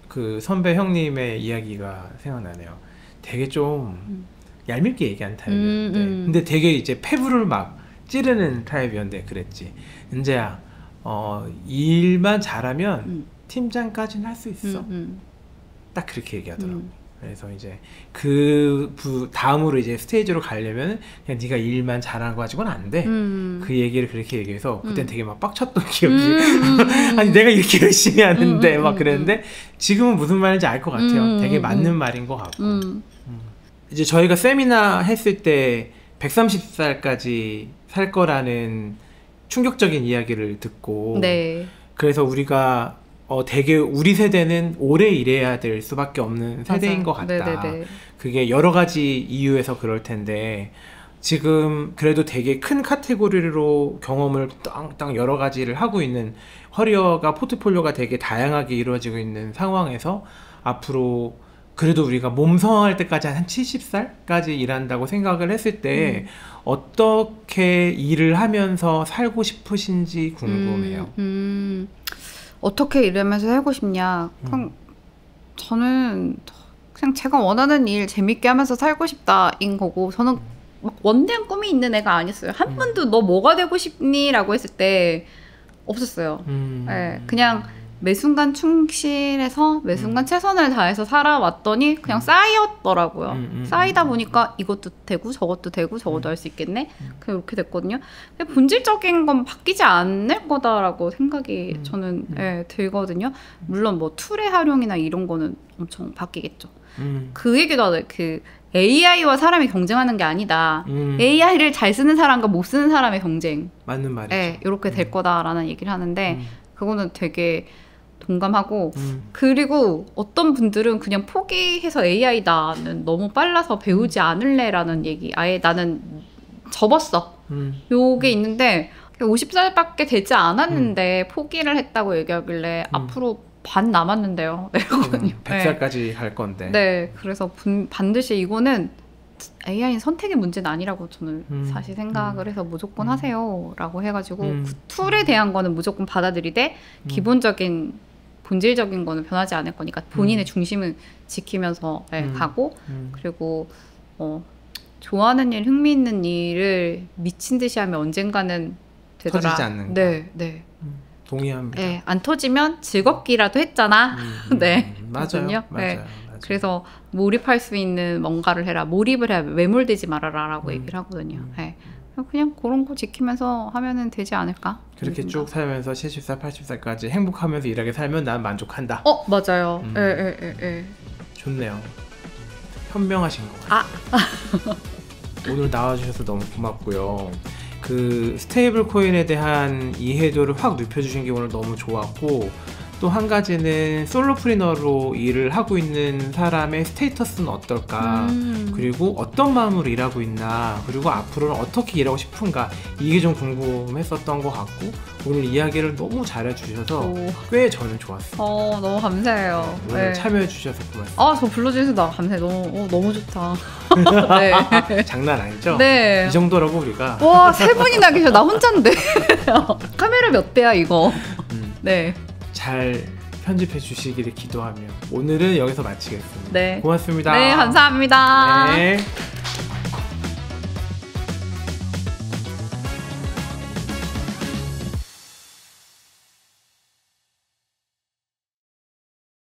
[SPEAKER 2] 그 선배 형님의 이야기가 생각나네요. 되게 좀 얄밉게 얘기한 타입이었는데 근데 되게 이제 패부를 막 찌르는 타입이었는데 그랬지. 은재야, 일만 잘하면 팀장까지는 할 수 있어. 딱 그렇게 얘기하더라고. 그래서 이제 다음으로 이제 스테이지로 가려면 그냥 네가 일만 잘한 거 가지고는 안 돼. 그 얘기를 그렇게 얘기해서 그땐 되게 막 빡쳤던 기억이. 아니 내가 이렇게 열심히 하는데 막 그랬는데 지금은 무슨 말인지 알 것 같아요. 되게 맞는 말인 것 같고. 이제 저희가 세미나 했을 때 130살까지 살 거라는 충격적인 이야기를 듣고
[SPEAKER 1] 네.
[SPEAKER 2] 그래서 우리가 되게 우리 세대는 오래 일해야 될 수밖에 없는 세대인 것 같다. 네네네. 그게 여러 가지 이유에서 그럴 텐데 지금 그래도 되게 큰 카테고리로 경험을 땅땅 여러 가지를 하고 있는 커리어가 포트폴리오가 되게 다양하게 이루어지고 있는 상황에서 앞으로 그래도 우리가 몸성할 때까지 한 70살까지 일한다고 생각을 했을 때 어떻게 일을 하면서 살고 싶으신지 궁금해요.
[SPEAKER 1] 어떻게 일하면서 살고 싶냐? 그냥 저는 그냥 제가 원하는 일 재밌게 하면서 살고 싶다인 거고 저는 막 원대한 꿈이 있는 애가 아니었어요. 한 번도 너 뭐가 되고 싶니? 라고 했을 때 없었어요. 네, 그냥 매 순간 충실해서 매 순간 최선을 다해서 살아왔더니 그냥 쌓였더라고요. 쌓이다 보니까 이것도 되고 저것도 되고 저것도 할 수 있겠네. 그냥 이렇게 됐거든요. 근데 본질적인 건 바뀌지 않을 거다라고 생각이 저는 들거든요. 물론 뭐 툴의 활용이나 이런 거는 엄청 바뀌겠죠. 그 얘기도 하더라고요. 그 AI와 사람이 경쟁하는 게 아니다. AI를 잘 쓰는 사람과 못 쓰는 사람의 경쟁.
[SPEAKER 2] 맞는 말이죠.
[SPEAKER 1] 네, 이렇게 될 거다라는 얘기를 하는데 그거는 되게 동감하고 그리고 어떤 분들은 그냥 포기해서 AI 나는 너무 빨라서 배우지 않을래라는 얘기 아예 나는 접었어 요게 있는데 50살밖에 되지 않았는데 포기를 했다고 얘기하길래 앞으로 반 남았는데요. 네,
[SPEAKER 2] 100살까지 갈 건데
[SPEAKER 1] 네, 그래서 반드시 이거는 AI는 선택의 문제는 아니라고 저는 사실 생각을 해서 무조건 하세요 라고 해가지고 그 툴에 대한 거는 무조건 받아들이되 기본적인 본질적인 거는 변하지 않을 거니까 본인의 중심은 지키면서 가고 그리고 좋아하는 일, 흥미있는 일을 미친 듯이 하면 언젠가는 되더라.
[SPEAKER 2] 터지지 않는 거.
[SPEAKER 1] 네.
[SPEAKER 2] 동의합니다.
[SPEAKER 1] 네, 안 터지면 즐겁기라도 했잖아. 네,
[SPEAKER 2] 맞아요.
[SPEAKER 1] 네. 그래서 몰입할 수 있는 뭔가를 해라. 몰입을 해야 매몰되지 말아라라고 얘기를 하거든요. 네. 그냥 그런 거 지키면서 하면은 되지 않을까?
[SPEAKER 2] 그렇게 쭉 살면서 70살, 80살까지 행복하면서 일하게 살면 난 만족한다.
[SPEAKER 1] 맞아요. 예.
[SPEAKER 2] 좋네요. 현명하신 것 같아요. 오늘 나와주셔서 너무 고맙고요. 그 스테이블 코인에 대한 이해도를 확 높여주신 게 오늘 너무 좋았고 또 한 가지는 솔로프리너로 일을 하고 있는 사람의 스테이터스는 어떨까 그리고 어떤 마음으로 일하고 있나 그리고 앞으로는 어떻게 일하고 싶은가 이게 좀 궁금했었던 것 같고 오늘 이야기를 너무 잘해주셔서 꽤 저는 좋았어요.
[SPEAKER 1] 너무 감사해요.
[SPEAKER 2] 오늘 참여해 주셔서 고맙습니다.
[SPEAKER 1] 저 불러주셔서 나 감사해요. 너무 좋다. 네.
[SPEAKER 2] 장난 아니죠?
[SPEAKER 1] 네.
[SPEAKER 2] 이 정도라고 우리가
[SPEAKER 1] 와 3분이나 계셔. 나 혼잔데. 카메라 몇 대야 이거. 네.
[SPEAKER 2] 잘 편집해 주시기를 기도하며 오늘은 여기서 마치겠습니다.
[SPEAKER 1] 네.
[SPEAKER 2] 고맙습니다.
[SPEAKER 1] 네, 감사합니다.
[SPEAKER 2] 네.